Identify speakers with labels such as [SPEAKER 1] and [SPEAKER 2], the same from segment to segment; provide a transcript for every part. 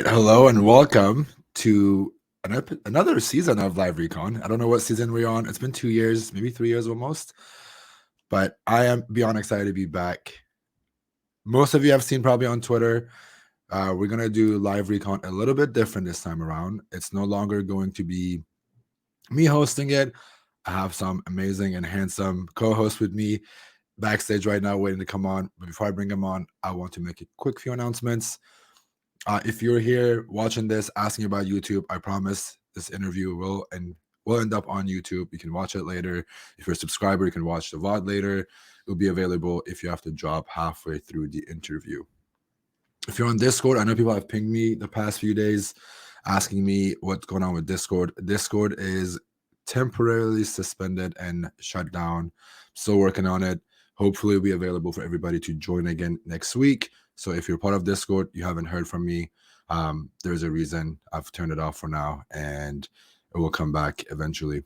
[SPEAKER 1] right, hello and welcome to another season of Live Recon. I don't know what season we're on. It's been 2 years, maybe 3 years almost, but I am beyond excited to be back. Most of you have seen probably on Twitter. We're going to do Live Recon a little bit different this time around. It's no longer going to be me hosting it. I have some amazing and handsome co-hosts with me backstage right now waiting to come on. But before I bring them on, I want to make a quick few announcements. If you're here watching this, asking about YouTube, I promise this interview will end up on YouTube. You can watch it later. If you're a subscriber, you can watch the VOD later. It'll be available if you have to drop halfway through the interview. If you're on Discord, I know people have pinged me the past few days asking me what's going on with Discord. Discord is temporarily suspended and shut down. Still working on it. Hopefully it'll be available for everybody to join again next week. So if you're part of Discord, you haven't heard from me, there's a reason. I've turned it off for now, and it will come back eventually.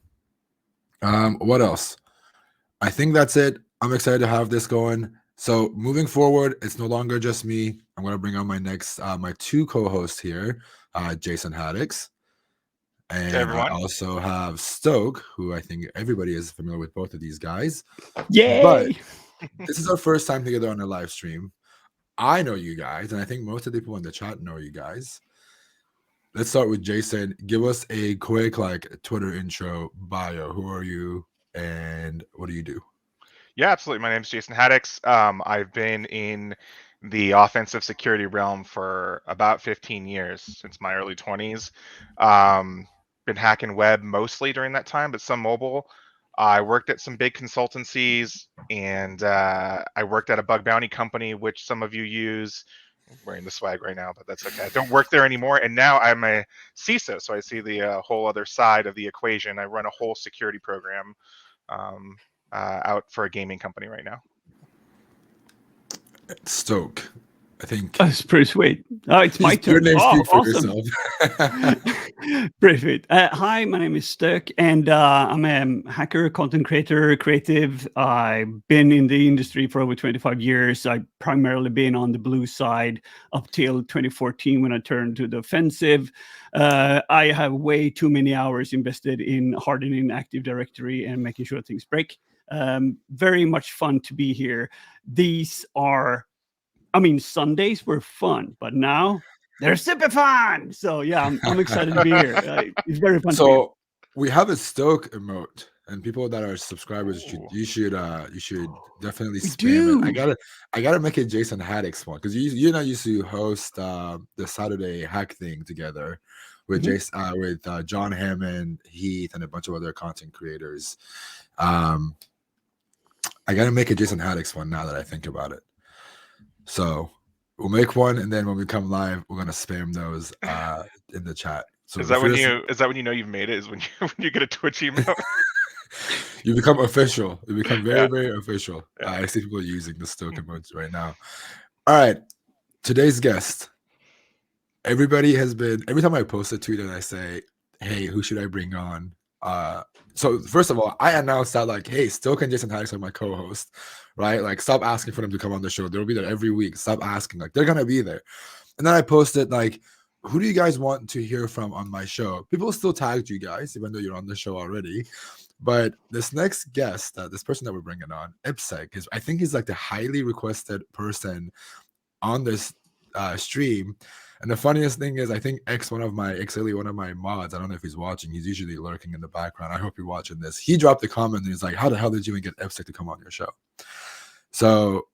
[SPEAKER 1] What else? I think that's it. I'm excited to have this going. So moving forward, it's no longer just me. I'm going to bring on my two co-hosts here, Jason Haddix. And I also have Stoke, who I think everybody is familiar with both of these guys.
[SPEAKER 2] Yay!
[SPEAKER 1] But this is our first time together on a live stream. I know you guys, and I think most of the people in the chat know you guys. Let's start with Jason. Give us a quick Twitter intro bio. Who are you and what do you do?
[SPEAKER 3] Yeah, absolutely. My name is Jason Haddix. I've been in the offensive security realm for about 15 years, since my early 20s. Been hacking web mostly during that time, but some mobile. I worked at some big consultancies, and I worked at a bug bounty company, which some of you use. I'm wearing the swag right now, but that's okay. I don't work there anymore, and now I'm a CISO, so I see the whole other side of the equation. I run a whole security program out for a gaming company right now.
[SPEAKER 1] Stoke, I think.
[SPEAKER 2] That's pretty sweet. Oh, it's my turn.
[SPEAKER 1] Your name speak for
[SPEAKER 2] awesome.
[SPEAKER 1] yourself.
[SPEAKER 2] Pretty sweet. Hi, my name is Stoke, and I'm a hacker, content creator, creative. I've been in the industry for over 25 years. I've primarily been on the blue side up till 2014 when I turned to the offensive. I have way too many hours invested in hardening Active Directory and making sure things break. Very much fun to be here. Sundays were fun, but now they're super fun. So yeah, I'm excited to be here. It's very fun.
[SPEAKER 1] So we have a Stoke emote, and people that are subscribers, you should definitely spam it. I gotta make it Jason Haddix one, because you know used to host the Saturday hack thing together with John Hammond, Heath, and a bunch of other content creators. I gotta make a Jason Haddix one now that I think about it. So we'll make one, and then when we come live, we're gonna spam those in the chat. So
[SPEAKER 3] is that when you know you've made it? Is when you get a Twitch email?
[SPEAKER 1] You become official. You become very, very official. Yeah. I see people using the Stoke emotes right now. All right, today's guest. Every time I post a tweet and I say, "Hey, who should I bring on?" So first of all, I announced that hey, Stoke and Jason Haddix are my co-host, right? Stop asking for them to come on the show. They'll be there every week. Stop asking. They're gonna be there. And then I posted who do you guys want to hear from on my show? People still tagged you guys, even though you're on the show already. But this next guest, this person that we're bringing on, ippsec, I think he's the highly requested person on this stream. And the funniest thing is, I think one of my mods, I don't know if he's watching, he's usually lurking in the background. I hope you're watching this. He dropped a comment and he's like, how the hell did you even get ippsec to come on your show? So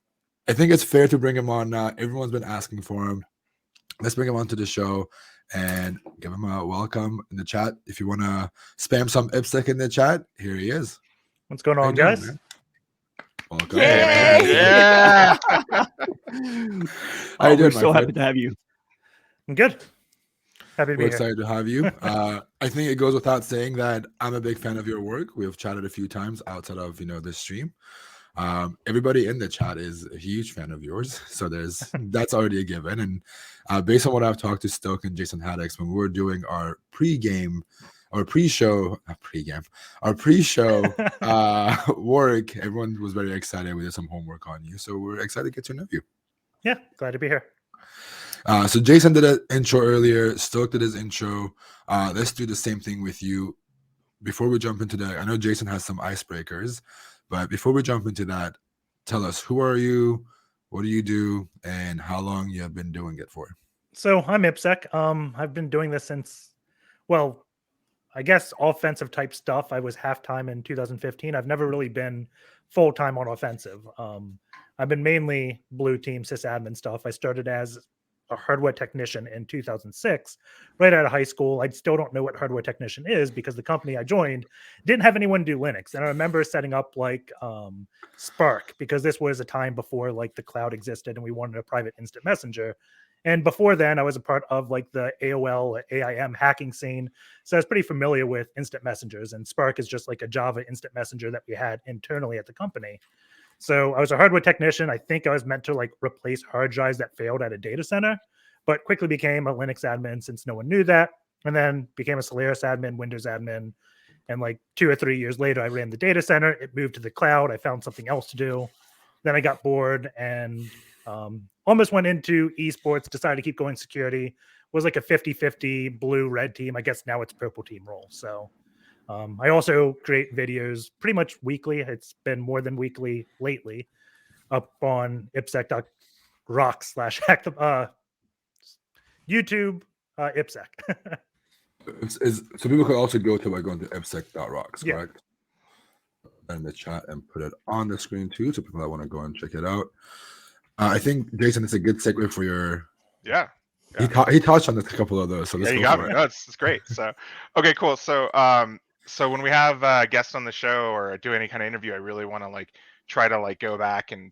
[SPEAKER 1] I think it's fair to bring him on now. Everyone's been asking for him. Let's bring him on to the show and give him a welcome in the chat. If you want to spam some ippsec in the chat, here he is.
[SPEAKER 4] What's going on, guys?
[SPEAKER 1] Man? Welcome.
[SPEAKER 3] Yeah.
[SPEAKER 1] How you doing,
[SPEAKER 2] we're so happy to have you.
[SPEAKER 4] I'm good. Happy to be here.
[SPEAKER 1] We're excited to have you. I think it goes without saying that I'm a big fan of your work. We've chatted a few times outside of this stream. Everybody in the chat is a huge fan of yours, so that's already a given. And based on what I've talked to Stoke and Jason Haddix when we were doing our pre-show work, everyone was very excited. We did some homework on you, so we're excited to get to know you.
[SPEAKER 4] Yeah, glad to be here.
[SPEAKER 1] So Jason did an intro earlier. Stoke did his intro. Let's do the same thing with you. Before we jump into that, I know Jason has some icebreakers, but before we jump into that, tell us, who are you, what do you do, and how long you have been doing it for?
[SPEAKER 4] So I'm ippsec. I've been doing this since, well, I guess offensive type stuff. I was halftime in 2015. I've never really been full time on offensive. I've been mainly blue team sysadmin stuff. I started as a hardware technician in 2006, right out of high school. I still don't know what hardware technician is because the company I joined didn't have anyone do Linux. And I remember setting up like Spark, because this was a time before like the cloud existed and we wanted a private instant messenger. And before then, I was a part of like the AOL, AIM hacking scene. So I was pretty familiar with instant messengers, and Spark is just like a Java instant messenger that we had internally at the company. So I was a hardware technician. I think I was meant to like replace hard drives that failed at a data center, but quickly became a Linux admin since no one knew that. And then became a Solaris admin, Windows admin. And like 2 or 3 years later, I ran the data center. It moved to the cloud. I found something else to do. Then I got bored and almost went into esports, decided to keep going security. Was like a 50-50 blue-red team. I guess now it's purple team role. So I also create videos pretty much weekly. It's been more than weekly lately up on ippsec.rocks/hack YouTube ippsec.
[SPEAKER 1] So people could also go to by going to ippsec.rocks,
[SPEAKER 4] Yeah.
[SPEAKER 1] correct? In the chat and put it on the screen too, so people that want to go and check it out. I think Jason, it's a good segue for your.
[SPEAKER 3] Yeah.
[SPEAKER 1] He touched on a couple of those, so let's
[SPEAKER 3] Yeah, you
[SPEAKER 1] go
[SPEAKER 3] got
[SPEAKER 1] for
[SPEAKER 3] me.
[SPEAKER 1] it.
[SPEAKER 3] No, it's great. So, okay, cool. So, so when we have guests on the show or do any kind of interview, I really want to like try to like go back and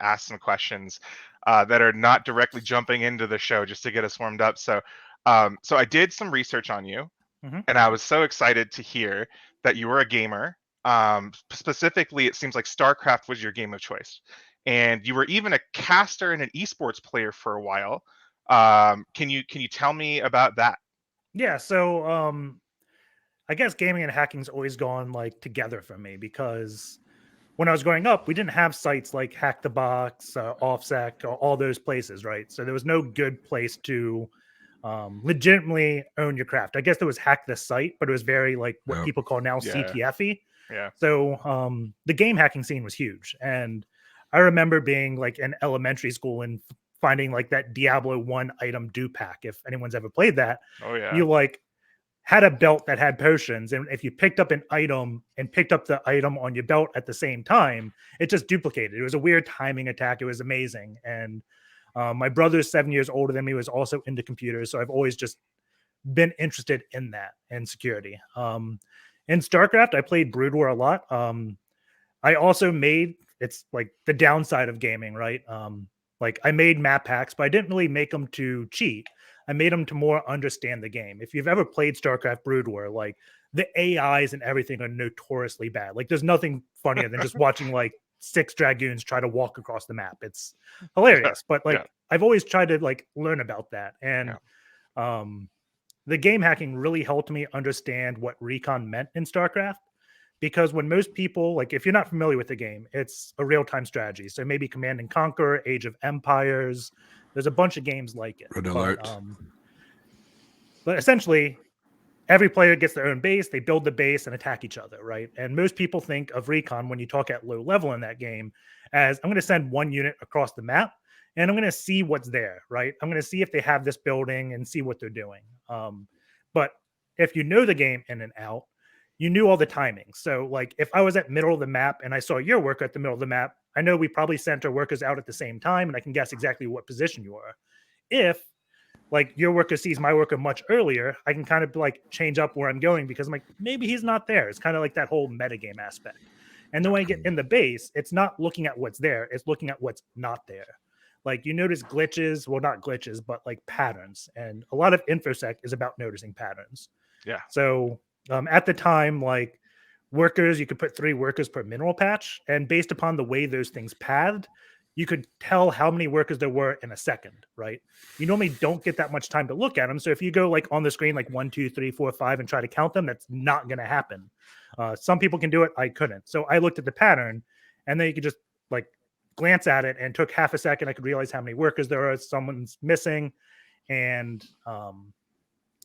[SPEAKER 3] ask some questions that are not directly jumping into the show, just to get us warmed up. So, so I did some research on you, and I was so excited to hear that you were a gamer. Specifically, it seems like StarCraft was your game of choice, and you were even a caster and an esports player for a while. Can you tell me about that?
[SPEAKER 4] Yeah, so I guess gaming and hacking's always gone like together for me, because when I was growing up, we didn't have sites like HackTheBox, OffSec, all those places, right? So there was no good place to legitimately own your craft. I guess there was Hack the Site, but it was very like what people call now
[SPEAKER 3] Yeah.
[SPEAKER 4] CTF-y.
[SPEAKER 3] Yeah.
[SPEAKER 4] So the game hacking scene was huge. And I remember being like in elementary school and finding like that Diablo 1 item do pack. If anyone's ever played that,
[SPEAKER 3] Oh yeah.
[SPEAKER 4] you like had a belt that had potions, and if you picked up an item and picked up the item on your belt at the same time, it just duplicated. It was a weird timing attack. It was amazing. And my brother's 7 years older than me, was also into computers, so I've always just been interested in that and security. In StarCraft, I played Brood War a lot. I also made, it's like the downside of gaming, right? Like I made map packs, but I didn't really make them to cheat. I made them to more understand the game. If you've ever played StarCraft Brood War, like the AIs and everything are notoriously bad. Like there's nothing funnier than just watching like 6 dragoons try to walk across the map. It's hilarious. But like I've always tried to like learn about that. And the game hacking really helped me understand what Recon meant in StarCraft. Because when most people, like if you're not familiar with the game, it's a real-time strategy. So maybe Command and Conquer, Age of Empires, there's a bunch of games like it.
[SPEAKER 1] Red Alert.
[SPEAKER 4] But essentially, every player gets their own base, they build the base and attack each other, right? And most people think of Recon, when you talk at low level in that game, as I'm going to send one unit across the map and I'm going to see what's there, right? I'm going to see if they have this building and see what they're doing. But if you know the game in and out, you knew all the timing. So like if I was at middle of the map and I saw your worker at the middle of the map, I know we probably sent our workers out at the same time and I can guess exactly what position you are. If like your worker sees my worker much earlier, I can kind of like change up where I'm going because I'm like, maybe he's not there. It's kind of like that whole metagame aspect. And then when I get in the base, it's not looking at what's there, it's looking at what's not there. Like you notice glitches, well, not glitches, but like patterns. And a lot of InfoSec is about noticing patterns.
[SPEAKER 3] Yeah.
[SPEAKER 4] So at the time, like workers, you could put 3 workers per mineral patch. And based upon the way those things pathed, you could tell how many workers there were in a second, right? You normally don't get that much time to look at them. So if you go like on the screen, like 1, 2, 3, 4, 5, and try to count them, that's not going to happen. Some people can do it. I couldn't. So I looked at the pattern and then you could just like glance at it and took half a second. I could realize how many workers there are, someone's missing. And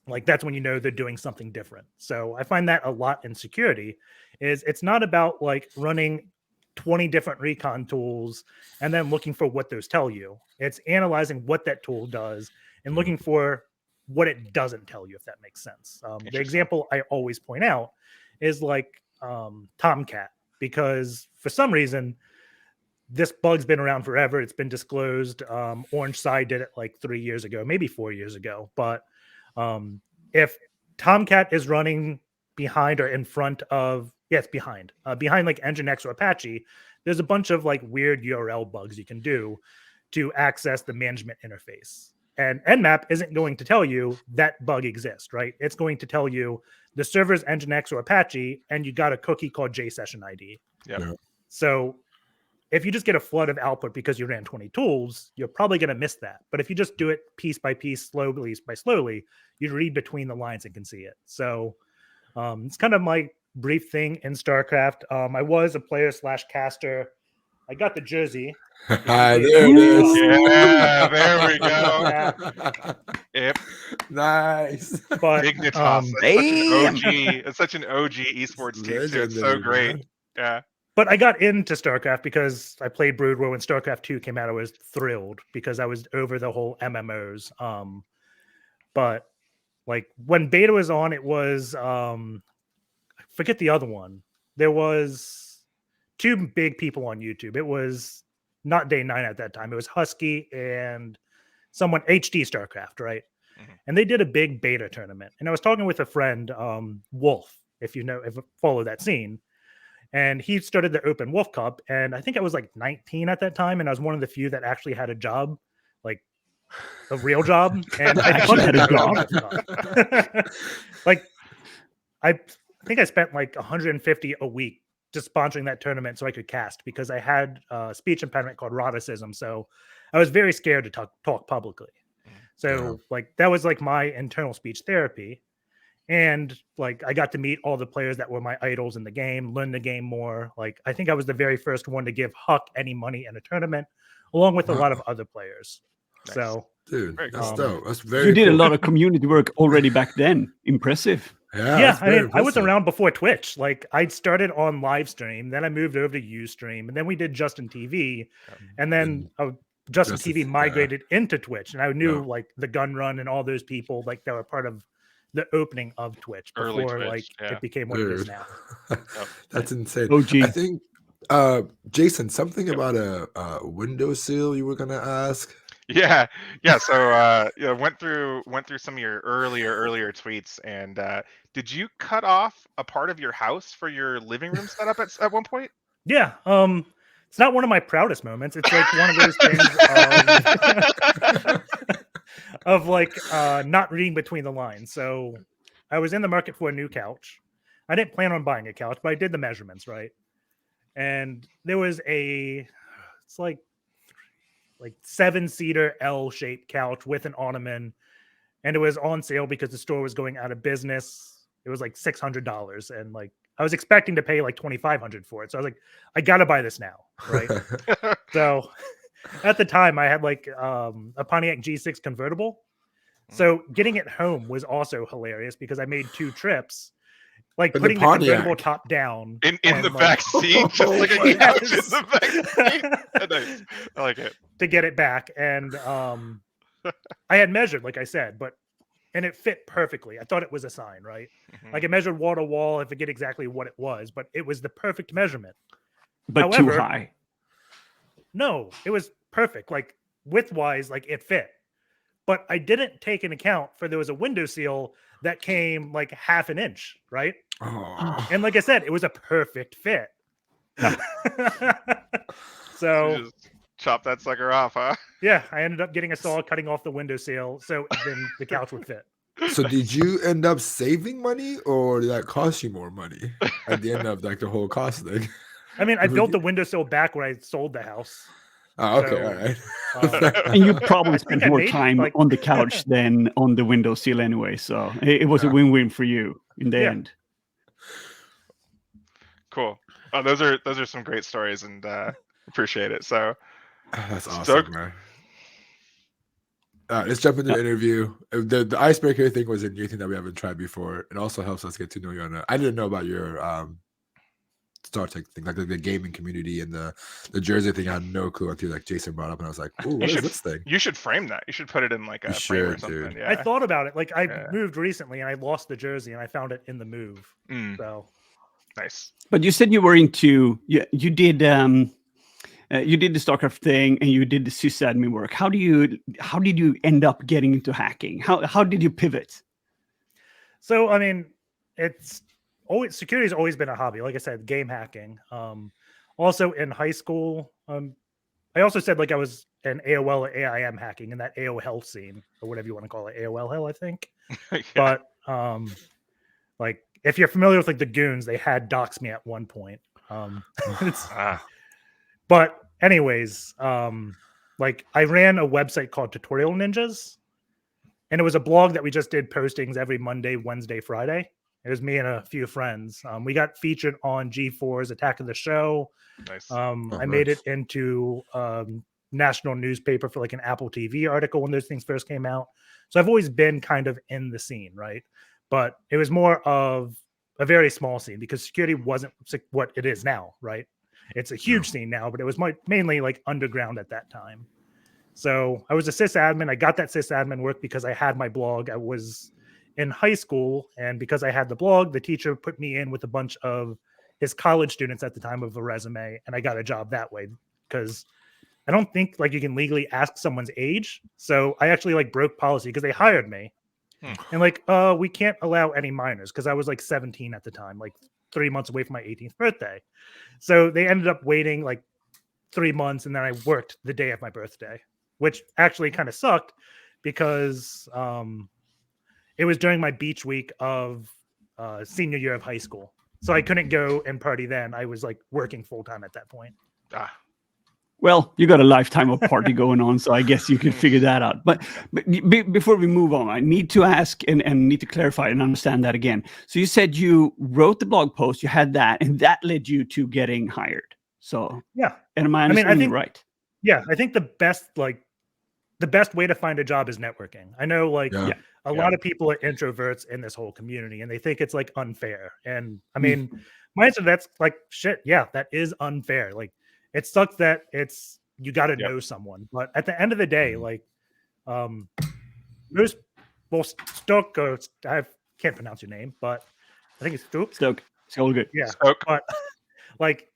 [SPEAKER 4] like that's when you know they're doing something different. So I find that a lot in security is it's not about like running 20 different recon tools and then looking for what those tell you. It's analyzing what that tool does and looking for what it doesn't tell you, if that makes sense. The example I always point out is like Tomcat, because for some reason, this bug's been around forever. It's been disclosed. Orange Side did it like 3 years ago, maybe 4 years ago. But if Tomcat is running behind or in front of, yes, behind like Nginx or Apache, there's a bunch of like weird URL bugs you can do to access the management interface. And Nmap isn't going to tell you that bug exists, right? It's going to tell you the server's Nginx or Apache, and you got a cookie called JSessionID.
[SPEAKER 3] Yeah.
[SPEAKER 4] So if you just get a flood of output because you ran 20 tools, you're probably going to miss that. But if you just do it piece by piece, slowly by slowly, you read between the lines and can see it. So it's kind of my brief thing in StarCraft. I was a player/caster. I got the jersey.
[SPEAKER 1] There it is.
[SPEAKER 3] Yeah, there we go. Yep.
[SPEAKER 1] Nice.
[SPEAKER 4] But
[SPEAKER 3] Dignitas. It's such an OG esports team. Too. It's so great.
[SPEAKER 1] Man.
[SPEAKER 3] Yeah.
[SPEAKER 4] But I got into StarCraft because I played Brood War when StarCraft 2 came out. I was thrilled because I was over the whole MMOs. But like when beta was on, it was I forget the other one. There was 2 big people on YouTube. It was not Day 9 at that time. It was Husky and someone HD StarCraft, right? Mm-hmm. And they did a big beta tournament. And I was talking with a friend, Wolf, if you follow that scene. And he started the Open Wolf Cup. And I think I was like 19 at that time. And I was one of the few that actually had a job, like a real job. And I actually had a job. Like, I think I spent like $150 a week just sponsoring that tournament so I could cast, because I had a speech impediment called rhoticism. So I was very scared to talk publicly. So like that was like my internal speech therapy. And like I got to meet all the players that were my idols in the game, learn the game more. Like I think I was the very first one to give Huck any money in a tournament, along with a lot of other players. Nice. So
[SPEAKER 1] dude, that's dope. That's very
[SPEAKER 2] You did
[SPEAKER 1] cool.
[SPEAKER 2] a lot of community work already back then. Impressive.
[SPEAKER 4] Yeah, I mean, I was around before Twitch. Like I started on live stream, then I moved over to Ustream, and then we did Justin TV, and then Justin TV migrated into Twitch, and I knew like the Gun Run and all those people like that were part of the opening of Twitch before it became what it is now.
[SPEAKER 1] That's insane.
[SPEAKER 2] OG.
[SPEAKER 1] I think Jason, something about a windowsill you were gonna ask.
[SPEAKER 3] Yeah. So went through some of your earlier tweets, and did you cut off a part of your house for your living room setup at one point?
[SPEAKER 4] Yeah. It's not one of my proudest moments. It's like one of those things of like not reading between the lines. So I was in the market for a new couch. I didn't plan on buying a couch, but I did the measurements, right? And there was it's like 7-seater L-shaped couch with an ottoman, and it was on sale because the store was going out of business. It was like $600, and like I was expecting to pay like $2,500 for it. So I was like, I gotta buy this now, right? So at the time, I had like a Pontiac G6 convertible. So getting it home was also hilarious because I made 2 trips. Like putting the convertible top down
[SPEAKER 3] in the back seat, just like a couch in the back seat. Nice. I like it.
[SPEAKER 4] To get it back, and I had measured, like I said, and it fit perfectly. I thought it was a sign, right? Mm-hmm. Like I measured wall to wall. I forget exactly what it was, but it was the perfect measurement.
[SPEAKER 2] But however, too high.
[SPEAKER 4] No, it was perfect. Like width-wise, like it fit. But I didn't take into account there was a window seal that came like half an inch, right?
[SPEAKER 1] Oh.
[SPEAKER 4] And like I said, it was a perfect fit. So
[SPEAKER 3] you just chop that sucker off, huh?
[SPEAKER 4] Yeah, I ended up getting a saw, cutting off the window seal, so then the couch would fit.
[SPEAKER 1] So did you end up saving money, or did that cost you more money at the end of like the whole cost thing?
[SPEAKER 4] I mean, I built the windowsill back when I sold the house.
[SPEAKER 1] Oh, okay, all right.
[SPEAKER 2] And you probably spent more time on the couch than on the windowsill anyway, so it was a win-win for you in the end.
[SPEAKER 3] Cool. Oh, those are some great stories, and Appreciate it. So
[SPEAKER 1] That's awesome,
[SPEAKER 3] Stoked.
[SPEAKER 1] man. Let's jump into the interview. The icebreaker thing was a new thing that we haven't tried before. It also helps us get to know you on I didn't know about your Star Trek thing, like the gaming community and the jersey thing. I had no clue until like Jason brought up, and I was like, "Ooh, what is this thing?"
[SPEAKER 3] You should frame that. You should put it in like a frame or something.
[SPEAKER 1] Dude.
[SPEAKER 3] Yeah.
[SPEAKER 4] I thought about it. Like I moved recently and I lost the jersey and I found it in the move. So
[SPEAKER 3] Nice.
[SPEAKER 2] But you said you were into you did the StarCraft thing and you did the sysadmin work. How did you end up getting into hacking? How did you pivot?
[SPEAKER 4] So I mean, security has always been a hobby. Like I said, game hacking. Also in high school, I also said like I was an AOL or AIM hacking in that AOL scene or whatever you want to call it, AOL hell, I think.
[SPEAKER 3] Yeah.
[SPEAKER 4] But like if you're familiar with like the goons, they had doxed me at one point. But anyways, like I ran a website called Tutorial Ninjas, and it was a blog that we just did postings every Monday, Wednesday, Friday. It was me and a few friends. We got featured on G4's Attack of the Show.
[SPEAKER 3] Nice.
[SPEAKER 4] I made it into national newspaper for like an Apple TV article when those things first came out. So I've always been kind of in the scene, right? But it was more of a very small scene because security wasn't what it is now, right? It's a huge scene now, but it was mainly like underground at that time. So I was a sysadmin. I got that sysadmin work because I had my blog. I was in high school, and because I had the blog, the teacher put me in with a bunch of his college students at the time of a resume, and I got a job that way because I don't think like you can legally ask someone's age. So I actually like broke policy because they hired me. And like, we can't allow any minors because I was like 17 at the time, like 3 months away from my 18th birthday. So they ended up waiting like 3 months, and then I worked the day of my birthday, which actually kind of sucked because it was during my beach week of senior year of high school. So I couldn't go and party then. I was like working full time at that point.
[SPEAKER 2] Well, you got a lifetime of party going on, so I guess you can figure that out. But before we move on, I need to ask and need to clarify and understand that again. So you said you wrote the blog post, you had that, and that led you to getting hired. So
[SPEAKER 4] yeah,
[SPEAKER 2] and am I understanding right?
[SPEAKER 4] Yeah, I think the best way to find a job is networking. I know like a lot of people are introverts in this whole community and they think it's like unfair. And I mean, my answer to that's like shit. Yeah, that is unfair. Like it sucks that you got to know someone, but at the end of the day, like Stoke, I can't pronounce your name, but I think it's Stoke.
[SPEAKER 2] Stoke. It's all good.
[SPEAKER 4] Yeah,
[SPEAKER 3] Stoke.
[SPEAKER 4] but like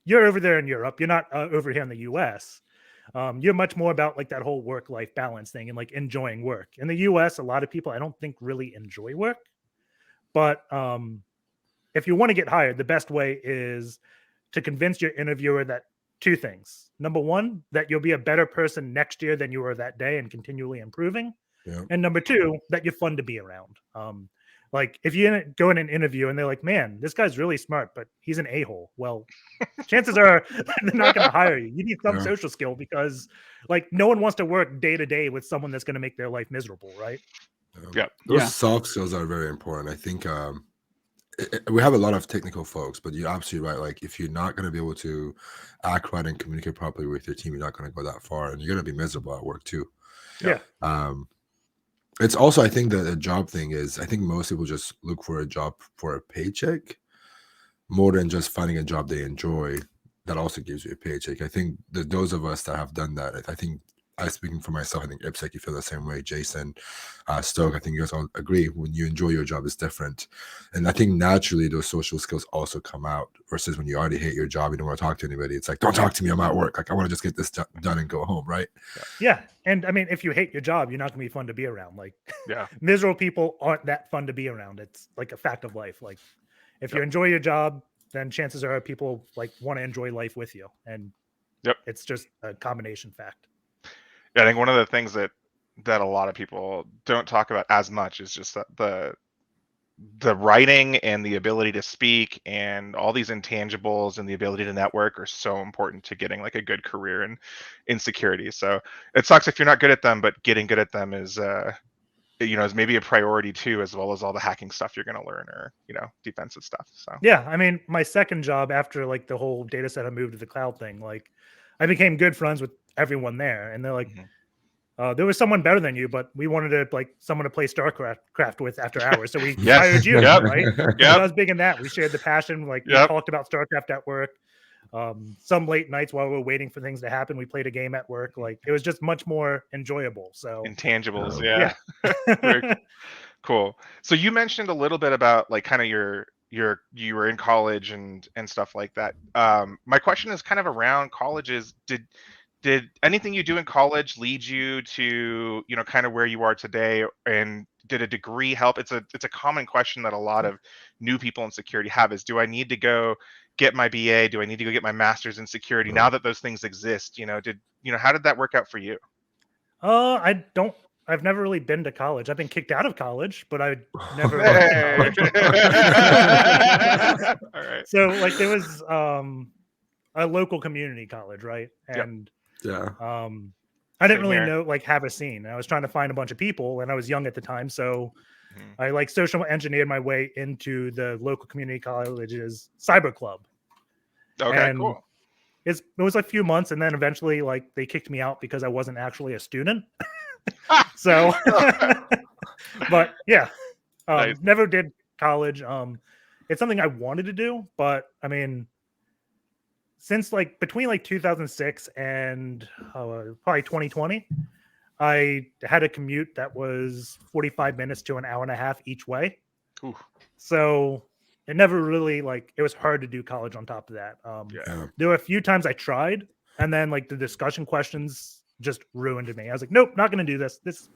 [SPEAKER 4] you're over there in Europe. You're not over here in the US. You're much more about like that whole work-life balance thing and like enjoying work. In the US, a lot of people I don't think really enjoy work. But if you want to get hired, the best way is to convince your interviewer that two things. Number one, that you'll be a better person next year than you were that day and continually improving.
[SPEAKER 1] Yeah.
[SPEAKER 4] And number two, that you're fun to be around. Like if you go in an interview and they're like, man, this guy's really smart, but he's an a-hole. Well, chances are they're not going to hire you. You need some social skill because like no one wants to work day to day with someone that's going to make their life miserable, right?
[SPEAKER 1] Those soft skills are very important. I think we have a lot of technical folks, but you're absolutely right. Like if you're not going to be able to act right and communicate properly with your team, you're not going to go that far, and you're going to be miserable at work too. It's also, I think that the job thing is, I think most people just look for a job for a paycheck more than just finding a job they enjoy that also gives you a paycheck. I think that those of us that have done that, I think speaking for myself, I think ippsec, you feel the same way. Jason, Stoke, I think you guys all agree. When you enjoy your job, it's different. And I think naturally those social skills also come out versus when you already hate your job, you don't want to talk to anybody. It's like, don't talk to me, I'm at work. Like I want to just get this done and go home, right?
[SPEAKER 4] Yeah. And I mean, if you hate your job, you're not going to be fun to be around. Like miserable people aren't that fun to be around. It's like a fact of life. Like if you enjoy your job, then chances are people like want to enjoy life with you. And it's just a combination fact.
[SPEAKER 3] Yeah, I think one of the things that a lot of people don't talk about as much is just that the writing and the ability to speak and all these intangibles and the ability to network are so important to getting like a good career in security. So it sucks if you're not good at them, but getting good at them is is maybe a priority too, as well as all the hacking stuff you're going to learn, or defensive stuff. So
[SPEAKER 4] yeah, I mean, my second job after like the whole data center move to the cloud thing, like I became good friends with everyone there, and they're like, there was someone better than you, but we wanted to like someone to play StarCraft with after hours, so we hired you, right?
[SPEAKER 3] Yeah,
[SPEAKER 4] I was big in that. We shared the passion, like we talked about StarCraft at work. Some late nights while we were waiting for things to happen, we played a game at work. Like it was just much more enjoyable. So
[SPEAKER 3] intangibles, yeah. Very cool. So you mentioned a little bit about like kind of you were in college and stuff like that. My question is kind of around colleges. Did anything you do in college lead you to kind of where you are today, and did a degree help? It's a common question that a lot of new people in security have, is do I need to go get my BA? Do I need to go get my master's in security now that those things exist? How did that work out for you?
[SPEAKER 4] I've never really been to college. I've been kicked out of college, but I never
[SPEAKER 3] Hey.
[SPEAKER 4] went to college.
[SPEAKER 3] All right.
[SPEAKER 4] So like there was a local community college, right? And
[SPEAKER 1] Yeah.
[SPEAKER 4] I didn't
[SPEAKER 3] Same
[SPEAKER 4] really
[SPEAKER 3] here.
[SPEAKER 4] know like have a scene. I was trying to find a bunch of people, and I was young at the time, so I like social engineered my way into the local community college's cyber club.
[SPEAKER 3] Okay,
[SPEAKER 4] And
[SPEAKER 3] cool.
[SPEAKER 4] it was a few months, and then eventually like they kicked me out because I wasn't actually a student. So but yeah,
[SPEAKER 3] Nice.
[SPEAKER 4] never did college. It's something I wanted to do, but I mean, since like between like 2006 and probably 2020, I had a commute that was 45 minutes to an hour and a half each way.
[SPEAKER 3] Ooh.
[SPEAKER 4] So it never really like, it was hard to do college on top of that. There were a few times I tried, and then like the discussion questions just ruined me. I was like, nope, not going to do this. This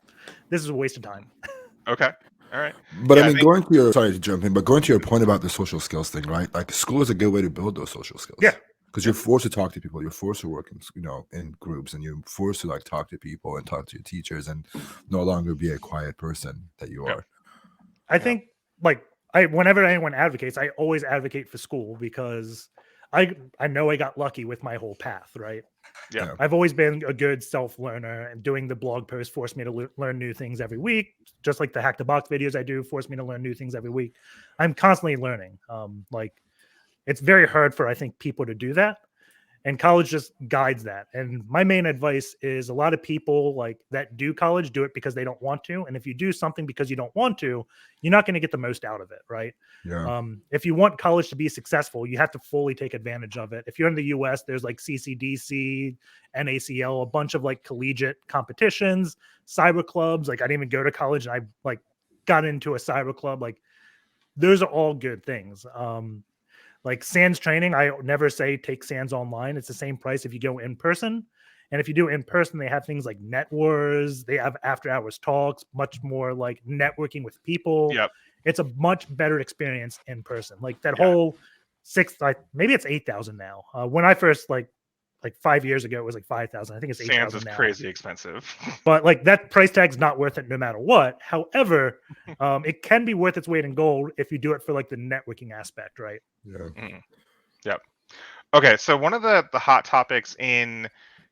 [SPEAKER 4] is a waste of time.
[SPEAKER 3] Okay. All right.
[SPEAKER 1] But
[SPEAKER 3] Yeah,
[SPEAKER 1] I mean, going to your point about the social skills thing, right? Like school is a good way to build those social skills.
[SPEAKER 4] Yeah.
[SPEAKER 1] Because you're forced to talk to people, you're forced to work in groups, and you're forced to like talk to people and talk to your teachers, and no longer be a quiet person that you are.
[SPEAKER 4] I think like whenever anyone advocates, I always advocate for school, because I know I got lucky with my whole path, right?
[SPEAKER 3] Yeah.
[SPEAKER 4] I've always been a good self-learner, and doing the blog posts forced me to learn new things every week. Just like the HackTheBox videos I do force me to learn new things every week. I'm constantly learning. Like it's very hard for, I think, people to do that. And college just guides that. And my main advice is, a lot of people like that do college do it because they don't want to. And if you do something because you don't want to, you're not going to get the most out of it, right?
[SPEAKER 1] Yeah.
[SPEAKER 4] If you want college to be successful, you have to fully take advantage of it. If you're in the US, there's like CCDC, NACL, a bunch of like collegiate competitions, cyber clubs. Like I didn't even go to college, and I like got into a cyber club. Like those are all good things. Like SANS training, I never say take SANS online. It's the same price if you go in person. And if you do it in person, they have things like net wars. They have after hours talks, much more like networking with people.
[SPEAKER 3] Yep.
[SPEAKER 4] It's a much better experience in person. Like that whole maybe it's 8,000 now. When I first like 5 years ago, it was like 5,000. I think it's 8,000
[SPEAKER 3] SANS is
[SPEAKER 4] now.
[SPEAKER 3] crazy expensive.
[SPEAKER 4] But like that price tag's not worth it no matter what. However, it can be worth its weight in gold if you do it for like the networking aspect, right?
[SPEAKER 1] Yeah.
[SPEAKER 3] Yep. Okay, so one of the hot topics in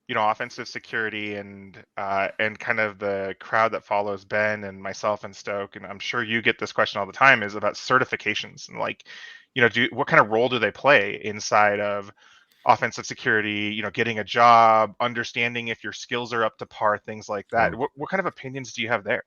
[SPEAKER 3] offensive security and kind of the crowd that follows Ben and myself and Stoke, and I'm sure you get this question all the time, is about certifications, and like what kind of role do they play inside of offensive security, getting a job, understanding if your skills are up to par, things like that. What kind of opinions do you have there?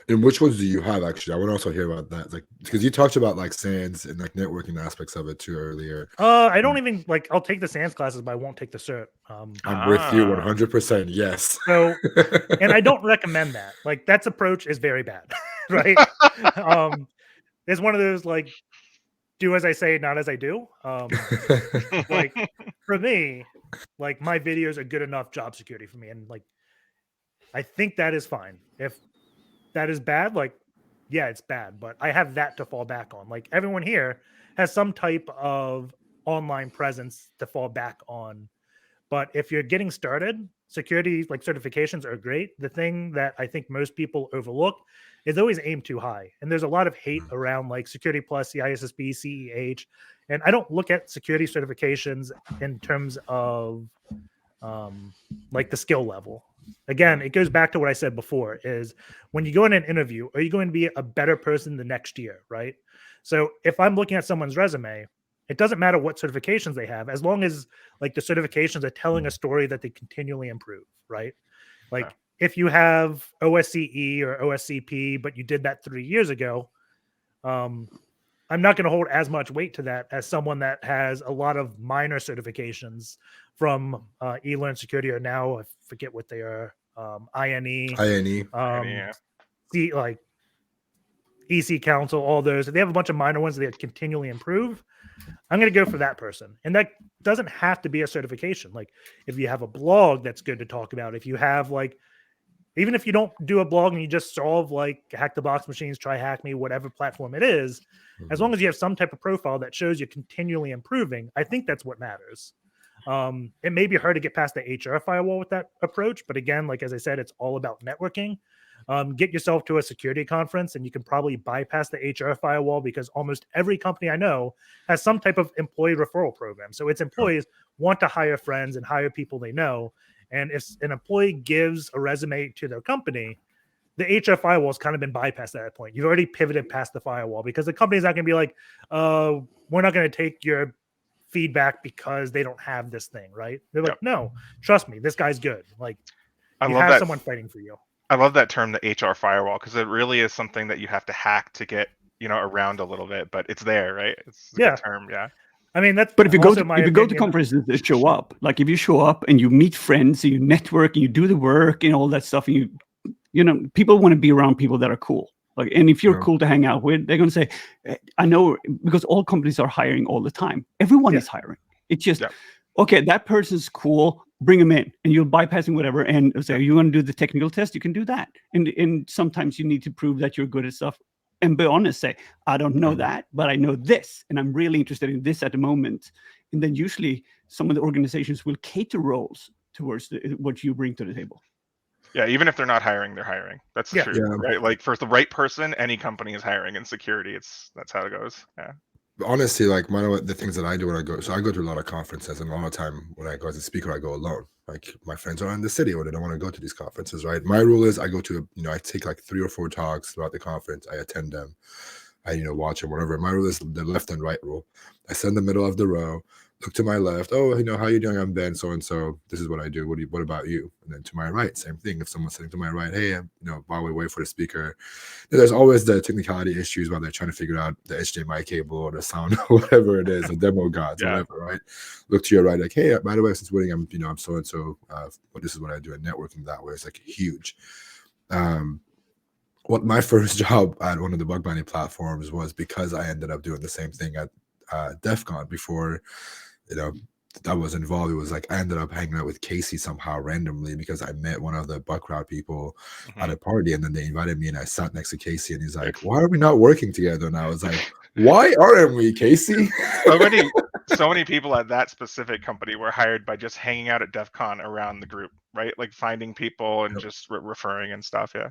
[SPEAKER 1] And which ones do you have, actually? I want to also hear about that, like, because you talked about like SANS and like networking aspects of it too earlier.
[SPEAKER 4] I don't even like, I'll take the SANS classes, but I won't take the cert.
[SPEAKER 1] I'm with you 100%. Yes.
[SPEAKER 4] So, and I don't recommend that. Like that approach is very bad, right? It's one of those like, do as I say, not as I do. Like for me, like my videos are good enough job security for me, and like I think that is fine. If that is bad, like yeah, it's bad, but I have that to fall back on. Like everyone here has some type of online presence to fall back on. But if you're getting started, security like certifications are great. The thing that I think most people overlook is always aim too high. And there's a lot of hate around like Security Plus, CISSP, CEH. And I don't look at security certifications in terms of like the skill level. again, it goes back to what I said before, is when you go in an interview, are you going to be a better person the next year, right? So if I'm looking at someone's resume, it doesn't matter what certifications they have, as long as like the certifications are telling a story that they continually improve, right? Like if you have OSCE or OSCP, but you did that 3 years ago, I'm not going to hold as much weight to that as someone that has a lot of minor certifications from eLearn Security, or now I forget what they are, INE,
[SPEAKER 1] INE.
[SPEAKER 3] Yeah.
[SPEAKER 4] like EC Council, all those. They have a bunch of minor ones that continually improve. I'm going to go for that person. And that doesn't have to be a certification. Like if you have a blog that's good to talk about, if you have like, even if you don't do a blog and you just solve like Hack the Box machines, try Hack Me, whatever platform it is, as long as you have some type of profile that shows you're continually improving, I think that's what matters. It may be hard to get past the HR firewall with that approach, but again, like as I said, it's all about networking. Get yourself to a security conference and you can probably bypass the HR firewall, because almost every company I know has some type of employee referral program. So its employees want to hire friends and hire people they know. And if an employee gives a resume to their company, the HR firewall has kind of been bypassed at that point. You've already pivoted past the firewall, because the company's not going to be like, we're not going to take your feedback because they don't have this thing, right? They're like, no, trust me, this guy's good. Like, you have someone fighting for you.
[SPEAKER 3] I love that term, the HR firewall, because it really is something that you have to hack to get, around a little bit, but it's there, right? It's a good term, yeah.
[SPEAKER 4] I mean, that's.
[SPEAKER 2] But if you go to conferences that show up, like if you show up and you meet friends and you network and you do the work and all that stuff, and people want to be around people that are cool. Like, and if you're cool to hang out with, they're going to say, I know, because all companies are hiring all the time. Everyone is hiring. It's just, okay, that person's cool, bring them in, and you're bypassing whatever. And say, you want to do the technical test, you can do that. And sometimes you need to prove that you're good at stuff. And be honest, say, I don't know that, but I know this, and I'm really interested in this at the moment. And then usually some of the organizations will cater roles towards what you bring to the table.
[SPEAKER 3] Yeah, even if they're not hiring, they're hiring. That's true, right? Like for the right person, any company is hiring in security. That's how it goes. Yeah.
[SPEAKER 1] Honestly, like the things that I do when I go, so I go to a lot of conferences, and a lot of time when I go as a speaker, I go alone. Like my friends are in the city or they don't want to go to these conferences, right? My rule is I go to, I take like 3 or 4 talks throughout the conference. I attend them. I, watch them, whatever. My rule is the left and right rule. I sit in the middle of the row, look to my left. Oh, how you doing? I'm Ben, so-and-so. This is what I do. What about you? And then to my right, same thing. If someone's sitting to my right, hey, while we wait for the speaker, there's always the technicality issues while they're trying to figure out the HDMI cable or the sound or whatever it is, the demo gods, whatever, right? Look to your right, like, hey, by the way, since waiting, I'm so-and-so. But this is what I do in networking that way. It's like huge. What my first job at one of the bug bounty platforms was, because I ended up doing the same thing at DEF CON before, I was involved. It was like I ended up hanging out with Casey somehow randomly, because I met one of the bug crowd people at a party, and then they invited me and I sat next to Casey, and he's like, why are we not working together? And I was like, why aren't we, Casey?
[SPEAKER 3] so many people at that specific company were hired by just hanging out at DEF CON around the group, right? Like finding people and just referring and stuff. Yeah.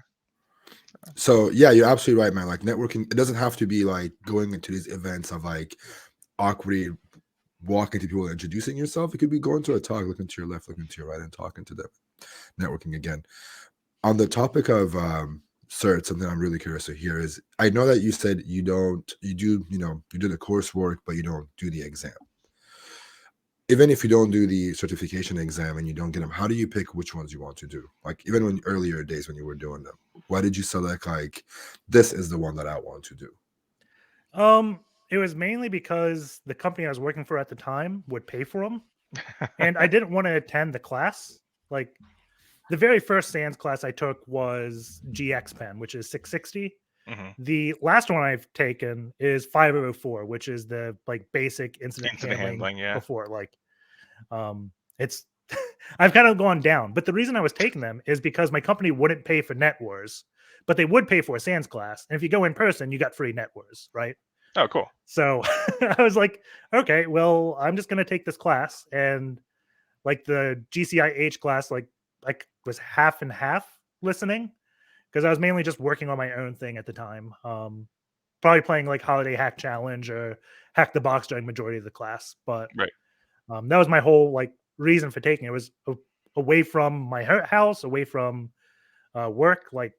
[SPEAKER 1] So yeah, you're absolutely right, man. Like networking, it doesn't have to be like going into these events of like awkwardly walking to people and introducing yourself. It could be going to a talk, looking to your left, looking to your right, and talking to them. Networking again. On the topic of cert, something I'm really curious to hear is, I know that you said you do the coursework, but you don't do the exam. Even if you don't do the certification exam and you don't get them, how do you pick which ones you want to do? Like even when earlier days when you were doing them, why did you select like, this is the one that I want to do?
[SPEAKER 4] It was mainly because the company I was working for at the time would pay for them, and I didn't want to attend the class. Like the very first SANS class I took was GXPen, which is 660. The last one I've taken is 504, which is the like basic incident handling before. Like, it's I've kind of gone down, but the reason I was taking them is because my company wouldn't pay for NetWars, but they would pay for a SANS class, and if you go in person, you got free NetWars, right?
[SPEAKER 3] Oh, cool.
[SPEAKER 4] So I was like, okay, well, I'm just gonna take this class, and like the GCIH class, like I was half and half listening, because I was mainly just working on my own thing at the time. Probably playing like Holiday Hack Challenge or Hack the Box during majority of the class. But that was my whole like reason for taking it. Was away from my house, away from work. Like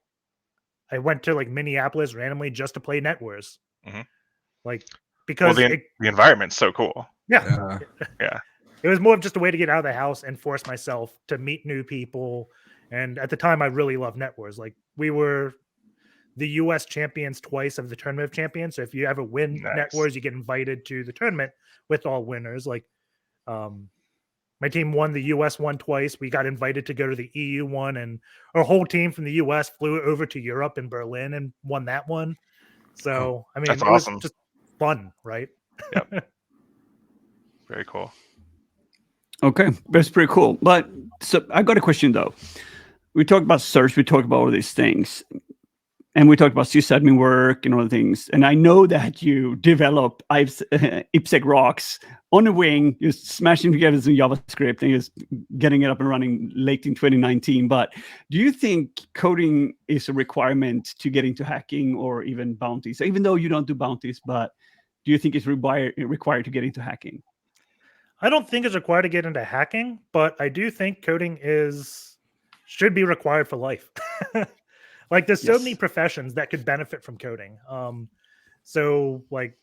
[SPEAKER 4] I went to like Minneapolis randomly just to play Net Wars.
[SPEAKER 3] Mhm.
[SPEAKER 4] Like
[SPEAKER 3] Well,
[SPEAKER 4] because
[SPEAKER 3] the environment's so cool.
[SPEAKER 4] yeah.
[SPEAKER 3] Yeah.
[SPEAKER 4] It was more of just a way to get out of the house and force myself to meet new people. And at the time, I really loved Net Wars. Like we were the U.S. champions twice of the Tournament of Champions. So if you ever win Net
[SPEAKER 3] Nice.
[SPEAKER 4] Wars, you get invited to the tournament with all winners. Like my team won the U.S. one twice. We got invited to go to the EU one, and our whole team from the U.S. flew over to Europe and Berlin and won that one. So I mean,
[SPEAKER 3] That's
[SPEAKER 4] it was
[SPEAKER 3] awesome.
[SPEAKER 4] just fun, right?
[SPEAKER 3] Very cool.
[SPEAKER 2] Okay, that's pretty cool. But so I got a question though. We talked about search, we talked about all these things, and we talked about sysadmin work and all the things. And I know that you develop ippsec rocks on a wing, just smashing together some JavaScript and just getting it up and running late in 2019. But do you think coding is a requirement to get into hacking or even bounties? Even though you don't do bounties, but do you think it's required to get into hacking?
[SPEAKER 4] I don't think it's required to get into hacking, but I do think coding should be required for life. Like there's so many professions that could benefit from coding. So like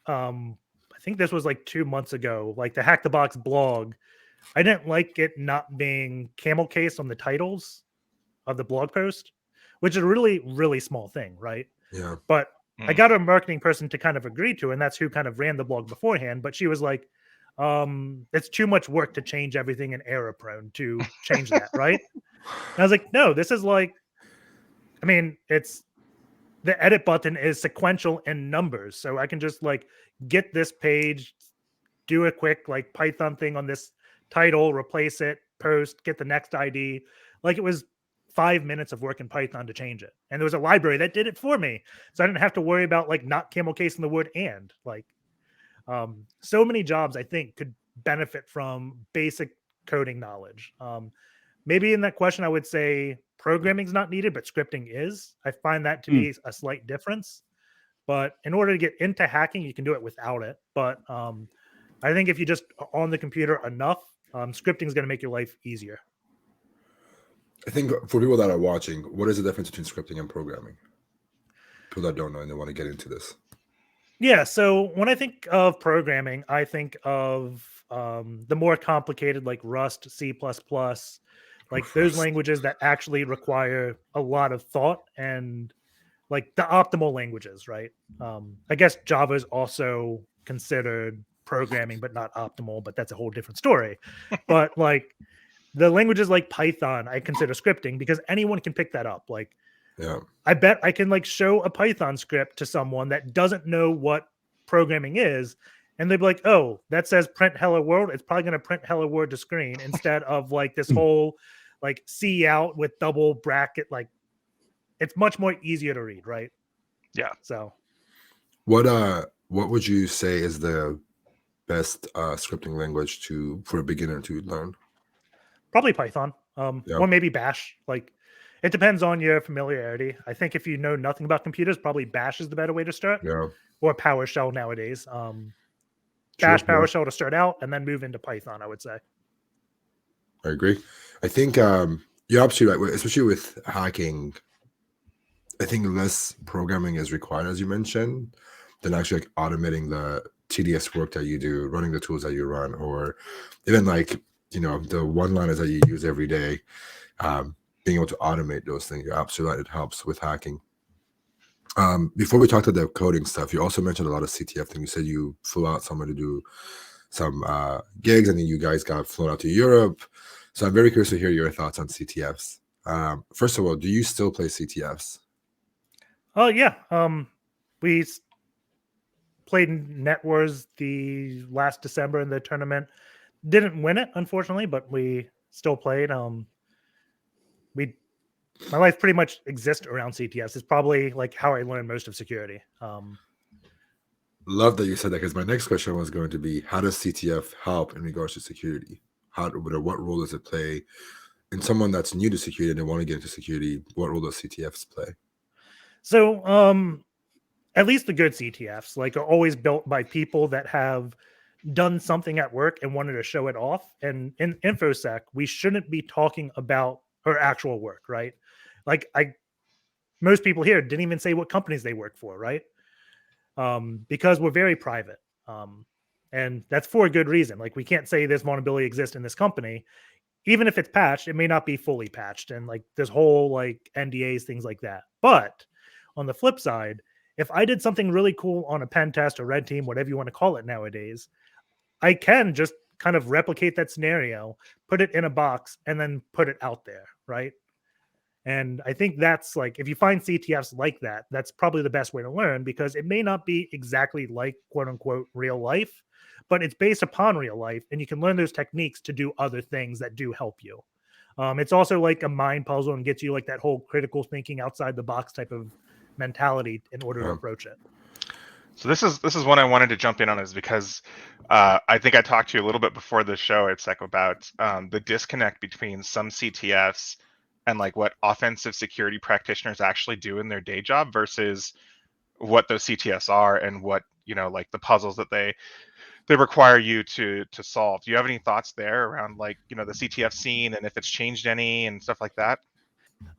[SPEAKER 4] I think this was like 2 months ago, like the HackTheBox blog. I didn't like it not being camel case on the titles of the blog post, which is a really, really small thing, right?
[SPEAKER 1] Yeah.
[SPEAKER 4] But I got a marketing person to kind of agree to, and that's who kind of ran the blog beforehand. But she was like, it's too much work to change everything in error prone to change that, right? And I was like, no, this is like, I mean, it's the edit button is sequential in numbers. So I can just like get this page, do a quick like Python thing on this title, replace it, post, get the next ID. Like it was 5 minutes of work in Python to change it. And there was a library that did it for me. So I didn't have to worry about like not camel casing the word and like so many jobs I think could benefit from basic coding knowledge. Maybe in that question, I would say programming is not needed, but scripting is. I find that to be a slight difference. But in order to get into hacking, you can do it without it. But I think if you just are on the computer enough, scripting is going to make your life easier.
[SPEAKER 1] I think for people that are watching, what is the difference between scripting and programming? People that don't know and they want to get into this.
[SPEAKER 4] Yeah, so when I think of programming, I think of the more complicated like Rust, C++, like those languages that actually require a lot of thought and like the optimal languages, right? I guess Java is also considered programming, but not optimal, but that's a whole different story. But like the languages like Python, I consider scripting because anyone can pick that up. Like,
[SPEAKER 1] yeah,
[SPEAKER 4] I bet I can like show a Python script to someone that doesn't know what programming is, and they'd be like, "Oh, that says print hello world. It's probably going to print hello world to screen instead of like this whole like C out with double bracket. Like, it's much more easier to read, right?"
[SPEAKER 3] Yeah.
[SPEAKER 4] So,
[SPEAKER 1] what would you say is the best scripting language for a beginner to learn?
[SPEAKER 4] probably Python, or maybe Bash. Like, it depends on your familiarity. I think if you know nothing about computers, probably Bash is the better way to start.
[SPEAKER 1] Yeah.
[SPEAKER 4] Or PowerShell nowadays. Bash, PowerShell to start out, and then move into Python, I would say.
[SPEAKER 1] I agree. I think you're absolutely right, especially with hacking. I think less programming is required, as you mentioned, than actually like automating the tedious work that you do, running the tools that you run, or even like, the one-liners that you use every day. Being able to automate those things, you're absolutely right. It helps with hacking. Before we talked about the coding stuff, you also mentioned a lot of CTF things. You said you flew out somewhere to do some gigs, and then you guys got flown out to Europe. So I'm very curious to hear your thoughts on CTFs. First of all, do you still play CTFs?
[SPEAKER 4] Oh yeah. We played Net Wars the last December in the tournament. Didn't win it, unfortunately, but we still played. My life pretty much exists around CTFs. It's probably like how I learned most of security.
[SPEAKER 1] Love that you said that, because my next question was going to be, how does CTF help in regards to security? What role does it play in someone that's new to security and they want to get into security? What role does CTFs play?
[SPEAKER 4] So, at least the good CTFs like are always built by people that have done something at work and wanted to show it off. And in InfoSec, we shouldn't be talking about her actual work, right? Like most people here didn't even say what companies they work for, right? Because we're very private. And that's for a good reason. Like we can't say this vulnerability exists in this company. Even if it's patched, it may not be fully patched. And like this whole like NDAs, things like that. But on the flip side, if I did something really cool on a pen test or red team, whatever you want to call it nowadays, I can just kind of replicate that scenario, put it in a box, and then put it out there, right? And I think that's like, if you find CTFs like that, that's probably the best way to learn, because it may not be exactly like quote unquote real life, but it's based upon real life, and you can learn those techniques to do other things that do help you. It's also like a mind puzzle and gets you like that whole critical thinking outside the box type of mentality in order to approach it.
[SPEAKER 3] So this is one I wanted to jump in on, is because I think I talked to you a little bit before the show, Ippsec, about the disconnect between some CTFs and like what offensive security practitioners actually do in their day job versus what those CTFs are and what, you know, like the puzzles that they require you to solve. Do you have any thoughts there around like, you know, the CTF scene and if it's changed any and stuff like that?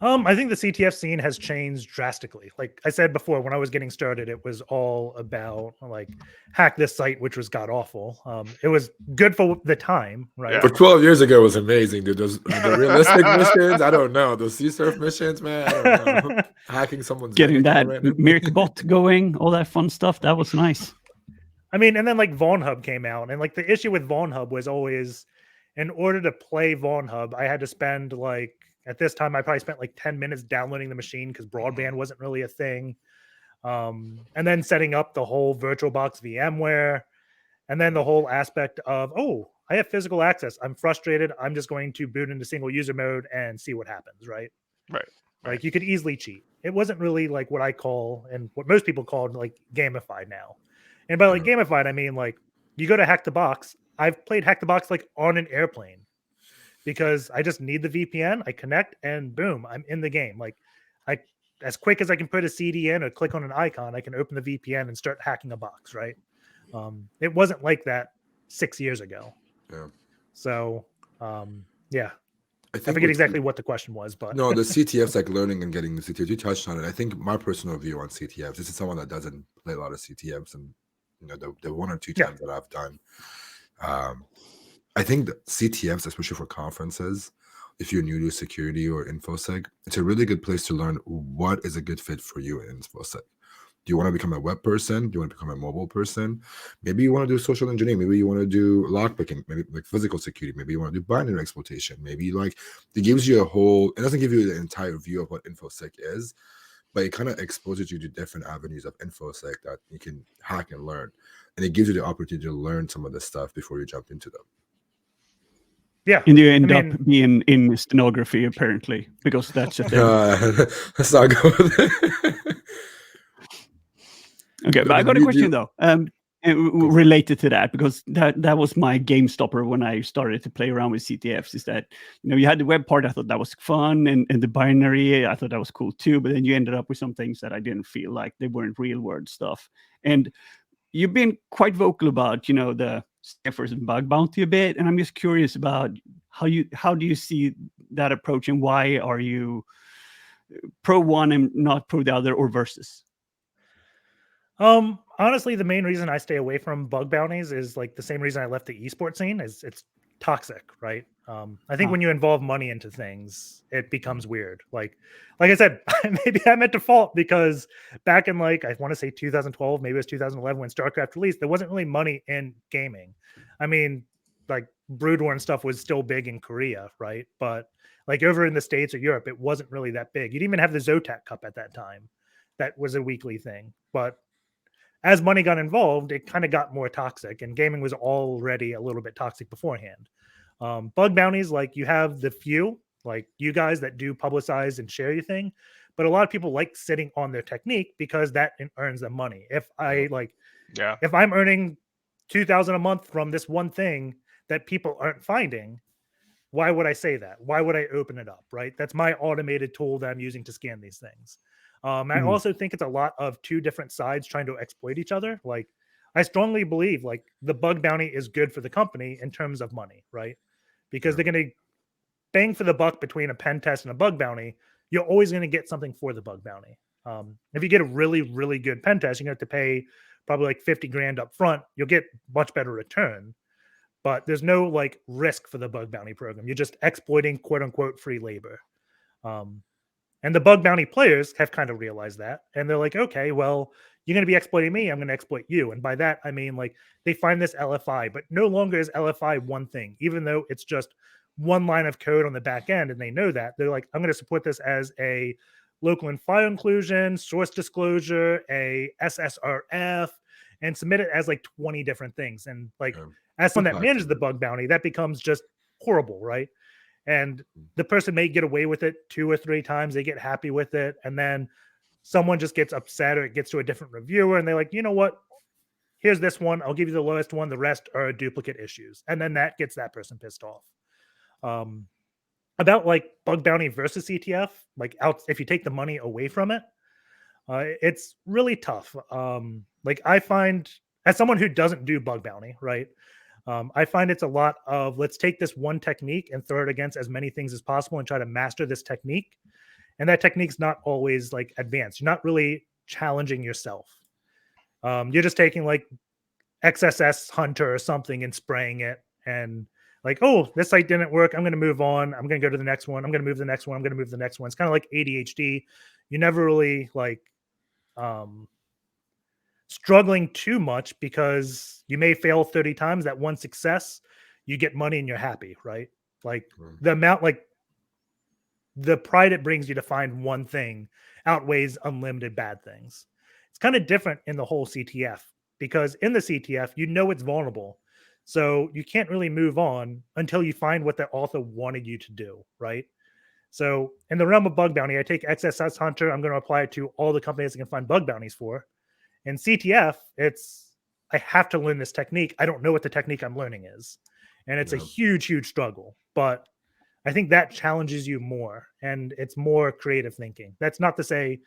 [SPEAKER 4] I think the CTF scene has changed drastically. Like I said before, when I was getting started, it was all about like hack this site, which was god awful. It was good for the time, right?
[SPEAKER 3] Yeah.
[SPEAKER 1] But 12 years ago was amazing, dude. Those the realistic missions, I don't know. Those C-Surf missions, man, I don't know. Hacking someone's
[SPEAKER 2] Getting that
[SPEAKER 1] right now.
[SPEAKER 2] Mirk bot going, all that fun stuff. That was nice.
[SPEAKER 4] I mean, and then like VonHub came out, and like the issue with VonHub was always, in order to play VonHub, I had to spend like, at this time, I probably spent like 10 minutes downloading the machine because broadband wasn't really a thing. And then setting up the whole VirtualBox VMware, and then the whole aspect of, oh, I have physical access. I'm frustrated. I'm just going to boot into single user mode and see what happens, right?
[SPEAKER 3] Right.
[SPEAKER 4] Like you could easily cheat. It wasn't really like what I call, and what most people call like gamified now. And by like gamified, I mean like you go to HackTheBox. I've played HackTheBox like on an airplane, because I just need the VPN. I connect and boom, I'm in the game. Like as quick as I can put a CD in or click on an icon, I can open the VPN and start hacking a box, right? It wasn't like that 6 years ago.
[SPEAKER 1] Yeah.
[SPEAKER 4] So yeah.
[SPEAKER 1] I
[SPEAKER 4] forget exactly what the question was, but
[SPEAKER 1] no, the CTFs, like learning and getting the CTFs, you touched on it. I think my personal view on CTFs, this is someone that doesn't play a lot of CTFs, and you know, the one or two times that I've done, I think that CTFs, especially for conferences, if you're new to security or InfoSec, it's a really good place to learn what is a good fit for you in InfoSec. Do you want to become a web person? Do you want to become a mobile person? Maybe you want to do social engineering. Maybe you want to do lockpicking, maybe like physical security. Maybe you want to do binary exploitation. Maybe like it gives you a whole, it doesn't give you the entire view of what InfoSec is, but it kind of exposes you to different avenues of InfoSec that you can hack and learn. And it gives you the opportunity to learn some of this stuff before you jump into them.
[SPEAKER 4] Yeah.
[SPEAKER 2] And you end up being in stenography, apparently, because that's a thing.
[SPEAKER 1] Let's not go there.
[SPEAKER 2] Okay, but I got a question though, related to that, because that was my game stopper when I started to play around with CTFs. Is that, you know, you had the web part, I thought that was fun, and the binary, I thought that was cool too. But then you ended up with some things that I didn't feel like they weren't real world stuff. And you've been quite vocal about, you know, the CTF and bug bounty a bit, and I'm just curious about how do you see that approach, and why are you pro one and not pro the other, or versus?
[SPEAKER 4] Honestly, the main reason I stay away from bug bounties is like the same reason I left the esports scene, is it's toxic, right? I think when you involve money into things, it becomes weird. Like I said, maybe I'm at default, because back in like, I want to say 2012, maybe it was 2011 when StarCraft released, there wasn't really money in gaming. I mean, like Brood War and stuff was still big in Korea, right? But like over in the States or Europe, it wasn't really that big. You didn't even have the Zotac Cup at that time. That was a weekly thing. But as money got involved, it kind of got more toxic, and gaming was already a little bit toxic beforehand. Bug bounties, like you have the few, like you guys that do publicize and share your thing, but a lot of people like sitting on their technique because that earns them money. If if I'm earning 2,000 a month from this one thing that people aren't finding, why would I say that? Why would I open it up, right? That's my automated tool that I'm using to scan these things. I also think it's a lot of two different sides trying to exploit each other. Like I strongly believe like the bug bounty is good for the company in terms of money, right? Because they're going to bang for the buck between a pen test and a bug bounty. You're always going to get something for the bug bounty. If you get a really, really good pen test, you're going to have to pay probably like 50 grand up front. You'll get much better return, but there's no like risk for the bug bounty program. You're just exploiting quote unquote free labor. And the bug bounty players have kind of realized that. And they're like, okay, well, you're going to be exploiting me. I'm going to exploit you. And by that, I mean, like, they find this LFI, but no longer is LFI one thing, even though it's just one line of code on the back end. And they know that. They're like, I'm going to support this as a local and file inclusion, source disclosure, a SSRF, and submit it as like 20 different things. And like, as someone that manages the bug bounty, that becomes just horrible, right? And the person may get away with it 2 or 3 times. They get happy with it. And then someone just gets upset or it gets to a different reviewer. And they're like, you know what? Here's this one. I'll give you the lowest one. The rest are duplicate issues. And then that gets that person pissed off. About like bug bounty versus CTF, like if you take the money away from it, it's really tough. Like I find, as someone who doesn't do bug bounty, right? I find it's a lot of let's take this one technique and throw it against as many things as possible and try to master this technique. And that technique's not always like advanced. You're not really challenging yourself. You're just taking like XSS Hunter or something and spraying it and like, oh, this site didn't work. I'm going to move on. I'm going to go to the next one. I'm going to move to the next one. I'm going to move to the next one. It's kind of like ADHD. You never really like struggling too much because you may fail 30 times. That one success, you get money and you're happy, right? Like the amount, like the pride it brings you to find one thing outweighs unlimited bad things. It's kind of different in the whole CTF because in the CTF, you know it's vulnerable. So you can't really move on until you find what the author wanted you to do, right? So in the realm of bug bounty, I take XSS Hunter. I'm going to apply it to all the companies I can find bug bounties for. In CTF, it's I have to learn this technique. I don't know what the technique I'm learning is. And it's a huge, huge struggle. But I think that challenges you more. And it's more creative thinking. That's not to say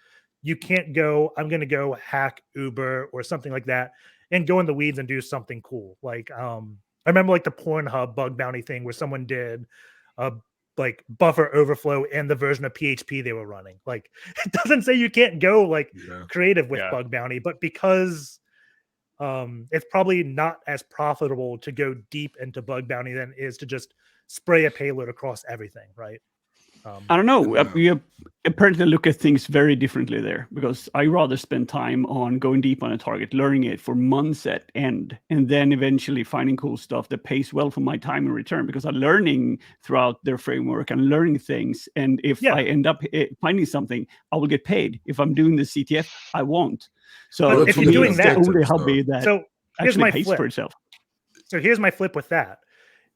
[SPEAKER 4] you can't go, I'm going to go hack Uber or something like that and go in the weeds and do something cool. Like I remember like the Pornhub bug bounty thing where someone did a like buffer overflow in the version of PHP they were running. Like it doesn't say you can't go like creative with bug bounty, but because it's probably not as profitable to go deep into bug bounty than it is to just spray a payload across everything, right?
[SPEAKER 2] I don't know. We apparently look at things very differently there because I rather spend time on going deep on a target, learning it for months at end, and then eventually finding cool stuff that pays well for my time in return because I'm learning throughout their framework and learning things. And if I end up finding something, I will get paid. If I'm doing the CTF, I won't. So
[SPEAKER 4] if you're doing that,
[SPEAKER 2] only hobby that
[SPEAKER 4] so here's
[SPEAKER 2] actually
[SPEAKER 4] my
[SPEAKER 2] pays
[SPEAKER 4] flip.
[SPEAKER 2] for itself.
[SPEAKER 4] So here's my flip with that.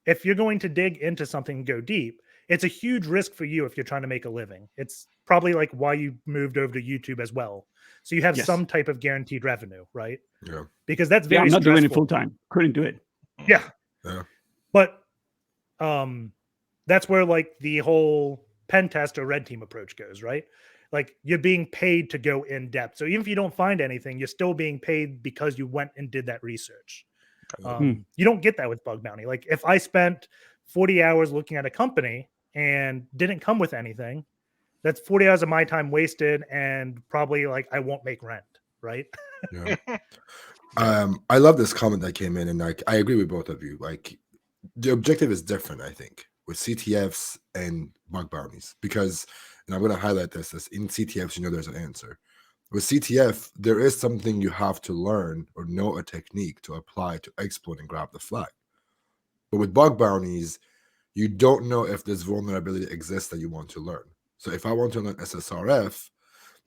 [SPEAKER 4] If you're going to dig into something and go deep, it's a huge risk for you if you're trying to make a living. It's probably like why you moved over to YouTube as well. So you have some type of guaranteed revenue, right?
[SPEAKER 1] Yeah.
[SPEAKER 4] Because that's very
[SPEAKER 2] I'm not doing it
[SPEAKER 4] stressful.
[SPEAKER 2] full time. Couldn't do it.
[SPEAKER 4] Yeah.
[SPEAKER 1] Yeah.
[SPEAKER 4] But that's where like the whole pen test or red team approach goes, right? Like you're being paid to go in depth. So even if you don't find anything, you're still being paid because you went and did that research. You don't get that with bug bounty. Like if I spent 40 hours looking at a company and didn't come with anything, that's 40 hours of my time wasted and probably like I won't make rent, right?
[SPEAKER 1] Yeah. I love this comment that came in, and like I agree with both of you. Like the objective is different, I think, with CTFs and bug bounties, because, and I'm going to highlight this, as in CTFs, you know, there's an answer. With CTF, there is something you have to learn or know a technique to apply to exploit and grab the flag. But with bug bounties, you don't know if this vulnerability exists that you want to learn. So if I want to learn SSRF,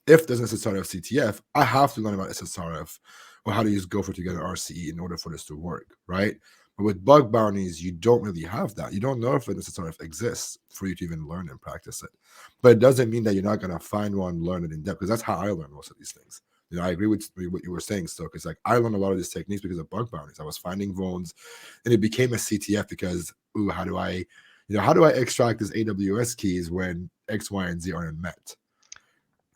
[SPEAKER 1] if there's an SSRF CTF, I have to learn about SSRF or how to use Gopher to get an RCE in order for this to work, right? But with bug bounties, you don't really have that. You don't know if an SSRF exists for you to even learn and practice it. But it doesn't mean that you're not going to find one, learn it in depth, because that's how I learn most of these things. You know, I agree with what you were saying, Stoke. It's like I learned a lot of these techniques because of bug bounties. I was finding vulns, and it became a CTF because, ooh, how do I extract these AWS keys when X, Y, and Z aren't met,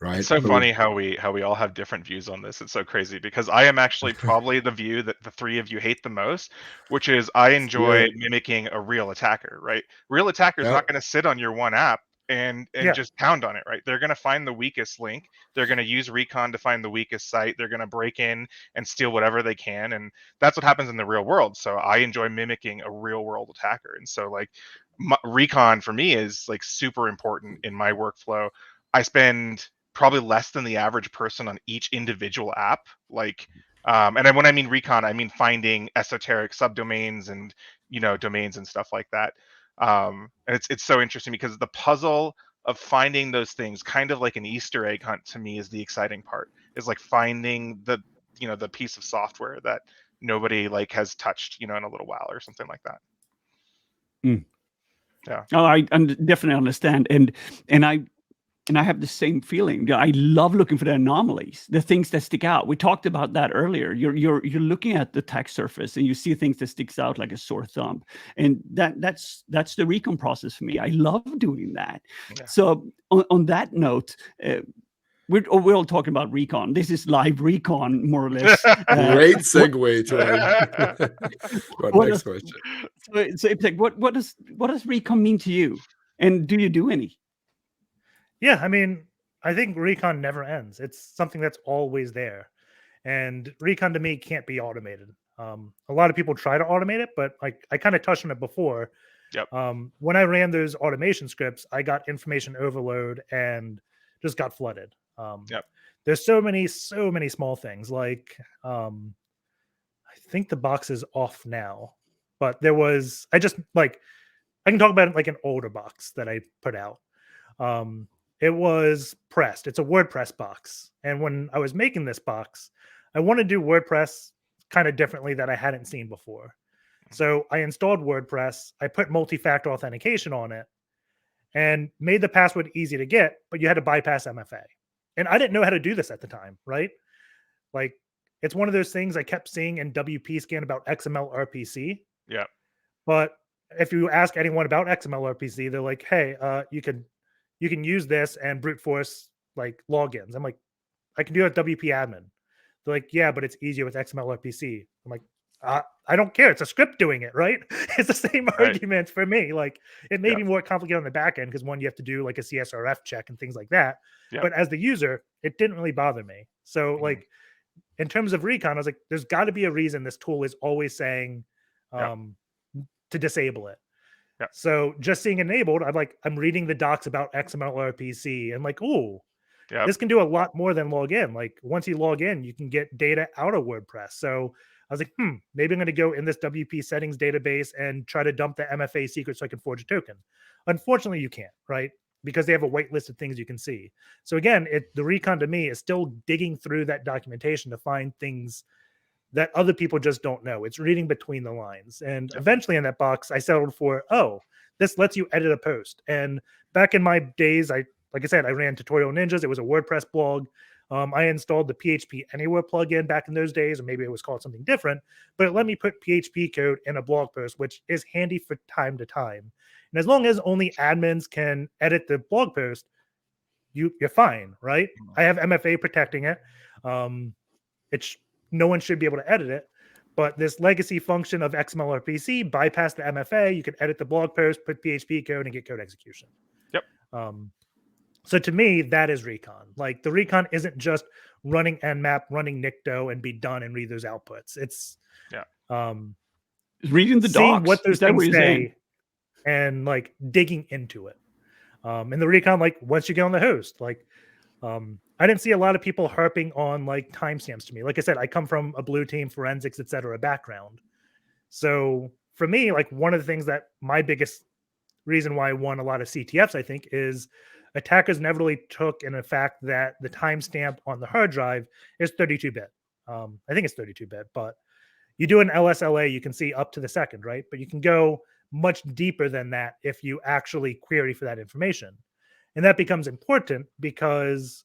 [SPEAKER 1] right?
[SPEAKER 3] It's so
[SPEAKER 1] So-
[SPEAKER 3] funny how we all have different views on this. It's so crazy because I am actually probably the view that the three of you hate the most, which is I enjoy
[SPEAKER 1] Yeah.
[SPEAKER 3] mimicking a real attacker, right? Real attackers
[SPEAKER 1] Yep.
[SPEAKER 3] not going to sit on your one app and
[SPEAKER 4] Yeah.
[SPEAKER 3] just pound on it, right? They're going to find the weakest link. They're going to use Recon to find the weakest site. They're going to break in and steal whatever they can, and that's what happens in the real world. So I enjoy mimicking a real world attacker, and so like Recon for me is like super important in my workflow. I spend probably less than the average person on each individual app. Like, and then when I mean Recon, I mean finding esoteric subdomains and domains and stuff like that. And it's so interesting because the puzzle of finding those things, kind of like an Easter egg hunt, to me is the exciting part. Is like finding the the piece of software that nobody like has touched in a little while or something like that. Yeah.
[SPEAKER 2] Oh, I definitely understand, and I have the same feeling. I love looking for the anomalies, the things that stick out. We talked about that earlier. You're looking at the attack surface and you see things that sticks out like a sore thumb, and that's the recon process for me. I love doing that.
[SPEAKER 3] Yeah.
[SPEAKER 2] So on that note, we're all talking about recon. This is live recon, more or less.
[SPEAKER 1] Great segue to our next question.
[SPEAKER 2] So Ippsec, what does recon mean to you, and do you do any?
[SPEAKER 4] Yeah, I mean, I think Recon never ends. It's something that's always there. And Recon to me can't be automated. A lot of people try to automate it, but like I kind of touched on it before.
[SPEAKER 3] Yep.
[SPEAKER 4] When I ran those automation scripts, I got information overload and just got flooded.
[SPEAKER 3] Yep.
[SPEAKER 4] There's so many small things. Like I think the box is off now, but I can talk about it like an older box that I put out. It was pressed. It's a WordPress box. And when I was making this box, I want to do WordPress kind of differently that I hadn't seen before. So I installed WordPress. I put multi-factor authentication on it and made the password easy to get, but you had to bypass MFA. And I didn't know how to do this at the time, right? Like it's one of those things I kept seeing in WP Scan about XML RPC.
[SPEAKER 3] Yeah.
[SPEAKER 4] But if you ask anyone about XML RPC, they're like, hey, you can use this and brute force like logins. I'm like, I can do it WP admin. They're like, yeah, but it's easier with XML RPC. I'm like, I don't care. It's a script doing it, right? It's the same argument for me. Like it may be more complicated on the back end because one, you have to do like a CSRF check and things like that.
[SPEAKER 3] Yep.
[SPEAKER 4] But as the user, it didn't really bother me. So like in terms of Recon, I was like, there's got to be a reason this tool is always saying to disable it.
[SPEAKER 3] Yeah.
[SPEAKER 4] So just seeing enabled, I'm reading the docs about XML RPC and like, ooh, this can do a lot more than log in. Like once you log in, you can get data out of WordPress. So I was like, maybe I'm going to go in this WP settings database and try to dump the MFA secret so I can forge a token. Unfortunately, you can't, right? Because they have a whitelist of things you can see. So again, the Recon to me is still digging through that documentation to find things that other people just don't know. It's reading between the lines. And eventually in that box, I settled for, this lets you edit a post. And back in my days, like I said, I ran Tutorial Ninjas. It was a WordPress blog. I installed the PHP Anywhere plugin back in those days, or maybe it was called something different, but it let me put PHP code in a blog post, which is handy for time to time. And as long as only admins can edit the blog post, you're fine, right? I have MFA protecting it. No one should be able to edit it, but this legacy function of XML/RPC bypass the MFA. You can edit the blog post, put PHP code, and get code execution.
[SPEAKER 3] Yep.
[SPEAKER 4] So to me, that is Recon. Like the Recon isn't just running Nmap, running Nikto, and be done and read those outputs. It's
[SPEAKER 2] reading the
[SPEAKER 4] seeing
[SPEAKER 2] docs.
[SPEAKER 4] what those things say
[SPEAKER 2] saying?
[SPEAKER 4] and like digging into it. And the Recon, like once you get on the host, like I didn't see a lot of people harping on like timestamps to me. Like I said, I come from a blue team, forensics, etc. background. So for me, like one of the things that my biggest reason why I won a lot of CTFs, I think, is attackers never really took in the fact that the timestamp on the hard drive is 32-bit. I think it's 32-bit, but you do an LSLA, you can see up to the second, right? But you can go much deeper than that if you actually query for that information. And that becomes important because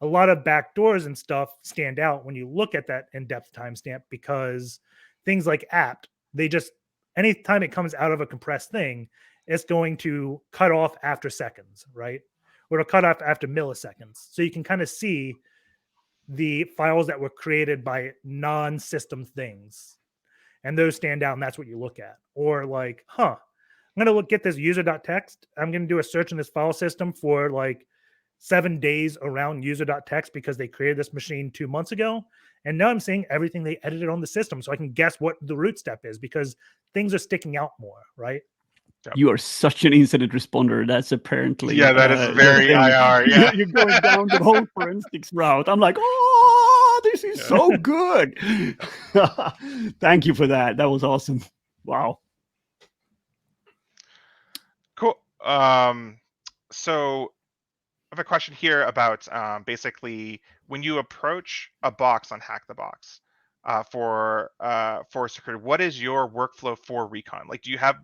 [SPEAKER 4] a lot of backdoors and stuff stand out when you look at that in-depth timestamp, because things like apt, anytime it comes out of a compressed thing, it's going to cut off after seconds, right? or it'll cut off after milliseconds. So you can kind of see the files that were created by non-system things, and those stand out, and that's what you look at. Or like, I'm going to get this user.txt. I'm going to do a search in this file system for like 7 days around user.txt because they created this machine 2 months ago. And now I'm seeing everything they edited on the system. So I can guess what the root step is because things are sticking out more, right?
[SPEAKER 2] You are such an incident responder. That's apparently
[SPEAKER 3] that is very IR. Yeah,
[SPEAKER 2] You're going down the whole forensics route. I'm like, oh, this is so good. Thank you for that. That was awesome. Wow.
[SPEAKER 3] Cool. So I have a question here about basically when you approach a box on HackTheBox for security, what is your workflow for Recon? Like, do you have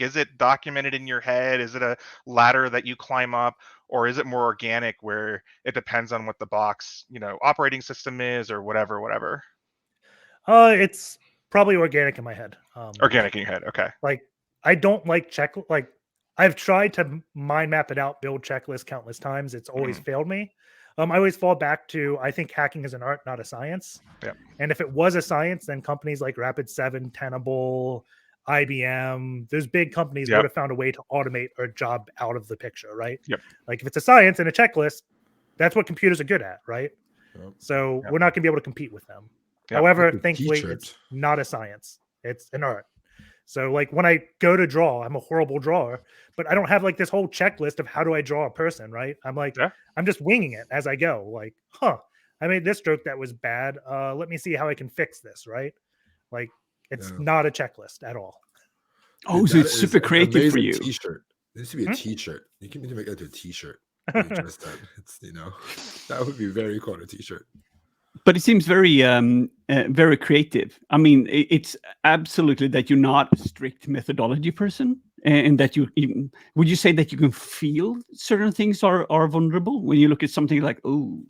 [SPEAKER 3] is it documented in your head? Is it a ladder that you climb up, or is it more organic where it depends on what the box, operating system is or whatever?
[SPEAKER 4] It's probably organic in my head.
[SPEAKER 3] Organic in your head. Okay.
[SPEAKER 4] Like, I don't like I've tried to mind map it out, build checklists countless times. It's always failed me. I always fall back to, I think hacking is an art, not a science.
[SPEAKER 3] Yeah.
[SPEAKER 4] And if it was a science, then companies like Rapid7, Tenable, IBM, those big companies would have found a way to automate a job out of the picture, right?
[SPEAKER 3] Yep.
[SPEAKER 4] Like if it's a science and a checklist, that's what computers are good at, right?
[SPEAKER 1] Yep.
[SPEAKER 4] So we're not going to be able to compete with them.
[SPEAKER 3] Yep.
[SPEAKER 4] However,
[SPEAKER 1] Like a
[SPEAKER 4] thankfully,
[SPEAKER 1] t-shirt.
[SPEAKER 4] it's not a science. It's an art. So like when I go to draw, I'm a horrible drawer, but I don't have like this whole checklist of how do I draw a person, right? I'm like, I'm just winging it as I go. Like, I made this stroke that was bad. Let me see how I can fix this, right? Like it's not a checklist at all.
[SPEAKER 2] Oh, so it's super creative for you.
[SPEAKER 1] T-shirt. There needs to be a t-shirt. You can make that to a t-shirt. It's, that would be very cool, a t-shirt.
[SPEAKER 2] But it seems very, very creative. I mean, it's absolutely that you're not a strict methodology person, and that would you say that you can feel certain things are vulnerable when you look at something like, oh,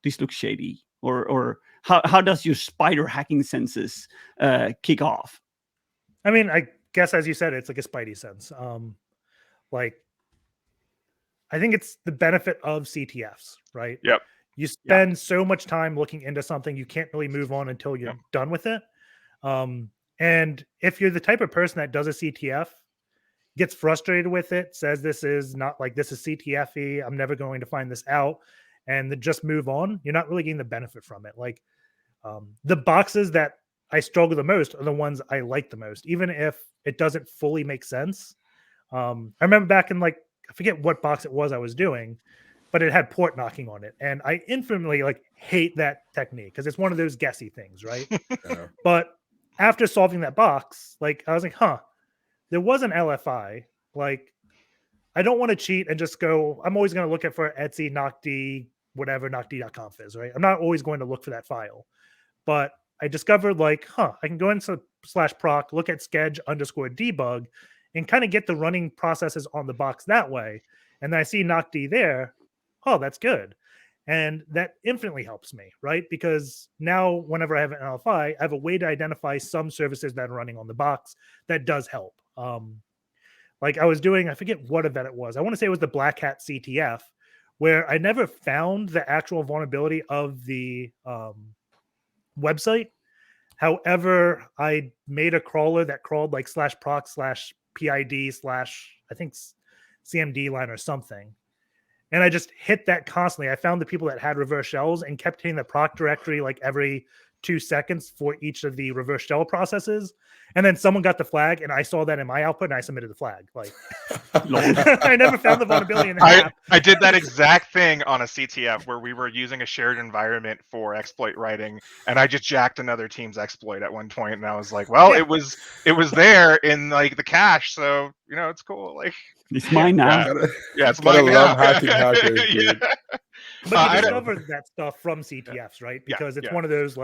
[SPEAKER 2] this looks shady, or how does your spider hacking senses kick off?
[SPEAKER 4] I mean, I guess as you said, it's like a spidey sense. Like, I think it's the benefit of CTFs, right?
[SPEAKER 3] Yep.
[SPEAKER 4] You spend so much time looking into something, you can't really move on until you're done with it. And if you're the type of person that does a CTF, gets frustrated with it, says this is not like this is CTF-y, I'm never going to find this out, and then just move on, you're not really getting the benefit from it. Like the boxes that I struggle the most are the ones I like the most, even if it doesn't fully make sense. I remember back in I forget what box it was I was doing, but it had port knocking on it. And I infinitely hate that technique because it's one of those guessy things, right? But after solving that box, I was like, there was an LFI. I don't want to cheat and just go, I'm always going to look at for Etsy, knockd, whatever knockd.conf is, right? I'm not always going to look for that file. But I discovered I can go into /proc, look at sketch_debug and kind of get the running processes on the box that way. And then I see knockd there. Oh, that's good. And that infinitely helps me, right? Because now whenever I have an LFI, I have a way to identify some services that are running on the box that does help. I was doing, I forget what event it was. I want to say it was the Black Hat CTF, where I never found the actual vulnerability of the website. However, I made a crawler that crawled /proc/PID/ I think CMD line or something. And I just hit that constantly. I found the people that had reverse shells and kept hitting the proc directory every 2 seconds for each of the reverse shell processes. And then someone got the flag and I saw that in my output and I submitted the flag. I never found the vulnerability in the app.
[SPEAKER 3] I did that exact thing on a CTF where we were using a shared environment for exploit writing, and I just jacked another team's exploit at one point, and I was like, well, it was there in the cache, so it's cool.
[SPEAKER 2] It's mine now.
[SPEAKER 3] It's mine now.
[SPEAKER 1] Hacking hackers, dude.
[SPEAKER 4] But you discovered that stuff from CTFs, right? Because it's one of those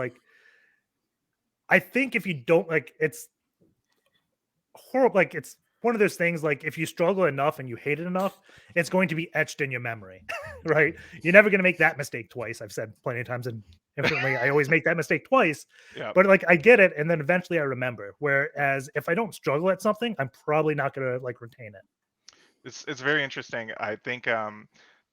[SPEAKER 4] I think if you don't it's horrible. It's one of those things if you struggle enough and you hate it enough, it's going to be etched in your memory, right? You're never going to make that mistake twice. I've said plenty of times, and infinitely, I always make that mistake twice. But I get it, and then eventually I remember. Whereas if I don't struggle at something, I'm probably not going to retain it.
[SPEAKER 3] It's very interesting. I think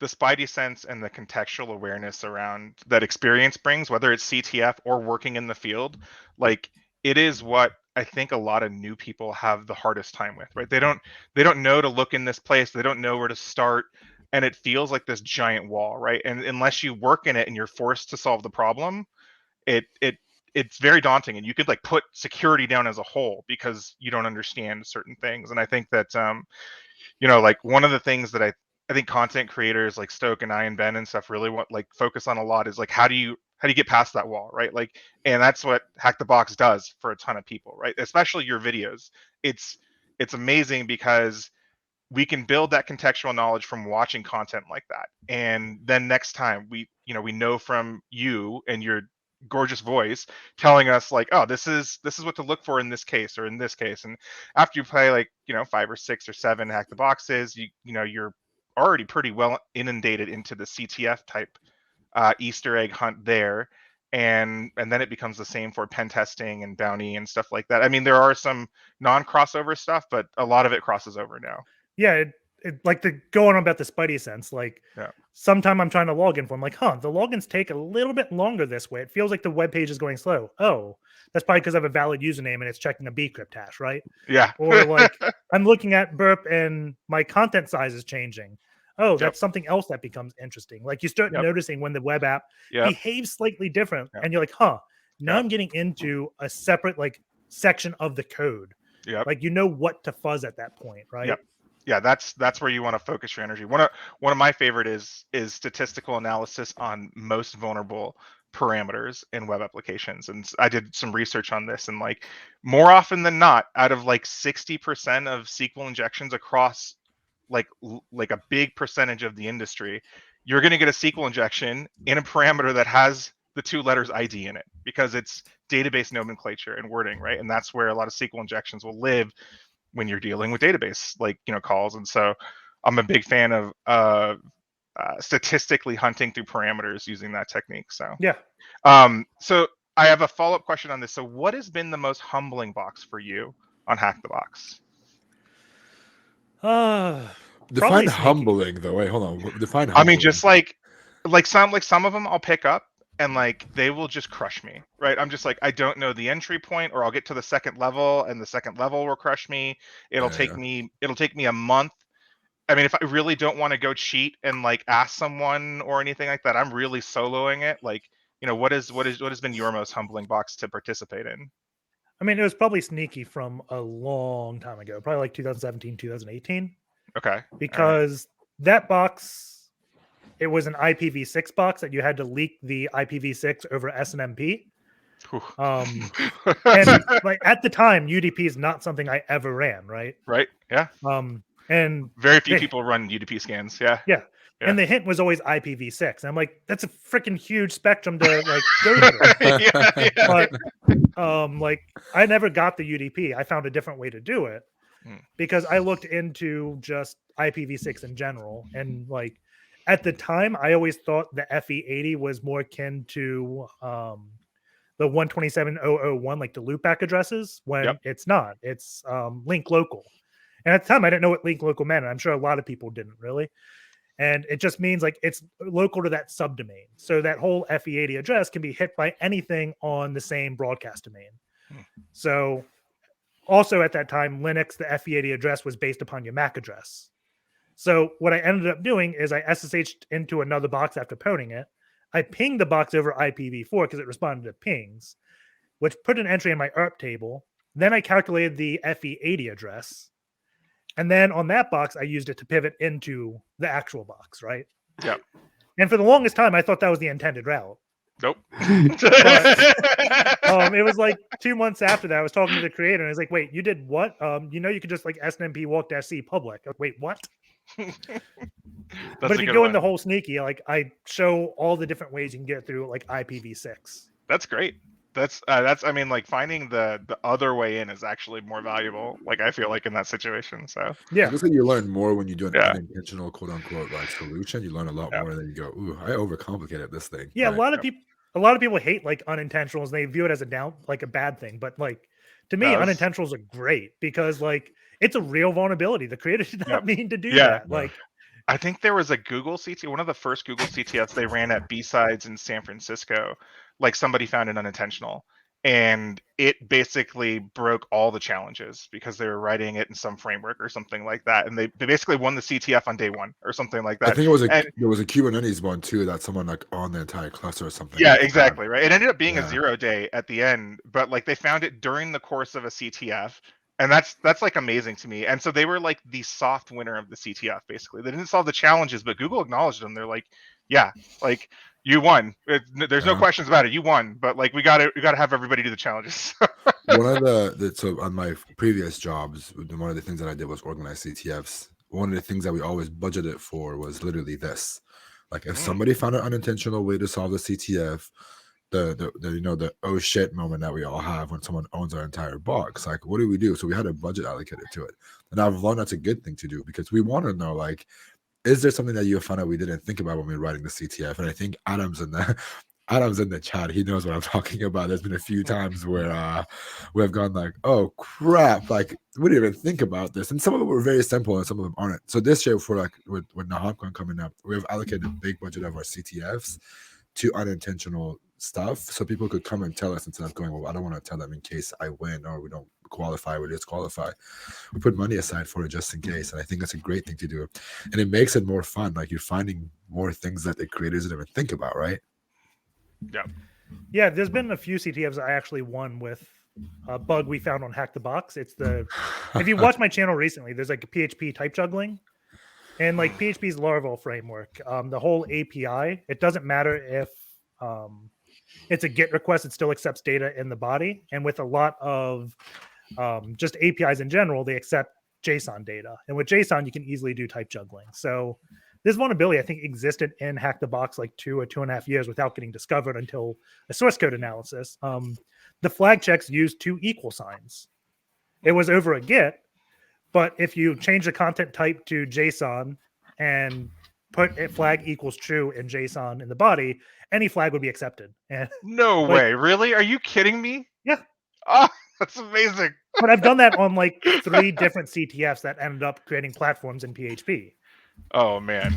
[SPEAKER 3] the spidey sense and the contextual awareness around that experience brings, whether it's CTF or working in the field, like it is what I think a lot of new people have the hardest time with, right? They don't know to look in this place. They don't know where to start. And it feels like this giant wall, right? And unless you work in it and you're forced to solve the problem, it's very daunting, and you could like put security down as a whole because you don't understand certain things. And I think that like one of the things that I think content creators like Stoke and I and Ben and stuff really want like focus on a lot is like how do you get past that wall, right? Like, and that's what HackTheBox does for a ton of people, right? Especially your videos. It's amazing because we can build that contextual knowledge from watching content like that. And then next time we know from you and your gorgeous voice telling us like, oh, this is what to look for in this case or in this case. And after you play like 5 or 6 or 7 HackTheBoxes, you're already pretty well inundated into the CTF type Easter egg hunt there. And then it becomes the same for pen testing and bounty and stuff like that. I mean, there are some non-crossover stuff, but a lot of it crosses over now.
[SPEAKER 4] Yeah, it like the going on about the spidey sense. Like, sometime I'm trying to log in for, I'm like, the logins take a little bit longer this way. It feels like the web page is going slow. Oh, that's probably because I have a valid username and it's checking a bcrypt hash, right?
[SPEAKER 3] Yeah.
[SPEAKER 4] Or like I'm looking at burp and my content size is changing. Oh, that's something else that becomes interesting. Like you start noticing when the web app behaves slightly different, and you're like, now I'm getting into a separate like section of the code.
[SPEAKER 3] Yeah.
[SPEAKER 4] Like what to fuzz at that point, right?
[SPEAKER 3] Yep. Yeah, that's where you want to focus your energy. One of my favorite is statistical analysis on most vulnerable parameters in web applications. And I did some research on this, and like more often than not, out of like 60% of SQL injections across like a big percentage of the industry, you're going to get a SQL injection in a parameter that has the 2 letters ID in it because it's database nomenclature and wording, right? And that's where a lot of SQL injections will live when you're dealing with database calls. And so I'm a big fan of statistically hunting through parameters using that technique. So so I have a follow-up question on this. So what has been the most humbling box for you on HackTheBox?
[SPEAKER 1] Define humbling though. Wait, hold on. Define humbling.
[SPEAKER 3] I mean, just like some of them I'll pick up and like they will just crush me, right? I'm just like, I don't know the entry point, or I'll get to the second level and the second level will crush me. It'll take me a month. I mean, if I really don't want to go cheat and like ask someone or anything like that, I'm really soloing it. Like, what has been your most humbling box to participate in?
[SPEAKER 4] I mean, it was probably Sneaky from a long time ago, probably like 2017, 2018.
[SPEAKER 3] Okay.
[SPEAKER 4] Because that box, it was an IPv6 box that you had to leak the IPv6 over SNMP. And like at the time, UDP is not something I ever ran, right?
[SPEAKER 3] Right. Yeah.
[SPEAKER 4] And
[SPEAKER 3] very few people run UDP scans. Yeah.
[SPEAKER 4] And the hint was always IPv6. And I'm like, that's a freaking huge spectrum to like go through. But like I never got the UDP. I found a different way to do it because I looked into just IPv6 in general. And like at the time, I always thought the FE80 was more akin to the 127.0.0.1, like the loopback addresses, when it's not. It's link local. And at the time, I didn't know what link local meant. And I'm sure a lot of people didn't really. And it just means like it's local to that subdomain. So that whole FE80 address can be hit by anything on the same broadcast domain. So also at that time, Linux, the FE80 address was based upon your MAC address. So what I ended up doing is I SSH'd into another box after pwning it. I pinged the box over IPv4 because it responded to pings, which put an entry in my ERP table. Then I calculated the FE80 address. And then on that box, I used it to pivot into the actual box, right?
[SPEAKER 3] Yeah.
[SPEAKER 4] And for the longest time, I thought that was the intended route.
[SPEAKER 3] Nope.
[SPEAKER 4] But, it was like 2 months after that, I was talking to the creator, and I was like, wait, you did what? You could just like SNMP walk-c public. Like, wait, what? But if you go in the whole Sneaky, like I show all the different ways you can get through like IPv6.
[SPEAKER 3] That's great. That's I mean, like finding the other way in is actually more valuable. Like I feel like in that situation. So
[SPEAKER 1] yeah, looks like you learn more when you do an unintentional quote unquote like solution. You learn a lot more than you go, ooh, I overcomplicated this thing.
[SPEAKER 4] Yeah, right? a lot of people hate like unintentionals. They view it as a bad thing. But like to me, unintentionals are great because like it's a real vulnerability. The creator did not mean to do that. Like
[SPEAKER 3] I think there was a Google CTF, one of the first Google CTFs they ran at B-Sides in San Francisco. Like somebody found it unintentional, and it basically broke all the challenges because they were writing it in some framework or something like that, and they basically won the CTF on day one or something like that.
[SPEAKER 1] I think it was
[SPEAKER 3] And-
[SPEAKER 1] there was a Kubernetes one too that someone like on the entire cluster or something.
[SPEAKER 3] Yeah,
[SPEAKER 1] like that.
[SPEAKER 3] exactly, right. It ended up being a
[SPEAKER 1] Yeah.
[SPEAKER 3] 0 day at the end, but like they found it during the course of a CTF, and that's like amazing to me. And so they were like the soft winner of the CTF. Basically, they didn't solve the challenges, but Google acknowledged them. They're like, yeah, like you won. There's no
[SPEAKER 1] Yeah.
[SPEAKER 3] questions about it. You won, but like we got to have everybody do the challenges.
[SPEAKER 1] One of the so on my previous jobs, one of the things that I did was organize CTFs. One of the things that we always budgeted for was literally this. Like if somebody found an unintentional way to solve the CTF, the oh shit moment that we all have when someone owns our entire box, like what do we do? So we had a budget allocated to it. And I've learned that's a good thing to do because we want to know, like, is there something that you found out we didn't think about when we were writing the CTF? And I think Adam's in the chat. He knows what I'm talking about. There's been a few times where we have gone like, oh crap, like we didn't even think about this. And some of them were very simple and some of them aren't. So this year for like with NahamCon coming up, we have allocated a big budget of our CTFs to unintentional stuff. So people could come and tell us instead of going, well, I don't want to tell them in case I win or we don't qualify, we disqualify. We put money aside for it just in case. And I think that's a great thing to do. And it makes it more fun. Like you're finding more things that the creators didn't even think about, right?
[SPEAKER 3] Yeah.
[SPEAKER 4] Yeah, there's been a few CTFs I actually won with a bug we found on HackTheBox. It's the if you watch my channel recently, there's like a PHP type juggling. And like PHP's Laravel framework, the whole API, it doesn't matter if it's a GET request, it still accepts data in the body. And with a lot of just APIs in general, they accept JSON data. And with JSON, you can easily do type juggling. So this vulnerability, I think, existed in HackTheBox like 2 or 2.5 years without getting discovered until a source code analysis. The flag checks used 2 equal signs. It was over a GET, but if you change the content type to JSON and put a flag equals true in JSON in the body, any flag would be accepted. And
[SPEAKER 3] No way, really? Are you kidding me?
[SPEAKER 4] Yeah.
[SPEAKER 3] Oh, that's amazing.
[SPEAKER 4] but I've done that on like 3 different CTFs that ended up creating platforms in PHP.
[SPEAKER 3] Oh man.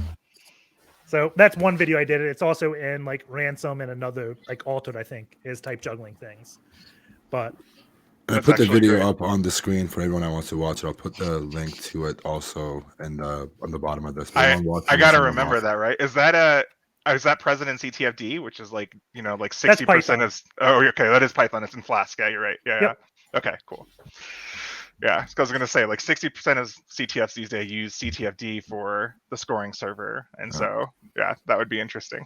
[SPEAKER 4] So that's one video I did. It's also in like Ransom and another like Altered, I think, is type juggling things. But
[SPEAKER 1] And I
[SPEAKER 3] That's
[SPEAKER 1] put the
[SPEAKER 3] actually
[SPEAKER 1] video
[SPEAKER 3] great.
[SPEAKER 1] up on the screen for everyone that wants to watch it. I'll put the link to it also in on the bottom of this.
[SPEAKER 3] I gotta remember that, right? Is that President CTFD, which is like, you know, like 60% of okay, that is Python. It's in Flask. Yeah, you're right. Yeah,
[SPEAKER 4] Yep.
[SPEAKER 3] yeah. Okay, cool. Yeah, because I was gonna say like 60% of CTFs these days use CTFD for the scoring server, and so yeah, that would be interesting.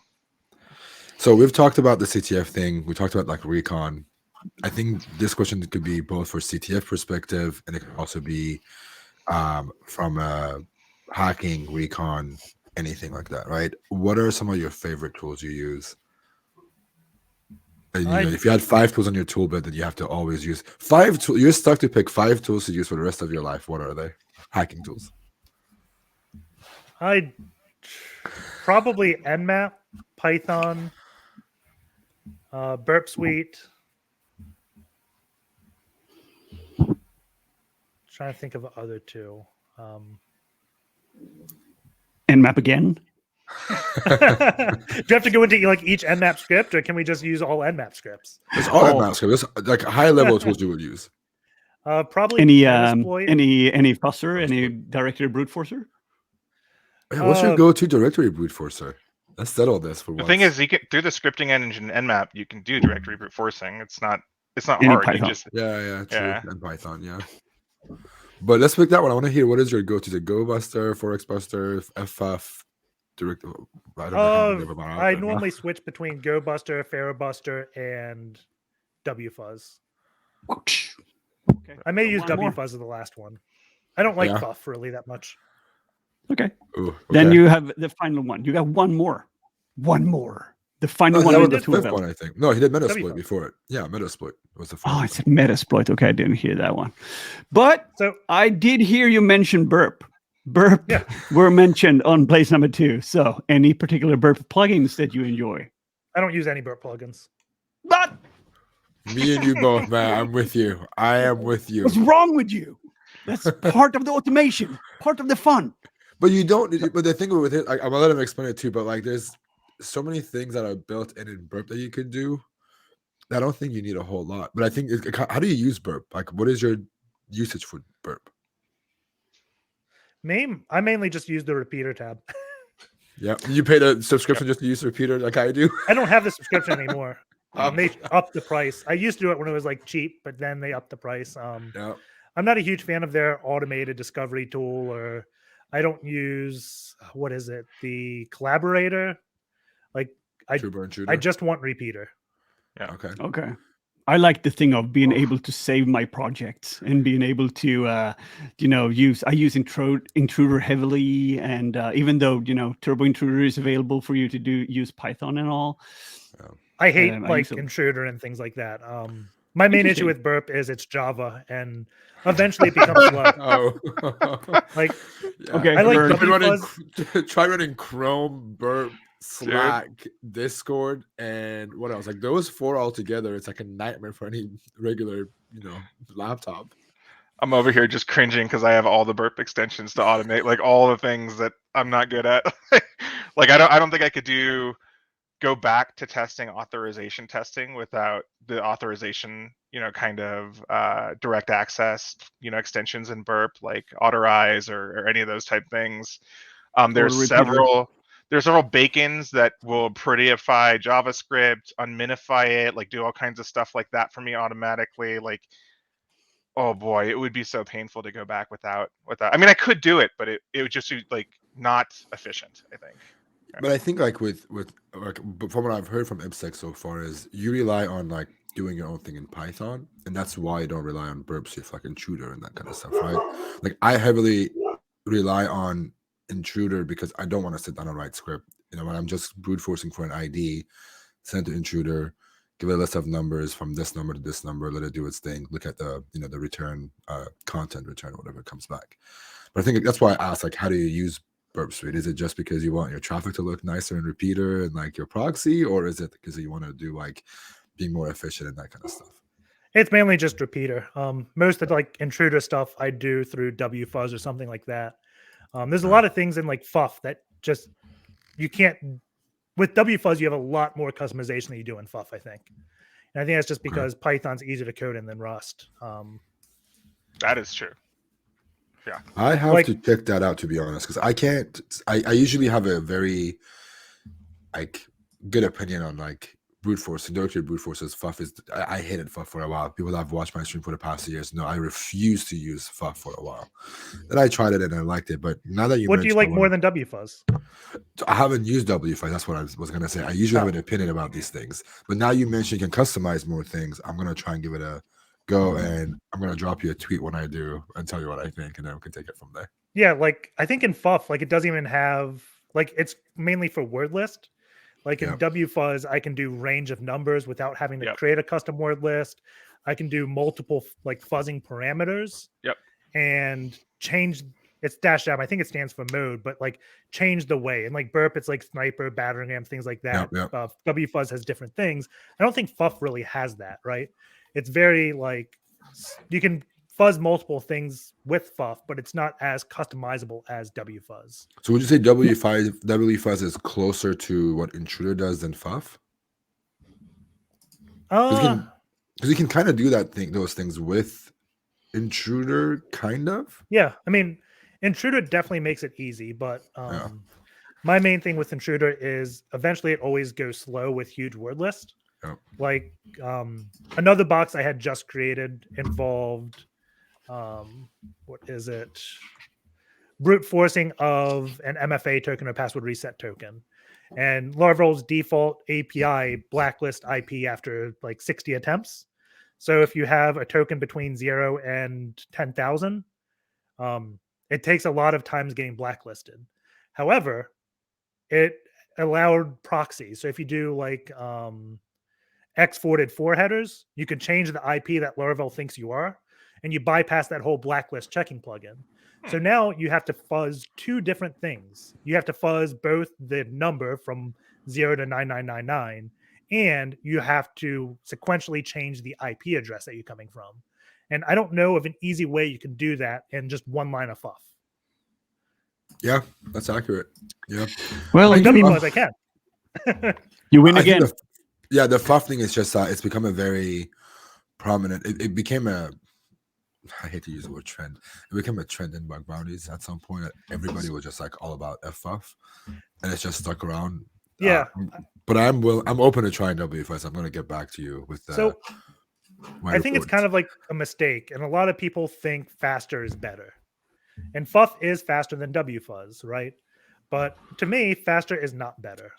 [SPEAKER 1] So we've talked about the CTF thing. We talked about like Recon. I think this question could be both for CTF perspective and it could also be from a hacking, Recon, anything like that, right? What are some of your favorite tools you use? And, if you had 5 tools on your tool belt that you have to always use, 5 tools, you're stuck to pick 5 tools to use for the rest of your life. What are they? Hacking tools.
[SPEAKER 4] I'd probably Nmap, Python, Burp Suite. Trying to think of the other 2.
[SPEAKER 2] Nmap again.
[SPEAKER 4] Do you have to go into like each Nmap script, or can we just use all Nmap scripts?
[SPEAKER 1] It's all Nmap script. It's like high level tools you would use.
[SPEAKER 4] Probably
[SPEAKER 2] Any
[SPEAKER 4] Metasploit.
[SPEAKER 2] any fusser, any directory brute forcer?
[SPEAKER 1] Hey, what's your go-to directory brute forcer? Let's settle this for
[SPEAKER 3] The
[SPEAKER 1] once.
[SPEAKER 3] thing is, you can through the scripting engine Nmap, you can do directory brute forcing. It's not
[SPEAKER 2] Any
[SPEAKER 3] hard. You
[SPEAKER 2] Python.
[SPEAKER 3] just
[SPEAKER 1] Yeah, true.
[SPEAKER 3] Yeah.
[SPEAKER 1] And Python, yeah. But let's pick that one. I want to hear what is your go-to? The Gobuster, feroxbuster, FF, direct. I don't know how many of them are out
[SPEAKER 4] I
[SPEAKER 1] there now.
[SPEAKER 4] normally switch between Gobuster, feroxbuster, and WFuzz.
[SPEAKER 2] Okay.
[SPEAKER 4] I may use
[SPEAKER 2] One more.
[SPEAKER 4] WFuzz as the last one. I don't like
[SPEAKER 1] Yeah.
[SPEAKER 4] Fuff really that much.
[SPEAKER 2] Okay.
[SPEAKER 1] Ooh,
[SPEAKER 2] Then
[SPEAKER 1] okay.
[SPEAKER 2] you have the final one. You got one more. One more. The final
[SPEAKER 1] No,
[SPEAKER 2] one
[SPEAKER 1] that was
[SPEAKER 2] in the
[SPEAKER 1] the
[SPEAKER 2] tool
[SPEAKER 1] 5th
[SPEAKER 2] belt.
[SPEAKER 1] one, I think. No, he did Metasploit
[SPEAKER 4] WFuzz.
[SPEAKER 1] before it. Yeah, Metasploit was the 4th
[SPEAKER 2] Oh,
[SPEAKER 1] one.
[SPEAKER 2] I said Metasploit. Okay, I didn't hear that one. But
[SPEAKER 4] So
[SPEAKER 2] I did hear you mention burp. Burp
[SPEAKER 4] Yeah.
[SPEAKER 2] were mentioned on place number 2. So any particular burp plugins that you enjoy?
[SPEAKER 4] I don't use any Burp plugins.
[SPEAKER 2] But
[SPEAKER 1] Me and you both, man. I'm with you. I am with you.
[SPEAKER 2] what's wrong with you? That's part of the automation, part of the fun.
[SPEAKER 1] But you don't. But the thing with it, I'm gonna let him explain it too. But like, there's so many things that are built in burp that you can do. I don't think you need a whole lot. But I think, how do you use burp? Like, what is your usage for burp?
[SPEAKER 4] I mainly just use the repeater tab.
[SPEAKER 1] Yeah, you paid a subscription just to use the repeater, like I do.
[SPEAKER 4] I don't have the subscription anymore. They
[SPEAKER 1] Oh.
[SPEAKER 4] upped the price. I used to do it when it was like cheap, but then they upped the price.
[SPEAKER 1] Yeah.
[SPEAKER 4] I'm not a huge fan of their automated discovery tool, or I don't use what is it, the collaborator. Like
[SPEAKER 1] Trooper and Shooter.
[SPEAKER 4] I just want repeater.
[SPEAKER 3] Yeah.
[SPEAKER 1] Okay.
[SPEAKER 2] Okay. I like the thing of being able to save my projects and being able to, use Intruder heavily, and even though Turbo Intruder is available for you to use Python and all.
[SPEAKER 4] I hate
[SPEAKER 2] I
[SPEAKER 4] like
[SPEAKER 2] use it.
[SPEAKER 4] Intruder and things like that. My main issue
[SPEAKER 2] Interesting.
[SPEAKER 4] with burp is it's Java, and eventually it becomes slow.
[SPEAKER 1] Oh.
[SPEAKER 4] Like,
[SPEAKER 1] Yeah.
[SPEAKER 2] Okay,
[SPEAKER 4] I like
[SPEAKER 2] Burp.
[SPEAKER 1] try running Chrome, Burp, Slack, Discord, and what else? Like those 4 all together, it's like a nightmare for any regular, laptop.
[SPEAKER 3] I'm over here just cringing because I have all the burp extensions to automate, like all the things that I'm not good at. Like I don't think I could go back to authorization testing without the authorization, kind of direct access, extensions in burp like autorize or any of those type things. There's several bacons that will prettyify JavaScript, unminify it, like do all kinds of stuff like that for me automatically. Like, oh boy, it would be so painful to go back without. I mean, I could do it, but it would just be like not efficient, I think.
[SPEAKER 1] But I think like with like from what I've heard from ippsec so far is you rely on like doing your own thing in Python, and that's why you don't rely on burp shift like Intruder and that kind of stuff, right? Like I heavily rely on Intruder because I don't want to sit down and write script. When I'm just brute forcing for an ID, send to Intruder, give it a list of numbers from this number to this number, let it do its thing, look at the the return content return, whatever comes back. But I think that's why I asked, like, how do you use burp suite? Is it just because you want your traffic to look nicer in repeater and like your proxy, or is it because you want to do like being more efficient and that kind of stuff?
[SPEAKER 4] It's mainly just repeater. Most of like Intruder stuff I do through WFuzz or something like that. There's a lot of things in like FUF that just you can't. With WFuzz, you have a lot more customization than you do in FUF, I think. And I think that's just because Python's easier to code in than Rust.
[SPEAKER 3] That is true. Yeah.
[SPEAKER 1] I have to check that out, to be honest, because I can't. I usually have a very like good opinion on like brute force. Directed brute forces. FUF is. I hated FUF for a while. People that have watched my stream for the past years know I refused to use FUF for a while. Then I tried it and I liked it. But now that
[SPEAKER 4] what do you like more than WFuzz?
[SPEAKER 1] I haven't used WFuzz. That's what I was gonna say. I usually have an opinion about these things, but now you mentioned you can customize more things. I'm gonna try and give it a go, and I'm gonna drop you a tweet when I do and tell you what I think, and then we can take it from there.
[SPEAKER 4] Yeah, like I think in FUF, like it doesn't even have like it's mainly for word list. Like in WFuzz, I can do range of numbers without having to create a custom word list. I can do multiple like fuzzing parameters.
[SPEAKER 3] Yep.
[SPEAKER 4] And change it's dash dab. I think it stands for mode, but like change the way. And like burp, it's like sniper, battering ram, things like that. WFuzz has different things. I don't think FUF really has that, right? It's very like you can fuzz multiple things with FUF, but it's not as customizable as WFuzz.
[SPEAKER 1] So would you say WFuzz is closer to what Intruder does than FUF? Because you can kind of do those things with Intruder, kind of.
[SPEAKER 4] Yeah, I mean, Intruder definitely makes it easy, but my main thing with Intruder is eventually it always goes slow with huge word list. Like another box I had just created involved what is it? Brute forcing of an MFA token or password reset token. And Laravel's default API blacklist IP after like 60 attempts. So if you have a token between 0 and 10,000, it takes a lot of times getting blacklisted. However, it allowed proxies. So if you do like exported 4 headers, you can change the IP that Laravel thinks you are, and you bypass that whole blacklist checking plugin. So now you have to fuzz 2 different things. You have to fuzz both the number from 0 to 9999, and you have to sequentially change the IP address that you're coming from. And I don't know of an easy way you can do that in just one line of FUF.
[SPEAKER 1] Yeah, that's accurate. Yeah.
[SPEAKER 2] Well,
[SPEAKER 1] Thank
[SPEAKER 4] W
[SPEAKER 1] you.
[SPEAKER 4] fuzz, I can.
[SPEAKER 2] you win
[SPEAKER 1] I think
[SPEAKER 2] again.
[SPEAKER 1] the FUF thing is just it's become a very prominent. It became a. I hate to use the word trend. It became a trend in bug bounties at some point. Everybody was just like all about FUF, and it's just stuck around.
[SPEAKER 4] Yeah.
[SPEAKER 1] But I'm open to trying WFS. I'm going to get back to you with
[SPEAKER 4] So
[SPEAKER 1] my
[SPEAKER 4] I think it's
[SPEAKER 1] report.
[SPEAKER 4] kind of like a mistake, and a lot of people think faster is better. And FUF is faster than WFuzz, right? But to me, faster is not better.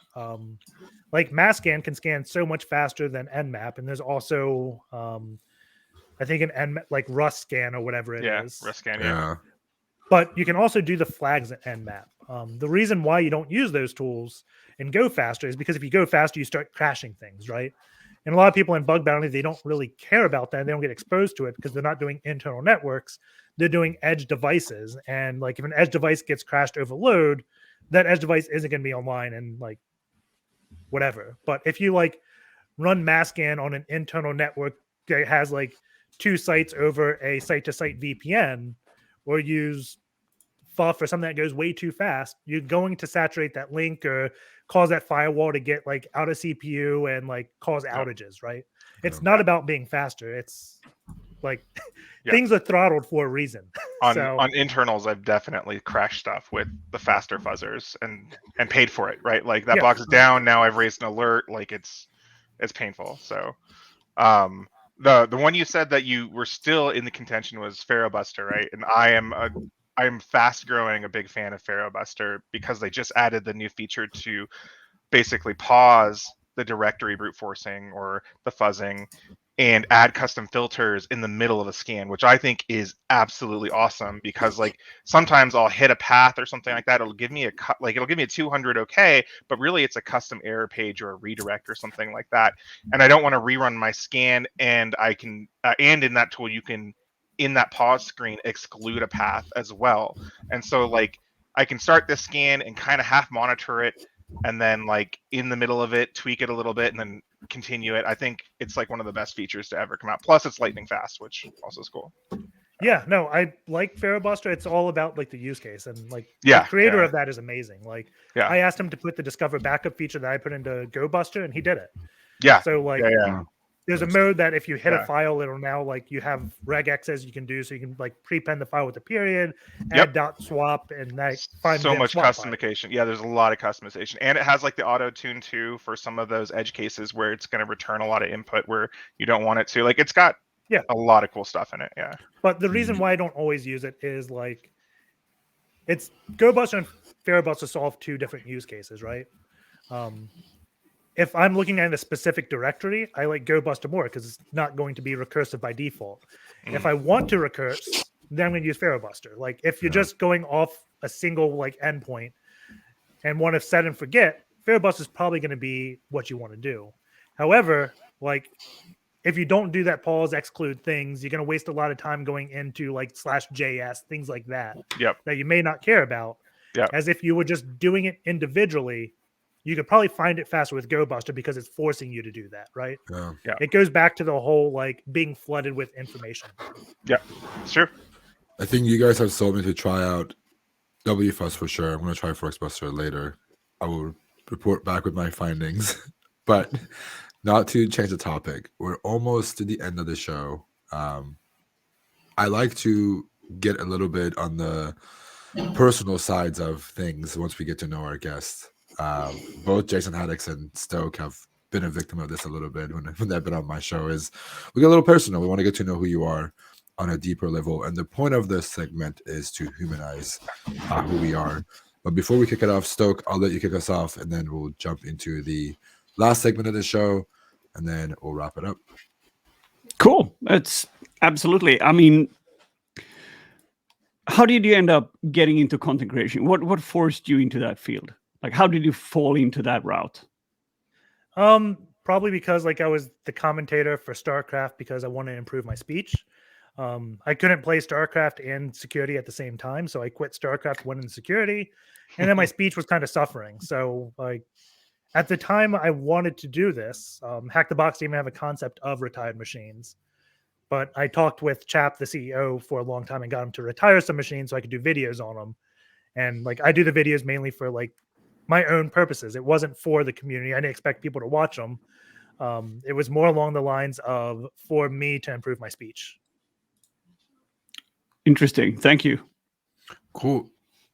[SPEAKER 4] Like mass-scan can scan so much faster than Nmap, and there's also I think an Nmap, like Rust scan or whatever it is.
[SPEAKER 3] Risk scan,
[SPEAKER 1] Yeah.
[SPEAKER 4] But you can also do the flags at Nmap. The reason why you don't use those tools and go faster is because if you go faster, you start crashing things, right? And a lot of people in bug bounty, they don't really care about that. They don't get exposed to it because they're not doing internal networks. They're doing edge devices. And like if an edge device gets crashed overload, that edge device isn't going to be online and like whatever. But if you like run mass scan on an internal network that has like 2 sites over a site-to-site VPN, or use FUF or something that goes way too fast, you're going to saturate that link or cause that firewall to get like out of CPU and like cause outages, right? It's not about being faster. It's like things are throttled for a reason.
[SPEAKER 3] On internals, I've definitely crashed stuff with the faster fuzzers and paid for it, right? Like that box is down, now I've raised an alert, like it's painful. So the one you said that you were still in the contention was feroxbuster, right? And I am fast growing a big fan of feroxbuster because they just added the new feature to basically pause the directory brute forcing or the fuzzing and add custom filters in the middle of a scan, which I think is absolutely awesome because like sometimes I'll hit a path or something like that. It'll give me it'll give me a 200 okay, but really it's a custom error page or a redirect or something like that. And I don't want to rerun my scan, and I can and in that tool you can in that pause screen exclude a path as well. And so like I can start this scan and kind of half monitor it, and then like in the middle of it tweak it a little bit and then continue it. I think it's like one of the best features to ever come out. Plus it's lightning fast, which also is cool.
[SPEAKER 4] Yeah, no, I like feroxbuster. It's all about like the use case, and like the creator of that is amazing. Like I asked him to put the discover backup feature that I put into Gobuster, and he did it.
[SPEAKER 3] Yeah.
[SPEAKER 4] So like there's a mode that if you hit a file, it'll now like you have regexes you can do, so you can like prepend the file with the period, add dot swap, and that find
[SPEAKER 3] so much customization. Yeah, there's a lot of customization, and it has like the auto tune too for some of those edge cases where it's going to return a lot of input where you don't want it to. Like it's got a lot of cool stuff in it. Yeah.
[SPEAKER 4] But the reason why I don't always use it is like it's Gobuster and feroxbuster solve 2 different use cases, right? If I'm looking at a specific directory, I like Gobuster more because it's not going to be recursive by default. If I want to recurse, then I'm going to use feroxbuster. Like if you're just going off a single like endpoint and want to set and forget, feroxbuster is probably going to be what you want to do. However, like if you don't do that pause exclude things, you're going to waste a lot of time going into like /JS, things like that that you may not care about. As if you were just doing it individually, you could probably find it faster with Gobuster because it's forcing you to do that, right?
[SPEAKER 1] Yeah.
[SPEAKER 4] It goes back to the whole like being flooded with information.
[SPEAKER 3] Yeah, it's true.
[SPEAKER 1] I think you guys have sold me to try out WFuzz for sure. I'm going to try feroxbuster later. I will report back with my findings. But not to change the topic, we're almost to the end of the show. I like to get a little bit on the personal sides of things once we get to know our guests. Both Jason Haddix and Stoke have been a victim of this a little bit when they've been on my show. Is we get a little personal. We want to get to know who you are on a deeper level, and the point of this segment is to humanize who we are. But before we kick it off, Stoke, I'll let you kick us off, and then we'll jump into the last segment of the show, and then we'll wrap it up.
[SPEAKER 2] Cool. It's absolutely. I mean, how did you end up getting into content creation? What forced you into that field? Like, how did you fall into that route?
[SPEAKER 4] Probably because like I was the commentator for StarCraft because I wanted to improve my speech. I couldn't play StarCraft and security at the same time, so I quit StarCraft, went into security, and then my speech was kind of suffering. So like at the time I wanted to do this, HackTheBox didn't even have a concept of retired machines. But I talked with Chap, the CEO, for a long time and got him to retire some machines so I could do videos on them. And like I do the videos mainly for like my own purposes. It wasn't for the community. I didn't expect people to watch them. It was more along the lines of for me to improve my speech.
[SPEAKER 2] Interesting. Thank you.
[SPEAKER 1] Cool.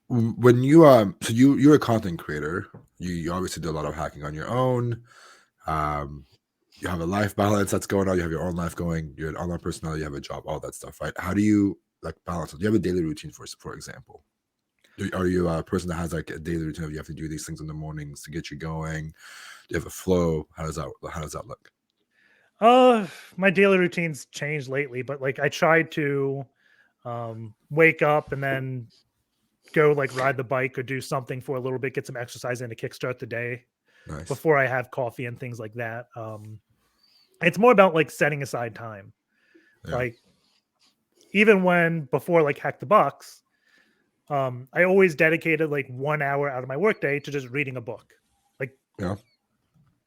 [SPEAKER 1] When you so you're a content creator, you obviously do a lot of hacking on your own. You have a life balance that's going on, you have your own life going, you're an online personality, you have a job, all that stuff, right? How do you like balance it? Do you have a daily routine for example? Are you a person that has like a daily routine of you have to do these things in the mornings to get you going? Do you have a flow? How does that look?
[SPEAKER 4] My daily routines changed lately, but like I tried to wake up and then go like ride the bike or do something for a little bit, get some exercise in to kickstart the day.
[SPEAKER 1] Nice.
[SPEAKER 4] Before I have coffee and things like that. It's more about like setting aside time.
[SPEAKER 1] Yeah.
[SPEAKER 4] Like even when before like HackTheBox, I always dedicated like 1 hour out of my workday to just reading a book. Like
[SPEAKER 1] Yeah.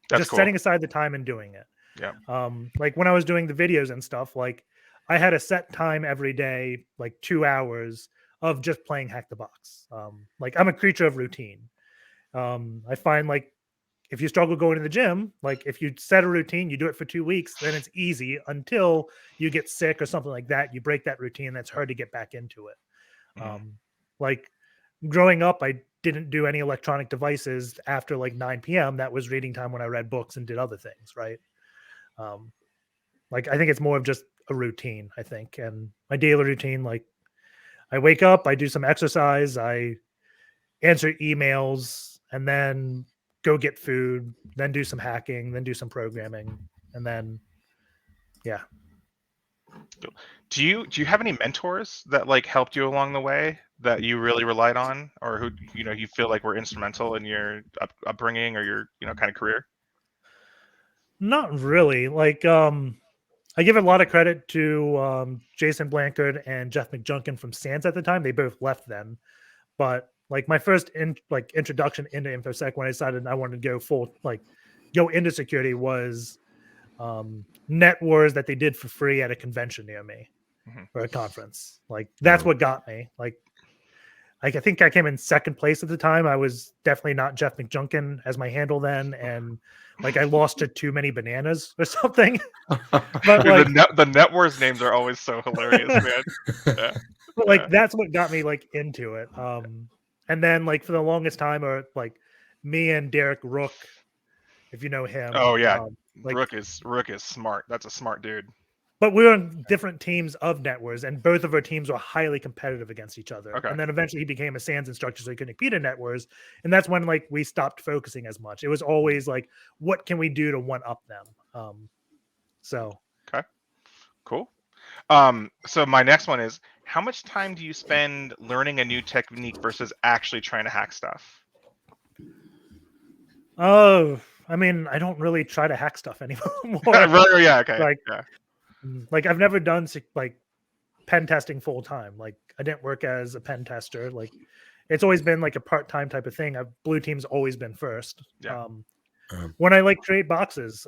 [SPEAKER 3] That's
[SPEAKER 4] just
[SPEAKER 3] cool.
[SPEAKER 4] setting aside the time and doing it.
[SPEAKER 3] Yeah.
[SPEAKER 4] Like when I was doing the videos and stuff, like I had a set time every day, like 2 hours of just playing HackTheBox. Like I'm a creature of routine. I find like if you struggle going to the gym, like if you set a routine, you do it for 2 weeks, then it's easy until you get sick or something like that. You break that routine. That's hard to get back into it. Like growing up, I didn't do any electronic devices after like 9 p.m. That was reading time when I read books and did other things. Right. Like I think it's more of just a routine, I think. And my daily routine, like I wake up, I do some exercise, I answer emails, and then go get food, then do some hacking, then do some programming, and then yeah.
[SPEAKER 3] Do you have any mentors that like helped you along the way that you really relied on, or who you feel like were instrumental in your upbringing or your kind of career?
[SPEAKER 4] Not really. Like I give a lot of credit to Jason Blankard and Jeff McJunkin from SANS at the time. They both left then, but like my first introduction into InfoSec when I decided I wanted to go into security was Net Wars that they did for free at a convention near me or a conference. Like that's what got me. Like I think I came in second place at the time. I was definitely not Jeff McJunkin as my handle then, and like I lost to too many bananas or something. But like
[SPEAKER 3] the Net Wars names are always so hilarious, man. Yeah.
[SPEAKER 4] But like that's what got me like into it. And then like for the longest time, or like me and Derek Rook, if you know him.
[SPEAKER 3] Oh yeah,
[SPEAKER 4] like
[SPEAKER 3] Rook is smart. That's a smart dude.
[SPEAKER 4] But we were on different teams of Net Wars, and both of our teams were highly competitive against each other.
[SPEAKER 3] Okay.
[SPEAKER 4] And then eventually he became a SANS instructor, so he couldn't compete in Net Wars. And that's when like we stopped focusing as much. It was always like, what can we do to one up them? So
[SPEAKER 3] okay, cool. So my next one is, how much time do you spend learning a new technique versus actually trying to hack stuff?
[SPEAKER 4] Oh, I mean, I don't really try to hack stuff anymore.
[SPEAKER 3] Right, yeah, okay.
[SPEAKER 4] Like I've never done like pen testing full time. Like I didn't work as a pen tester. Like it's always been like a part-time type of thing. Blue team's always been first.
[SPEAKER 3] Yeah.
[SPEAKER 4] When I like create boxes,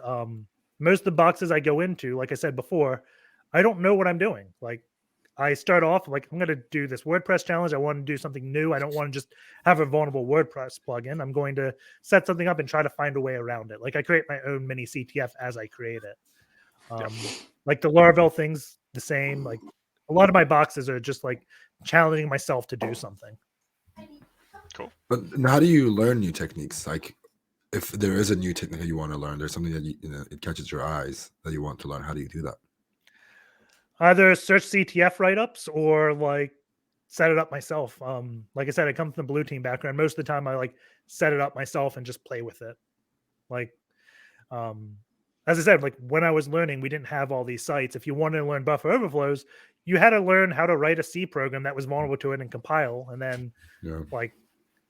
[SPEAKER 4] most of the boxes I go into, like I said before, I don't know what I'm doing. Like I start off like, I'm going to do this WordPress challenge. I want to do something new. I don't want to just have a vulnerable WordPress plugin. I'm going to set something up and try to find a way around it. Like I create my own mini CTF as I create it. Like the Laravel thing's the same. Like a lot of my boxes are just like challenging myself to do something.
[SPEAKER 3] Cool.
[SPEAKER 1] But how do you learn new techniques? Like if there is a new technique that you want to learn, there's something that it catches your eyes that you want to learn. How do you do that?
[SPEAKER 4] Either search CTF write-ups or like set it up myself. Like I said, I come from the blue team background. Most of the time I like set it up myself and just play with it. Like, as I said, like when I was learning, we didn't have all these sites. If you wanted to learn buffer overflows, you had to learn how to write a C program that was vulnerable to it and compile. And then like,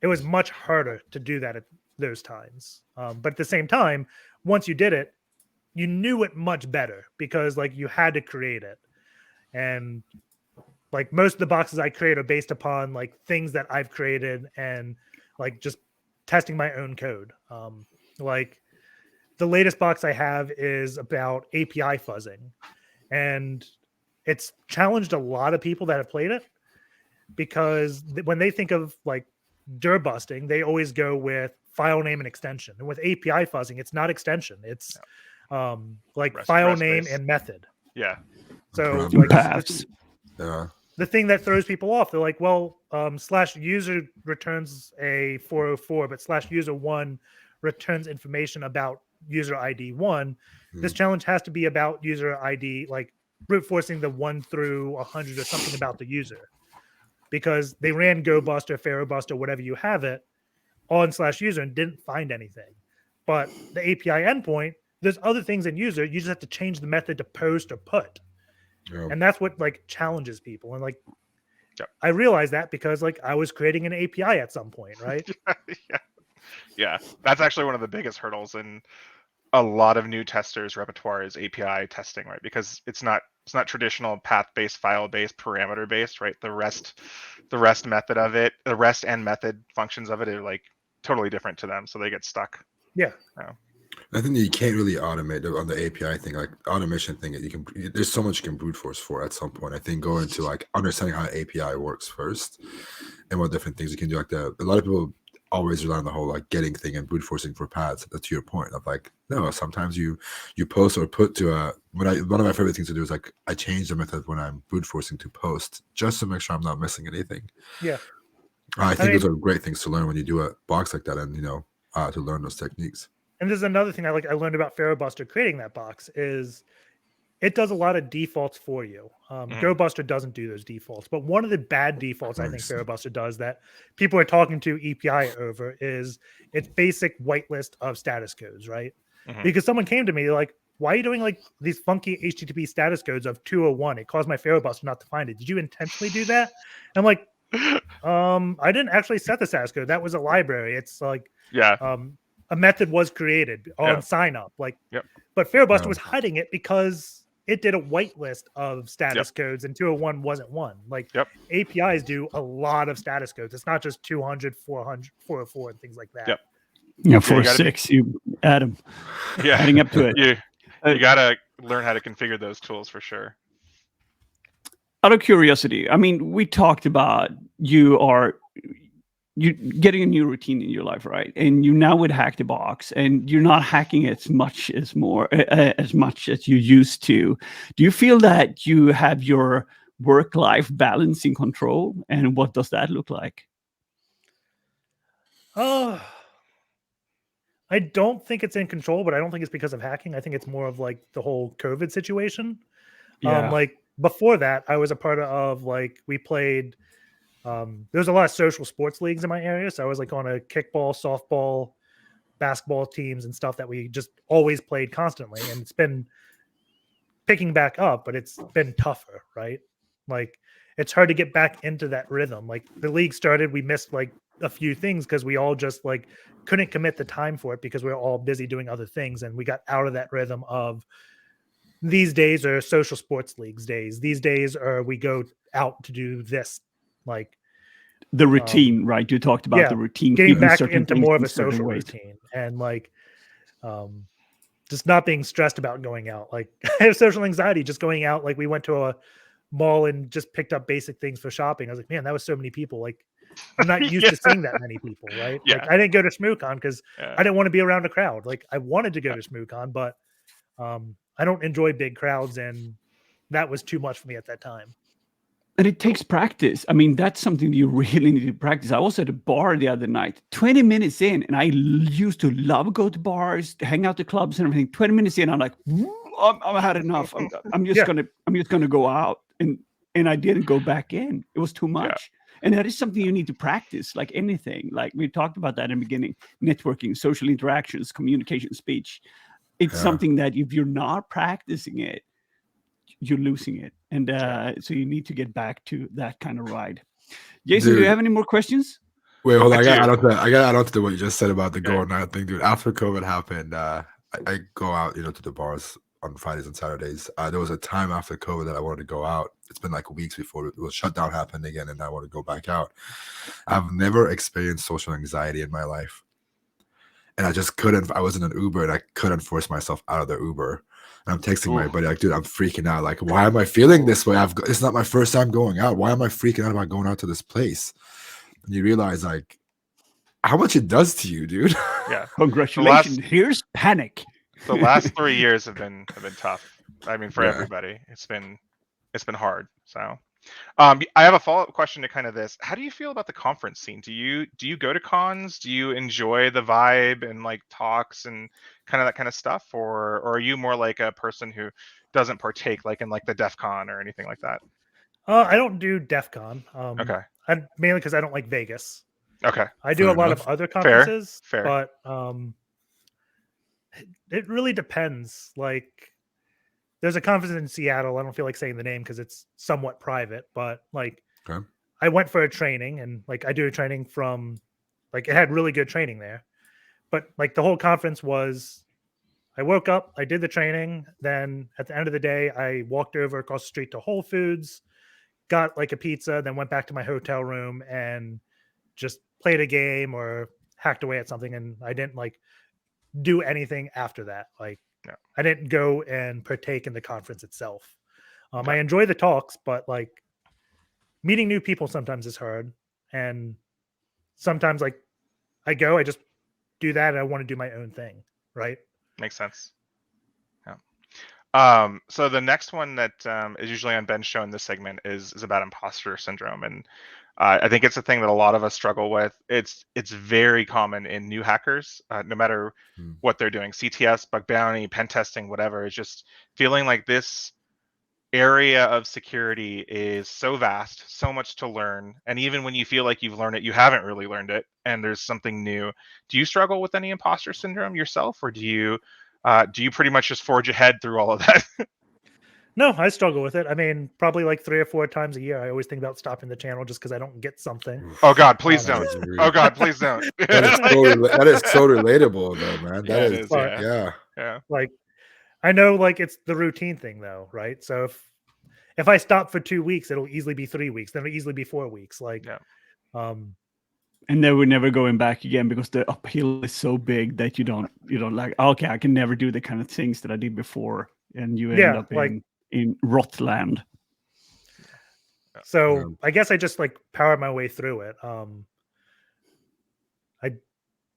[SPEAKER 4] it was much harder to do that at those times. But at the same time, once you did it, you knew it much better because like you had to create it. And like most of the boxes I create are based upon like things that I've created and like just testing my own code. Like the latest box I have is about API fuzzing, and it's challenged a lot of people that have played it. because when they think of like dir busting, they always go with file name and extension. And with API fuzzing, it's not extension. It's like file name
[SPEAKER 3] based.
[SPEAKER 4] and method.
[SPEAKER 3] Yeah.
[SPEAKER 4] So
[SPEAKER 1] Parameters.
[SPEAKER 4] like
[SPEAKER 2] Paths.
[SPEAKER 1] Yeah.
[SPEAKER 4] the thing that throws people off, they're like, well, slash user returns a 404, but slash user 1 returns information about user ID 1. This challenge has to be about user ID, like brute forcing the 1 through 100 or something about the user, because they ran Gobuster, feroxbuster, whatever you have it, on slash user and didn't find anything. But the API endpoint, there's other things in user. You just have to change the method to post or put.
[SPEAKER 1] Yeah.
[SPEAKER 4] And that's what like challenges people. And like,
[SPEAKER 3] Yep.
[SPEAKER 4] I realized that because like I was creating an API at some point, right?
[SPEAKER 3] Yeah. That's actually one of the biggest hurdles in a lot of new testers' repertoire is API testing, right? Because it's not traditional path-based, file-based, parameter-based, right? The REST method of it, the REST and method functions of it are like totally different to them, so they get stuck.
[SPEAKER 4] Yeah.
[SPEAKER 1] I think you can't really automate on the API thing, like automation thing. You can, there's so much you can brute force for at some point. I think going to like understanding how API works first, and what different things you can do. Like a lot of people always rely on the whole like getting thing and brute forcing for paths. To your point of like, no, sometimes you post or put to a. One of my favorite things to do is like I change the method when I'm brute forcing to post just to make sure I'm not missing anything.
[SPEAKER 4] Yeah.
[SPEAKER 1] I think those are great things to learn when you do a box like that, and to learn those techniques.
[SPEAKER 4] And there's another thing I learned about feroxbuster creating that box is it does a lot of defaults for you. Gobuster doesn't do those defaults, but one of the bad defaults I think feroxbuster does that people are talking to EPI over is its basic whitelist of status codes, right? Because someone came to me like, why are you doing like these funky HTTP status codes of 201? It caused my feroxbuster not to find it. Did you intentionally do that? I'm like, I didn't actually set the status code. That was a library. It's like, a method was created on sign up, like, but feroxbuster was hiding it because it did a whitelist of status codes, and 201 wasn't one. Like APIs do a lot of status codes. It's not just 200, 400, 404, and things like that.
[SPEAKER 2] Yeah, 406, you add them.
[SPEAKER 3] Yeah,
[SPEAKER 2] adding up to it.
[SPEAKER 3] You gotta learn how to configure those tools for sure.
[SPEAKER 2] Out of curiosity, I mean, we talked about you getting a new routine in your life, right? And you now with HackTheBox, and you're not hacking as much as you used to. Do you feel that you have your work-life balance in control? And what does that look like?
[SPEAKER 4] I don't think it's in control, but I don't think it's because of hacking. I think it's more of like the whole COVID situation. Like before that, I was a part of like, we played, there's a lot of social sports leagues in my area. So I was like on a kickball, softball, basketball teams and stuff that we just always played constantly. And it's been picking back up, but it's been tougher, right? Like it's hard to get back into that rhythm. Like the league started, we missed like a few things because we all just like couldn't commit the time for it because we were all busy doing other things. And we got out of that rhythm of these days are social sports leagues days. These days are we go out to do this, like
[SPEAKER 2] the routine, right? You talked about the routine,
[SPEAKER 4] getting back into more of a social routine, and like just not being stressed about going out. Like I have social anxiety just going out. Like we went to a mall and just picked up basic things for shopping. I was like, man, that was so many people. Like I'm not used to seeing that many people, right? Like I didn't go to ShmooCon because I didn't want to be around a crowd. Like I wanted to go to ShmooCon, but I don't enjoy big crowds, and that was too much for me at that time.
[SPEAKER 2] And it takes practice. I mean, that's something you really need to practice. I was at a bar the other night, 20 minutes in, and I used to love go to bars, hang out to clubs and everything. 20 minutes in, I'm like, I've had enough. I'm just gonna go out, and I didn't go back in. It was too much. And that is something you need to practice, like anything. Like we talked about that in the beginning: networking, social interactions, communication, speech. It's something that if you're not practicing it, you're losing it. And so you need to get back to that kind of ride. Jason, do you have any more questions?
[SPEAKER 1] Wait, hold on. I got to add on to what you just said about the going out thing, dude. After COVID happened, I go out, to the bars on Fridays and Saturdays. There was a time after COVID that I wanted to go out. It's been like weeks before the shutdown happened again, and I want to go back out. I've never experienced social anxiety in my life. And I just couldn't. I was in an Uber, and I couldn't force myself out of the Uber. And I'm texting my
[SPEAKER 2] Ooh.
[SPEAKER 1] buddy like, dude, I'm freaking out. Like, why am I feeling this way? It's not my first time going out. Why am I freaking out about going out to this place? And you realize like how much it does to you, dude.
[SPEAKER 3] Yeah.
[SPEAKER 2] Congratulations. Here's panic.
[SPEAKER 3] The last 3 years have been tough. I mean, for
[SPEAKER 1] Yeah.
[SPEAKER 3] everybody, it's been hard. So, I have a follow-up question to kind of this. How do you feel about the conference scene? Do you go to cons? Do you enjoy the vibe and like talks and kind of that kind of stuff, or are you more like a person who doesn't partake like in like the DEF CON or anything like that?
[SPEAKER 4] I don't do DEF CON.
[SPEAKER 3] Okay.
[SPEAKER 4] Mainly because I don't like Vegas.
[SPEAKER 3] Okay.
[SPEAKER 4] I do
[SPEAKER 1] Fair
[SPEAKER 4] a lot
[SPEAKER 1] enough.
[SPEAKER 4] of other conferences,
[SPEAKER 3] Fair.
[SPEAKER 4] but it really depends. Like, there's a conference in Seattle. I don't feel like saying the name because it's somewhat private, but like,
[SPEAKER 1] Okay.
[SPEAKER 4] I went for a training, and like I do a training from, like, it had really good training there, but like the whole conference was, I woke up, I did the training, then at the end of the day, I walked over across the street to Whole Foods, got like a pizza, then went back to my hotel room and just played a game or hacked away at something, and I didn't like do anything after that. Like,
[SPEAKER 3] No.
[SPEAKER 4] I didn't go and partake in the conference itself.
[SPEAKER 3] Okay.
[SPEAKER 4] I enjoy the talks, but like meeting new people sometimes is hard, and sometimes like I just do that and I want to do my own thing, right?
[SPEAKER 3] Makes sense. Yeah. So the next one that is usually on Ben's show in this segment is about imposter syndrome, and I think it's a thing that a lot of us struggle with. It's very common in new hackers, no matter what they're doing, CTS, bug bounty, pen testing, whatever. It's just feeling like this area of security is so vast, so much to learn, and even when you feel like you've learned it, you haven't really learned it, and there's something new. Do you struggle with any imposter syndrome yourself, or do you pretty much just forge ahead through all of that?
[SPEAKER 4] No, I struggle with it. I mean, probably like 3 or 4 times a year. I always think about stopping the channel just because I don't get something.
[SPEAKER 3] Oh God, please
[SPEAKER 4] Um,
[SPEAKER 3] don't. Oh God, please don't.
[SPEAKER 1] That is so relatable though, man.
[SPEAKER 3] Yeah, it is,
[SPEAKER 1] yeah.
[SPEAKER 3] Yeah.
[SPEAKER 4] Like, I know like it's the routine thing though, right? So if I stop for 2 weeks, it'll easily be 3 weeks, then it'll easily be 4 weeks. Like,
[SPEAKER 3] Yeah.
[SPEAKER 2] And then we're never going back again because the uphill is so big that you don't like, okay, I can never do the kind of things that I did before, and you end up
[SPEAKER 4] like,
[SPEAKER 2] in rotland.
[SPEAKER 4] So
[SPEAKER 1] Yeah.
[SPEAKER 4] I guess I just like power my way through it. I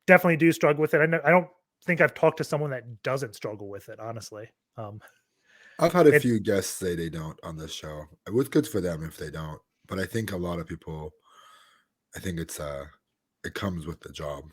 [SPEAKER 4] definitely do struggle with it. I don't think I've talked to someone that doesn't struggle with it, honestly.
[SPEAKER 1] I've had a
[SPEAKER 4] It's-
[SPEAKER 1] few guests say they don't on this show. It was good for them if they don't, but I think a lot of people, I think it comes with the job.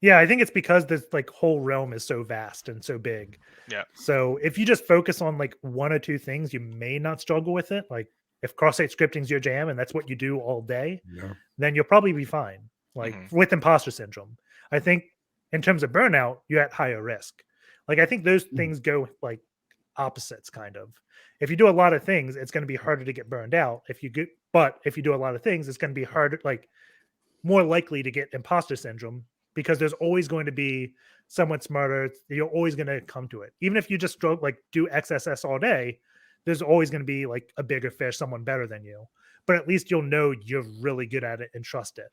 [SPEAKER 4] Yeah, I think it's because this like whole realm is so vast and so big.
[SPEAKER 3] Yeah.
[SPEAKER 4] So if you just focus on like 1 or 2 things, you may not struggle with it. Like if cross-site scripting is your jam and that's what you do all day,
[SPEAKER 1] Yeah.
[SPEAKER 4] then you'll probably be fine. Like with imposter syndrome, I think in terms of burnout, you're at higher risk. Like I think those things go like opposites kind of. If you do a lot of things, it's going to be harder to get burned out. If you do a lot of things, it's going to be harder, like more likely to get imposter syndrome, because there's always going to be someone smarter. You're always going to come to it. Even if you just do XSS all day, there's always going to be like a bigger fish, someone better than you. But at least you'll know you're really good at it and trust it.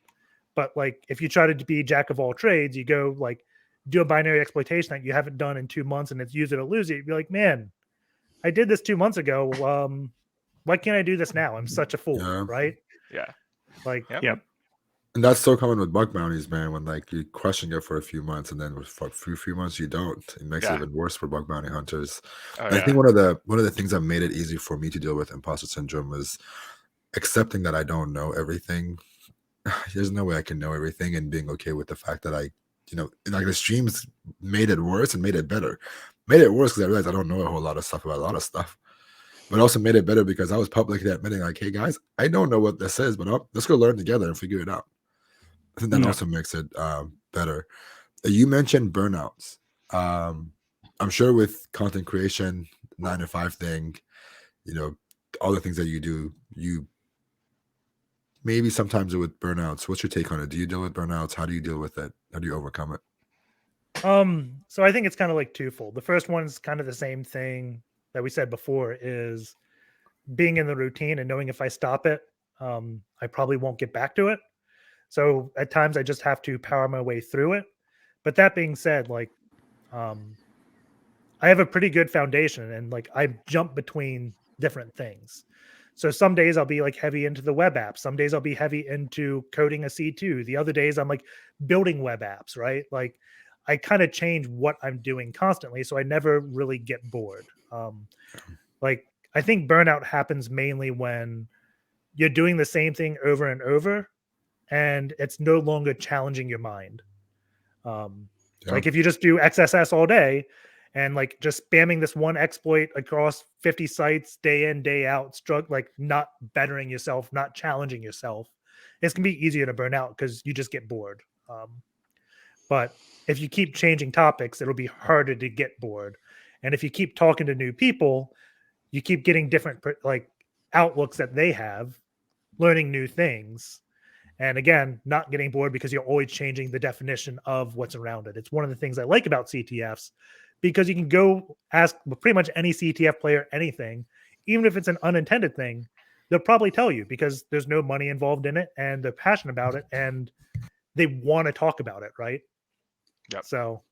[SPEAKER 4] But like if you try to be jack of all trades, you go like do a binary exploitation that you haven't done in 2 months and it's use it or lose it. You'd be like, man, I did this 2 months ago. Why can't I do this now? I'm such a fool,
[SPEAKER 1] Yeah.
[SPEAKER 4] right?
[SPEAKER 3] Yeah.
[SPEAKER 4] Like,
[SPEAKER 2] Yep.
[SPEAKER 1] And that's so common with bug bounties, man. When like you're crushing it for a few months, and then for a few months you don't. It makes it even worse for bug bounty hunters.
[SPEAKER 3] Oh,
[SPEAKER 1] I think one of the things that made it easy for me to deal with imposter syndrome was accepting that I don't know everything. There's no way I can know everything, and being okay with the fact that like the streams made it worse and made it better. Made it worse because I realized I don't know a whole lot of stuff about a lot of stuff, but also made it better because I was publicly admitting like, hey guys, I don't know what this is, but let's go learn together and figure it out. I think that also makes it better. You mentioned burnouts. I'm sure with content creation, 9 to 5 thing, all the things that you do, you maybe sometimes with burnouts. What's your take on it? Do you deal with burnouts? How do you deal with it? How do you overcome it?
[SPEAKER 4] So I think it's kind of like twofold. The first one is kind of the same thing that we said before, is being in the routine and knowing if I stop it, I probably won't get back to it. So at times I just have to power my way through it. But that being said, like, I I have a pretty good foundation, and like I jump between different things. So some days I'll be like heavy into the web app. Some days I'll be heavy into coding a C2. The other days I'm like building web apps, right? Like I kind of change what I'm doing constantly, so I never really get bored. Like I think burnout happens mainly when you're doing the same thing over and over, and it's no longer challenging your mind. Like if you just do XSS all day and like just spamming this one exploit across 50 sites day in, day out, like not bettering yourself, not challenging yourself, it's gonna be easier to burn out because you just get bored. But if you keep changing topics, it'll be harder to get bored. And if you keep talking to new people, you keep getting different like outlooks that they have, learning new things. And again, not getting bored because you're always changing the definition of what's around it. It's one of the things I like about CTFs, because you can go ask pretty much any CTF player anything, even if it's an unintended thing, they'll probably tell you because there's no money involved in it and they're passionate about it and they want to talk about it, right?
[SPEAKER 3] Yep.
[SPEAKER 4] So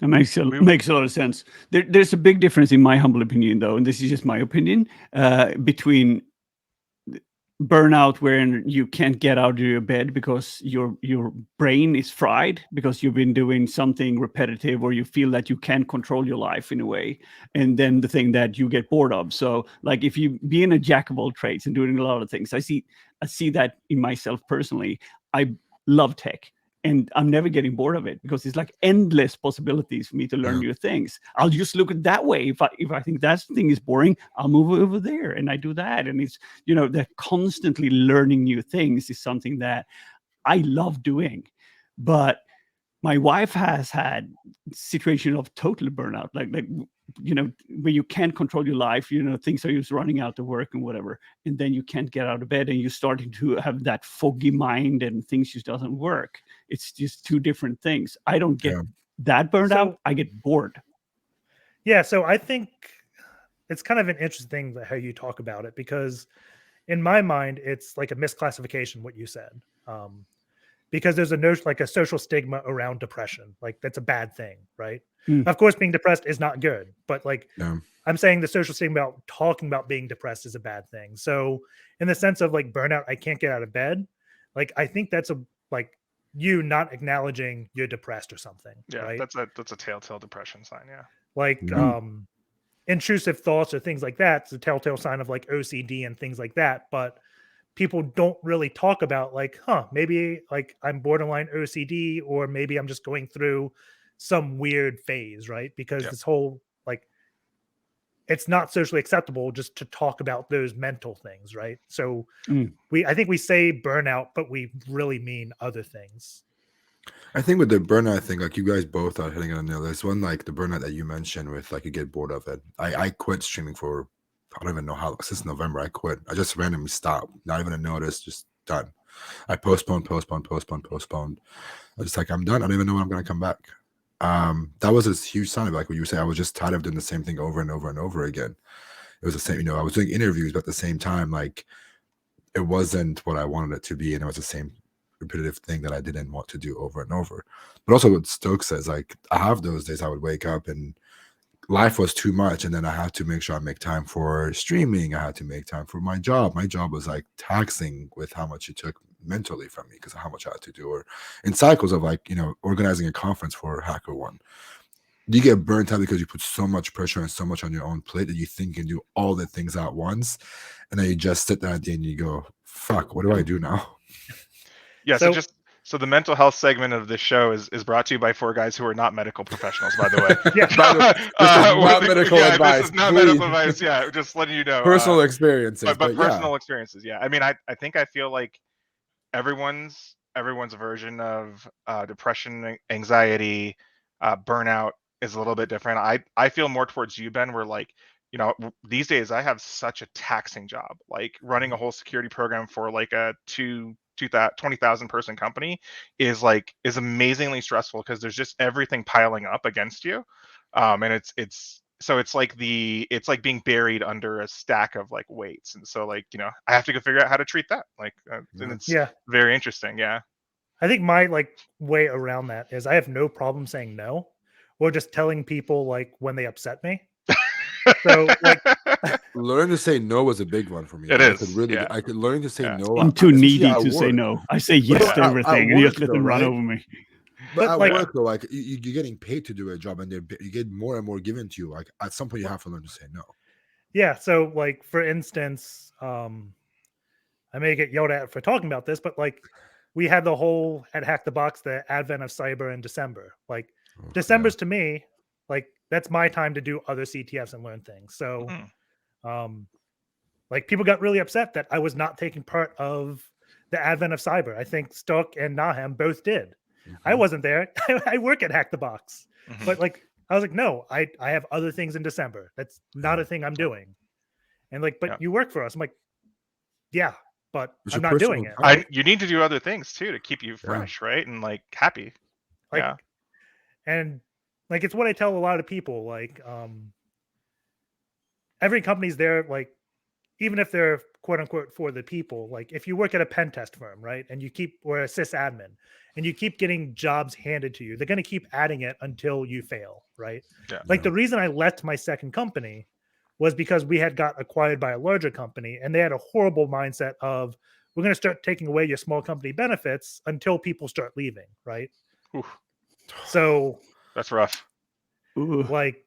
[SPEAKER 2] it makes a lot of sense. There's a big difference, in my humble opinion, though, and this is just my opinion, between burnout where you can't get out of your bed because your brain is fried because you've been doing something repetitive, or you feel that you can't control your life in a way, and then the thing that you get bored of. So like if you being a jack of all trades and doing a lot of things, I see that in myself personally. I love tech, and I'm never getting bored of it because it's like endless possibilities for me to learn new things. I'll just look at it that way. If I think that thing is boring, I'll move over there and I do that. And it's, that constantly learning new things is something that I love doing. But my wife has had situation of total burnout, like where you can't control your life, things are just running out to work and whatever, and then you can't get out of bed and you're starting to have that foggy mind and things just doesn't work. It's just two different things. I don't get that burned out. I get bored.
[SPEAKER 4] Yeah, so I think it's kind of an interesting thing how you talk about it, because in my mind, it's like a misclassification, what you said. Because there's a notion, like a social stigma around depression. Like that's a bad thing, right? Of course, being depressed is not good, but like I'm saying the social stigma about talking about being depressed is a bad thing. So in the sense of like burnout, I can't get out of bed. Like, I think that's like you not acknowledging you're depressed or something.
[SPEAKER 3] Yeah,
[SPEAKER 4] right?
[SPEAKER 3] that's a telltale depression sign. Yeah.
[SPEAKER 4] Like intrusive thoughts or things like that. It's a telltale sign of like OCD and things like that. But people don't really talk about like, maybe like I'm borderline OCD, or maybe I'm just going through some weird phase, right? Because this whole like, it's not socially acceptable just to talk about those mental things, right? So I think we say burnout, but we really mean other things.
[SPEAKER 1] I think with the burnout thing, like you guys both are hitting on the nail. There's one, like the burnout that you mentioned with like you get bored of it. I quit streaming for, I don't even know how, since November I quit. I just randomly stopped, not even a notice, just done. I postponed. I was just like, I'm done. I don't even know when I'm going to come back. That was a huge sign of like what you were saying. I was just tired of doing the same thing over and over and over again. It was the same, I was doing interviews, but at the same time, like it wasn't what I wanted it to be. And it was the same repetitive thing that I didn't want to do over and over. But also what Stokes says, like I have those days I would wake up and life was too much, and then I had to make sure I make time for streaming. I had to make time for my job. My job was like taxing with how much it took mentally from me because of how much I had to do, or in cycles of like, organizing a conference for HackerOne. You get burnt out because you put so much pressure and so much on your own plate that you think you can do all the things at once, and then you just sit there at the end and you go, fuck, what do I do now?
[SPEAKER 3] Yeah, so the mental health segment of this show is brought to you by 4 guys who are not medical professionals, by the way.
[SPEAKER 1] This is not medical advice.
[SPEAKER 3] This is not medical advice. Yeah, just letting you know.
[SPEAKER 1] Personal experiences,
[SPEAKER 3] but personal experiences. Yeah, I mean, I feel like everyone's version of depression, anxiety, burnout is a little bit different. I feel more towards you, Ben, where like, these days I have such a taxing job, like running a whole security program for like a 20,000 person company is amazingly stressful because there's just everything piling up against you, and it's like being buried under a stack of like weights, and so like I have to go figure out how to treat that, like and it's very interesting. I
[SPEAKER 4] think my like way around that is I have no problem saying no, or just telling people like when they upset me. So like
[SPEAKER 1] learn to say no was a big one for me.
[SPEAKER 3] It
[SPEAKER 1] I
[SPEAKER 3] is,
[SPEAKER 1] could really,
[SPEAKER 3] yeah.
[SPEAKER 1] I could learn to say
[SPEAKER 3] Yeah.
[SPEAKER 1] no.
[SPEAKER 2] I'm too
[SPEAKER 1] especially
[SPEAKER 2] needy
[SPEAKER 1] at
[SPEAKER 2] to say
[SPEAKER 1] work.
[SPEAKER 2] no. I say yes
[SPEAKER 1] But
[SPEAKER 2] to
[SPEAKER 1] at
[SPEAKER 2] everything and
[SPEAKER 1] work,
[SPEAKER 2] just let
[SPEAKER 1] though,
[SPEAKER 2] them run
[SPEAKER 1] right?
[SPEAKER 2] over me.
[SPEAKER 1] But at
[SPEAKER 4] like-
[SPEAKER 1] work though, like you're getting paid to do a job, and you get more and more given to you. Like at some point, you have to learn to say no.
[SPEAKER 4] Yeah. So like for instance, I may get yelled at for talking about this, but like we had the whole at HackTheBox, the advent of cyber in December. Like
[SPEAKER 1] Oh,
[SPEAKER 4] December's to me, like that's my time to do other CTFs and learn things. So like people got really upset that I was not taking part of the advent of cyber. I think Stuck and Naham both did. I wasn't there. I work at HackTheBox. But like I was like, no, I have other things in December. That's not a thing I'm doing. And like, but you work for us. I'm like, yeah, but
[SPEAKER 1] It's
[SPEAKER 4] I'm
[SPEAKER 1] your
[SPEAKER 4] not doing
[SPEAKER 1] personal
[SPEAKER 4] it.
[SPEAKER 1] time.
[SPEAKER 3] You need to do other things too to keep you fresh, right? And like happy.
[SPEAKER 4] Like,
[SPEAKER 3] Yeah.
[SPEAKER 4] and like it's what I tell a lot of people. Like, every company's there, like, even if they're quote unquote for the people, like if you work at a pen test firm, right, and you keep or a sysadmin and you keep getting jobs handed to you, they're going to keep adding it until you fail, right?
[SPEAKER 3] Yeah.
[SPEAKER 4] Like the reason I left my second company was because we had got acquired by a larger company, and they had a horrible mindset of we're going to start taking away your small company benefits until people start leaving, right?
[SPEAKER 3] Oof.
[SPEAKER 4] So
[SPEAKER 3] That's rough.
[SPEAKER 4] like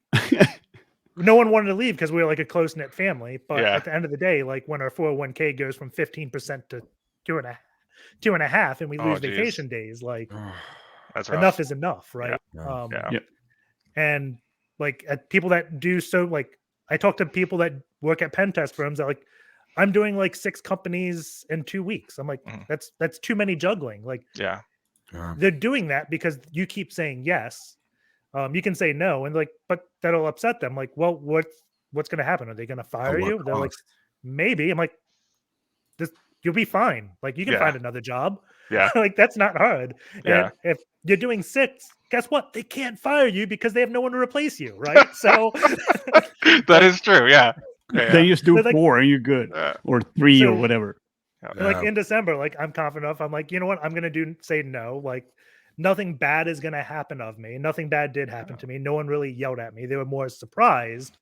[SPEAKER 4] no one wanted to leave because we were like a close knit family. But
[SPEAKER 3] Yeah.
[SPEAKER 4] at the end of the day, like when our 401k goes from 15% to 2.5, and we lose
[SPEAKER 3] geez.
[SPEAKER 4] vacation days, like
[SPEAKER 3] That's rough.
[SPEAKER 4] enough is enough, right?
[SPEAKER 1] Yeah.
[SPEAKER 3] Yeah.
[SPEAKER 4] And like people that do so, like I talk to people that work at pen test firms that like I'm doing like 6 companies in 2 weeks. I'm like, that's too many juggling. Like
[SPEAKER 3] Yeah.
[SPEAKER 4] they're doing that because you keep saying yes. You can say no, and like, but that'll upset them. Like, well, what's going to happen? Are they going to fire you? They're like, maybe. I'm like, this, you'll be fine. Like, you can find another job.
[SPEAKER 3] Yeah.
[SPEAKER 4] Like, that's not hard.
[SPEAKER 3] Yeah.
[SPEAKER 4] And if you're doing 6, guess what? They can't fire you because they have no one to replace you, right? So
[SPEAKER 3] that is true. Yeah.
[SPEAKER 2] Then you just do
[SPEAKER 4] like,
[SPEAKER 2] 4 and you're good, or 3 or whatever.
[SPEAKER 4] Like in December, like I'm confident enough. I'm like, you know what? I'm gonna say no. Like nothing bad is gonna happen of me. Nothing bad did happen to me. No one really yelled at me. They were more surprised,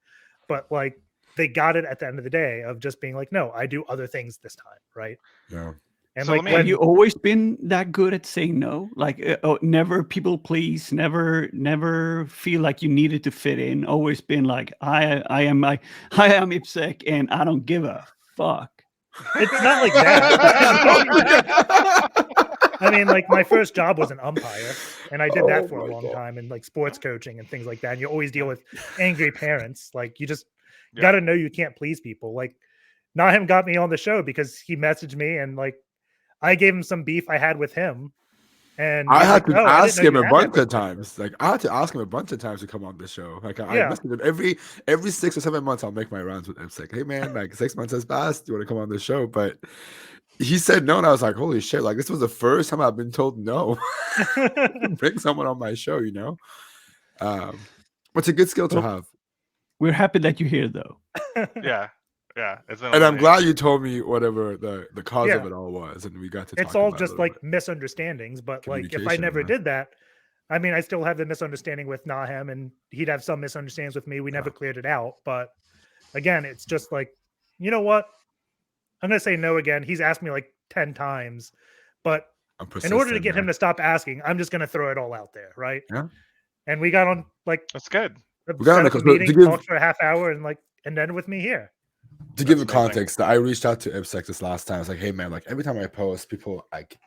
[SPEAKER 4] but like they got it at the end of the day of just being like, no, I do other things this time, right?
[SPEAKER 1] Yeah.
[SPEAKER 4] And
[SPEAKER 3] So
[SPEAKER 4] like,
[SPEAKER 2] Have you always been that good at saying no? Like, never people please, never feel like you needed to fit in. Always been like, I am ippsec, and I don't give a fuck.
[SPEAKER 4] It's not like that. I mean, like my first job was an umpire, and I did that for a long time, and like sports coaching and things like that. And you always deal with angry parents. Like you just got to know you can't please people. Like Nahim got me on the show because he messaged me, and like I gave him some beef I had with him. And
[SPEAKER 1] I had to ask him a bunch
[SPEAKER 4] of
[SPEAKER 1] of times. Like I had to ask him a bunch of times to come on the show. Like I messaged him every 6 or 7 months. I'll make my rounds with him. It's like, hey man, like 6 months has passed. Do you want to come on the show? But he said no, and I was like, holy shit! Like this was the first time I've been told no. Bring someone on my show, you know. It's a good skill to have.
[SPEAKER 2] We're happy that you're here, though.
[SPEAKER 3] Yeah.
[SPEAKER 1] And I'm glad you told me whatever the cause of it all was, and we got to.
[SPEAKER 4] It's all just like misunderstandings, but like if I never did that, I mean, I still have the misunderstanding with Nahim, and he'd have some misunderstandings with me. We never cleared it out, but again, it's just like, you know what? I'm gonna say no again. He's asked me like 10 times, but in order to get him to stop asking, I'm just gonna throw it all out there, right?
[SPEAKER 1] Yeah.
[SPEAKER 4] And we got on like
[SPEAKER 3] that's good.
[SPEAKER 1] We got on
[SPEAKER 4] a meeting, talked for a half hour, and ended with me here.
[SPEAKER 1] To give it context, I reached out to ippsec this last time. I was like, hey man, like every time I post, people like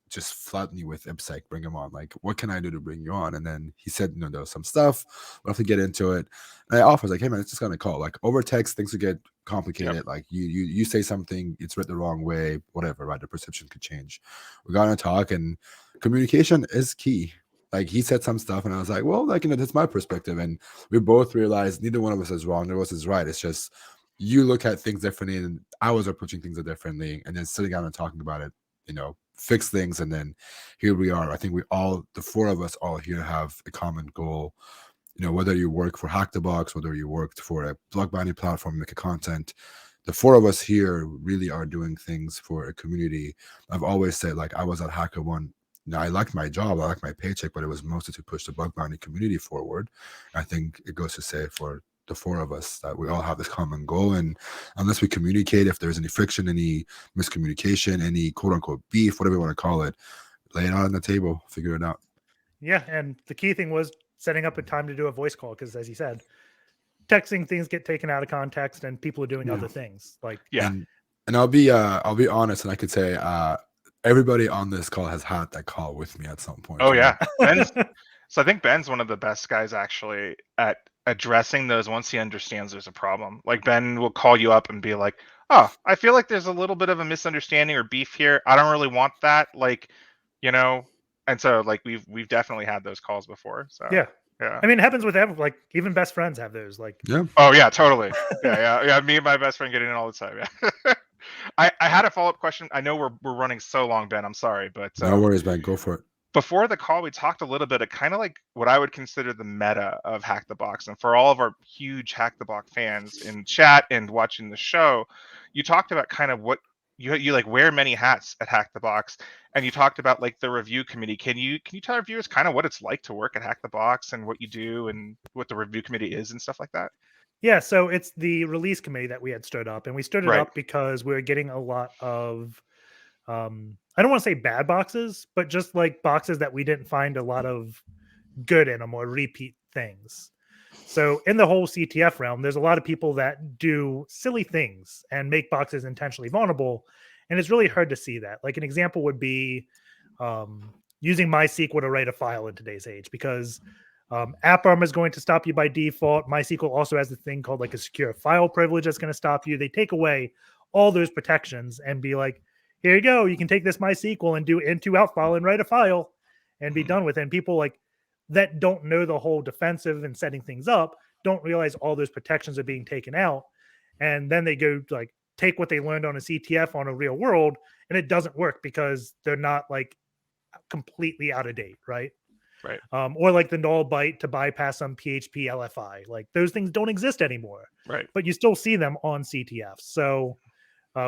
[SPEAKER 1] just flood me with ippsec, bring him on. Like, what can I do to bring you on? And then he said, there was some stuff. We'll have to get into it. And I offered, like, hey man, it's just gonna call. Like over text, things will get complicated. Yep. Like you say something, it's read the wrong way, whatever, right? The perception could change. We got to talk, and communication is key. Like he said some stuff, and I was like, well, like, that's my perspective. And we both realized neither one of us is wrong, neither of us is right. It's just you look at things differently, and I was approaching things differently, and then sitting down and talking about it, fix things, and then here we are. I think the 4 of us all here have a common goal. Whether you work for HackTheBox, whether you worked for a blog bounty platform, make a content, the 4 of us here really are doing things for a community. I've always said, like, I was at HackerOne I like my job, I like my paycheck, but it was mostly to push the bug bounty community forward. I think it goes to say for the four of us that we all have this common goal, and unless we communicate, if there's any friction, any miscommunication, any quote unquote beef, whatever you want to call it, lay it out on the table, figure it out.
[SPEAKER 4] Yeah, and the key thing was setting up a time to do a voice call because, as you said, texting things get taken out of context and people are doing other things. Like,
[SPEAKER 3] Yeah.
[SPEAKER 1] And I'll be honest, and I could say everybody on this call has had that call with me at some point.
[SPEAKER 3] Oh yeah. So I think Ben's one of the best guys actually at addressing those once he understands there's a problem. Like Ben will call you up and be like, "Oh, I feel like there's a little bit of a misunderstanding or beef here. I don't really want that." Like, you know, and so like we've definitely had those calls before. So
[SPEAKER 4] yeah. I mean, it happens with like even best friends have those. Like,
[SPEAKER 1] Yeah.
[SPEAKER 3] Oh yeah, totally. Yeah. Me and my best friend get in all the time. Yeah. I had a follow-up question. I know we're running so long, Ben. I'm sorry, but
[SPEAKER 1] No worries, man. Go for it.
[SPEAKER 3] before the call, we talked a little bit of kind of like what I would consider the meta of Hack the Box. And for all of our huge Hack the Box fans in chat and watching the show, you talked about kind of what you like wear many hats at Hack the Box, and you talked about like the review committee. Can you tell our viewers kind of what it's like to work at Hack the Box and what you do and what the review committee is and stuff like that?
[SPEAKER 4] yeah, so it's the release committee that we had stood up, and we stood it
[SPEAKER 3] Right.
[SPEAKER 4] up because we were getting a lot of I don't want to say bad boxes, but just like boxes that we didn't find a lot of good in them or repeat things. So in the whole CTF realm, there's a lot of people that do silly things and make boxes intentionally vulnerable, and it's really hard to see that. Like an example would be using MySQL to write a file in today's age, because AppArmor is going to stop you by default. MySQL also has a thing called like a secure file privilege that's going to stop you. They take away all those protections and be like, here you go. You can take this MySQL and do into out file and write a file and be done with it. And people like that don't know the whole defensive and setting things up don't realize all those protections are being taken out. And then they go like take what they learned on a CTF on a real world, and it doesn't work because they're not like completely out of date, right?
[SPEAKER 3] Right.
[SPEAKER 4] Or like the null byte to bypass some PHP LFI. Like those things don't exist anymore.
[SPEAKER 3] Right.
[SPEAKER 4] But you still see them on CTFs. So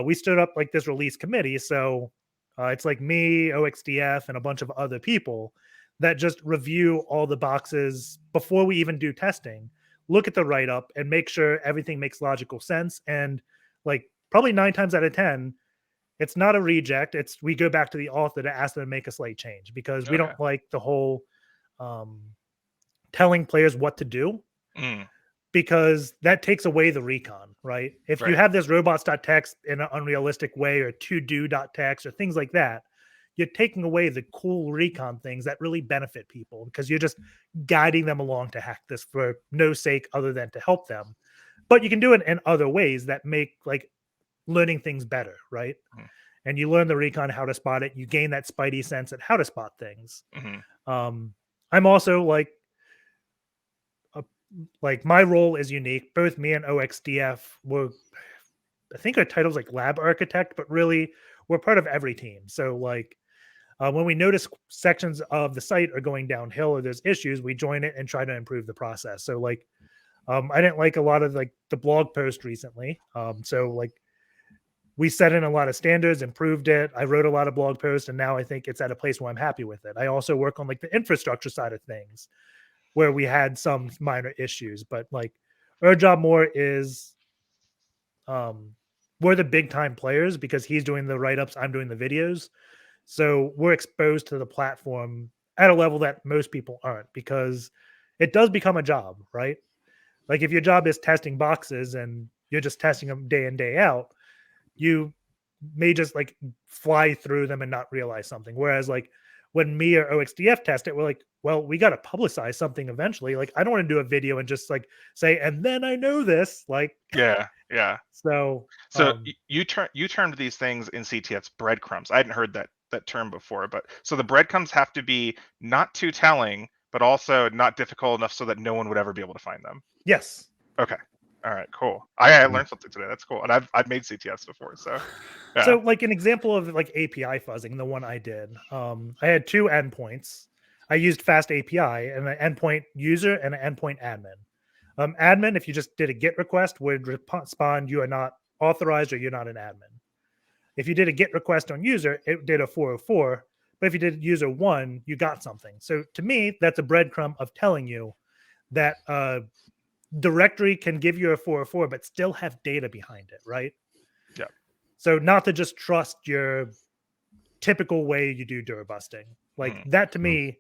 [SPEAKER 4] we stood up like this release committee. So it's like me, OXDF, and a bunch of other people that just review all the boxes before we even do testing, look at the write-up and make sure everything makes logical sense. And like probably 9 times out of 10, it's not a reject. It's we go back to the author to ask them to make a slight change because we don't like the whole telling players what to do. Because that takes away the recon, right? If you have this robots.txt in an unrealistic way or to-do.txt or things like that, you're taking away the cool recon things that really benefit people because you're just guiding them along to hack this for no sake other than to help them. But you can do it in other ways that make like learning things better, right? And you learn the recon, how to spot it. You gain that spidey sense at how to spot things. I'm also like my role is unique. Both me and OXDF were, I think our title's like lab architect, but really we're part of every team. So like when we notice sections of the site are going downhill or there's issues, we join it and try to improve the process. So like I didn't like a lot of like the blog post recently. So like we set in a lot of standards, improved it. I wrote a lot of blog posts, and now I think it's at a place where I'm happy with it. I also work on like the infrastructure side of things, where we had some minor issues, but like our job more is we're the big time players because he's doing the write-ups, I'm doing the videos. So we're exposed to the platform at a level that most people aren't because it does become a job, right? Like if your job is testing boxes and you're just testing them day in, day out, you may just like fly through them and not realize something. Whereas like when me or OXDF test it, we're like, well, we got to publicize something eventually. Like, I don't want to do a video and just like say, and then I know this. Like,
[SPEAKER 3] yeah.
[SPEAKER 4] So
[SPEAKER 3] you termed these things in CTFs breadcrumbs. I hadn't heard that term before, but so the breadcrumbs have to be not too telling, but also not difficult enough so that no one would ever be able to find them.
[SPEAKER 4] Yes.
[SPEAKER 3] Okay. All right, cool. I learned something today. That's cool. And I've made CTFs before, so yeah.
[SPEAKER 4] So like an example of like API fuzzing, the one I did, I had 2 endpoints. I used fast API and an endpoint user and an endpoint admin. Admin, if you just did a GET request, would respond you are not authorized or you're not an admin. If you did a GET request on user, it did a 404, But if you did user 1, you got something. So to me, that's a breadcrumb of telling you that directory can give you a 404, but still have data behind it, right?
[SPEAKER 3] Yeah.
[SPEAKER 4] So not to just trust your typical way you do durabusting. Like that to me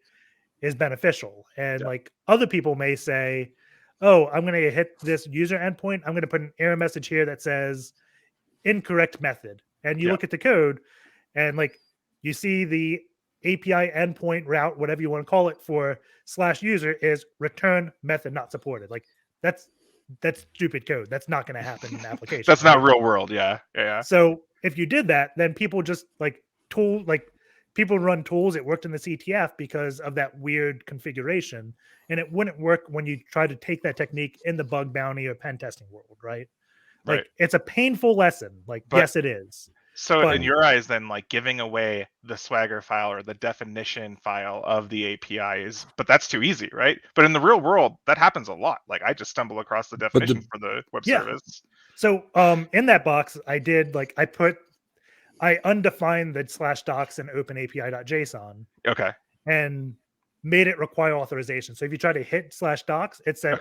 [SPEAKER 4] is beneficial. And like other people may say, oh, I'm going to hit this user endpoint. I'm going to put an error message here that says incorrect method. And you look at the code and like you see the API endpoint route, whatever you want to call it, for /user is return method not supported. Like that's stupid code. That's not going to happen in the application.
[SPEAKER 3] That's not real world. Yeah.
[SPEAKER 4] So if you did that, then people just people run tools. It worked in the CTF because of that weird configuration, and it wouldn't work when you try to take that technique in the bug bounty or pen testing world, right? Like it's a painful lesson. Like, yes, it is.
[SPEAKER 3] So in your eyes, then, like giving away the Swagger file or the definition file of the API but that's too easy, right? But in the real world, that happens a lot. Like I just stumble across the definition for the web service.
[SPEAKER 4] So in that box, I did I undefined the /docs and openapi.json.
[SPEAKER 3] Okay.
[SPEAKER 4] And made it require authorization. So if you try to hit /docs, it said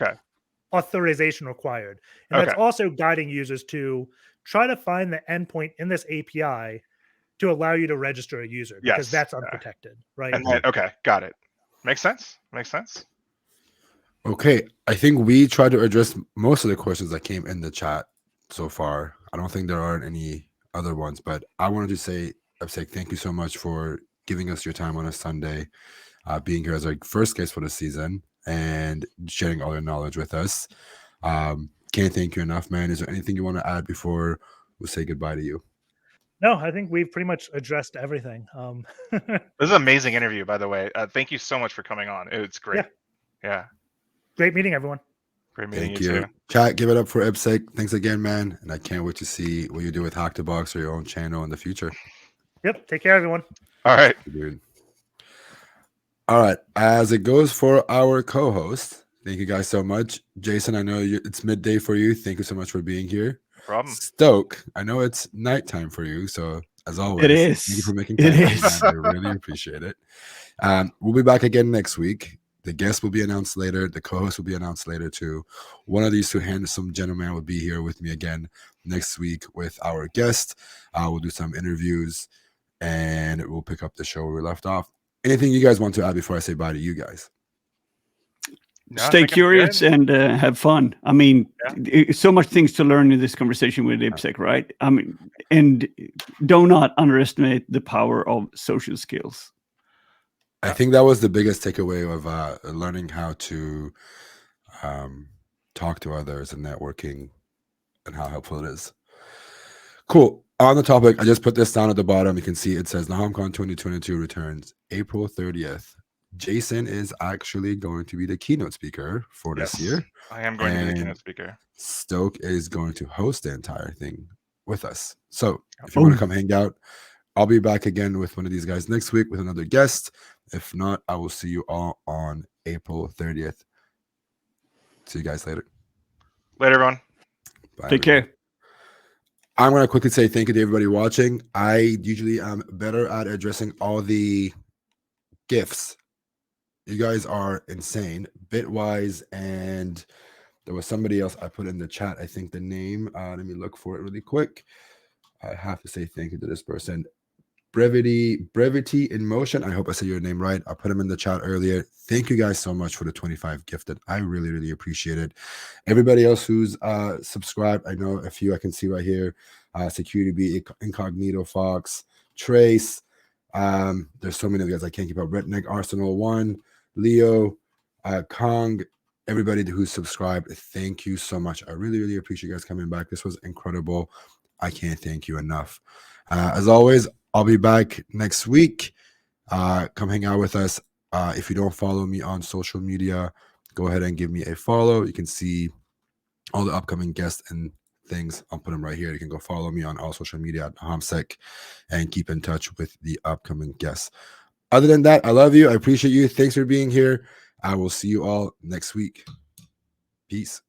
[SPEAKER 4] authorization required. And that's also guiding users to try to find the endpoint in this API to allow you to register a user because that's unprotected, right?
[SPEAKER 3] And then, got it. Makes sense.
[SPEAKER 1] Okay, I think we tried to address most of the questions that came in the chat so far. I don't think there are any other ones, but I wanted to say, ippsec, thank you so much for giving us your time on a Sunday, being here as our first guest for the season and sharing all your knowledge with us. Can't thank you enough, man. Is there anything you want to add before we say goodbye to you?
[SPEAKER 4] No, I think we've pretty much addressed everything.
[SPEAKER 3] This is an amazing interview, by the way. Thank you so much for coming on. It's great. Yeah.
[SPEAKER 4] Great meeting everyone.
[SPEAKER 3] Great meeting
[SPEAKER 1] Thank
[SPEAKER 3] you too.
[SPEAKER 1] Chat, give it up for ippsec. Thanks again, man. And I can't wait to see what you do with HackTheBox or your own channel in the future.
[SPEAKER 4] Yep. Take care, everyone.
[SPEAKER 3] All right.
[SPEAKER 1] Dude. All right. As it goes for our co-host, thank you guys so much. Jason, I know it's midday for you. Thank you so much for being here.
[SPEAKER 3] No problem.
[SPEAKER 1] Stoke, I know it's nighttime for you. So as always,
[SPEAKER 2] it is.
[SPEAKER 1] Thank you for making time. I really appreciate it. We'll be back again next week. The guest will be announced later. The co-host will be announced later too. One of these two handsome gentlemen will be here with me again next week with our guest. We'll do some interviews and we'll pick up the show where we left off. Anything you guys want to add before I say bye to you guys?
[SPEAKER 2] No, stay curious and have fun. I mean, so much things to learn in this conversation with ippsec, right? I mean, and do not underestimate the power of social skills.
[SPEAKER 1] I think that was the biggest takeaway of learning how to talk to others and networking and how helpful it is. Cool. On the topic, I just put this down at the bottom. You can see it says NahamCon 2022 returns April 30th. Jason is actually going to be the keynote speaker for this year.
[SPEAKER 3] I am going to be the keynote speaker.
[SPEAKER 1] Stoke is going to host the entire thing with us. So if you want to come hang out, I'll be back again with one of these guys next week with another guest. If not, I will see you all on April 30th. See you guys later.
[SPEAKER 3] Later, everyone.
[SPEAKER 1] Bye,
[SPEAKER 2] Take care.
[SPEAKER 1] I'm going to quickly say thank you to everybody watching. I usually am better at addressing all the gifts. You guys are insane. Bitwise, and there was somebody else I put in the chat. I think the name, let me look for it really quick. I have to say thank you to this person. Brevity in Motion. I hope I said your name right. I put him in the chat earlier. Thank you guys so much for the 25 gifted. I really, really appreciate it. Everybody else who's subscribed, I know a few I can see right here. Security B, Incognito Fox, Trace. There's so many of you guys I can't keep up. Redneck Arsenal 1, Leo, Kong, everybody who's subscribed. Thank you so much. I really, really appreciate you guys coming back. This was incredible. I can't thank you enough. As always, I'll be back next week. Come hang out with us. If you don't follow me on social media, go ahead and give me a follow. You can see all the upcoming guests and things. I'll put them right here. You can go follow me on all social media at HackTheBox and keep in touch with the upcoming guests. Other than that, I love you. I appreciate you. Thanks for being here. I will see you all next week. Peace.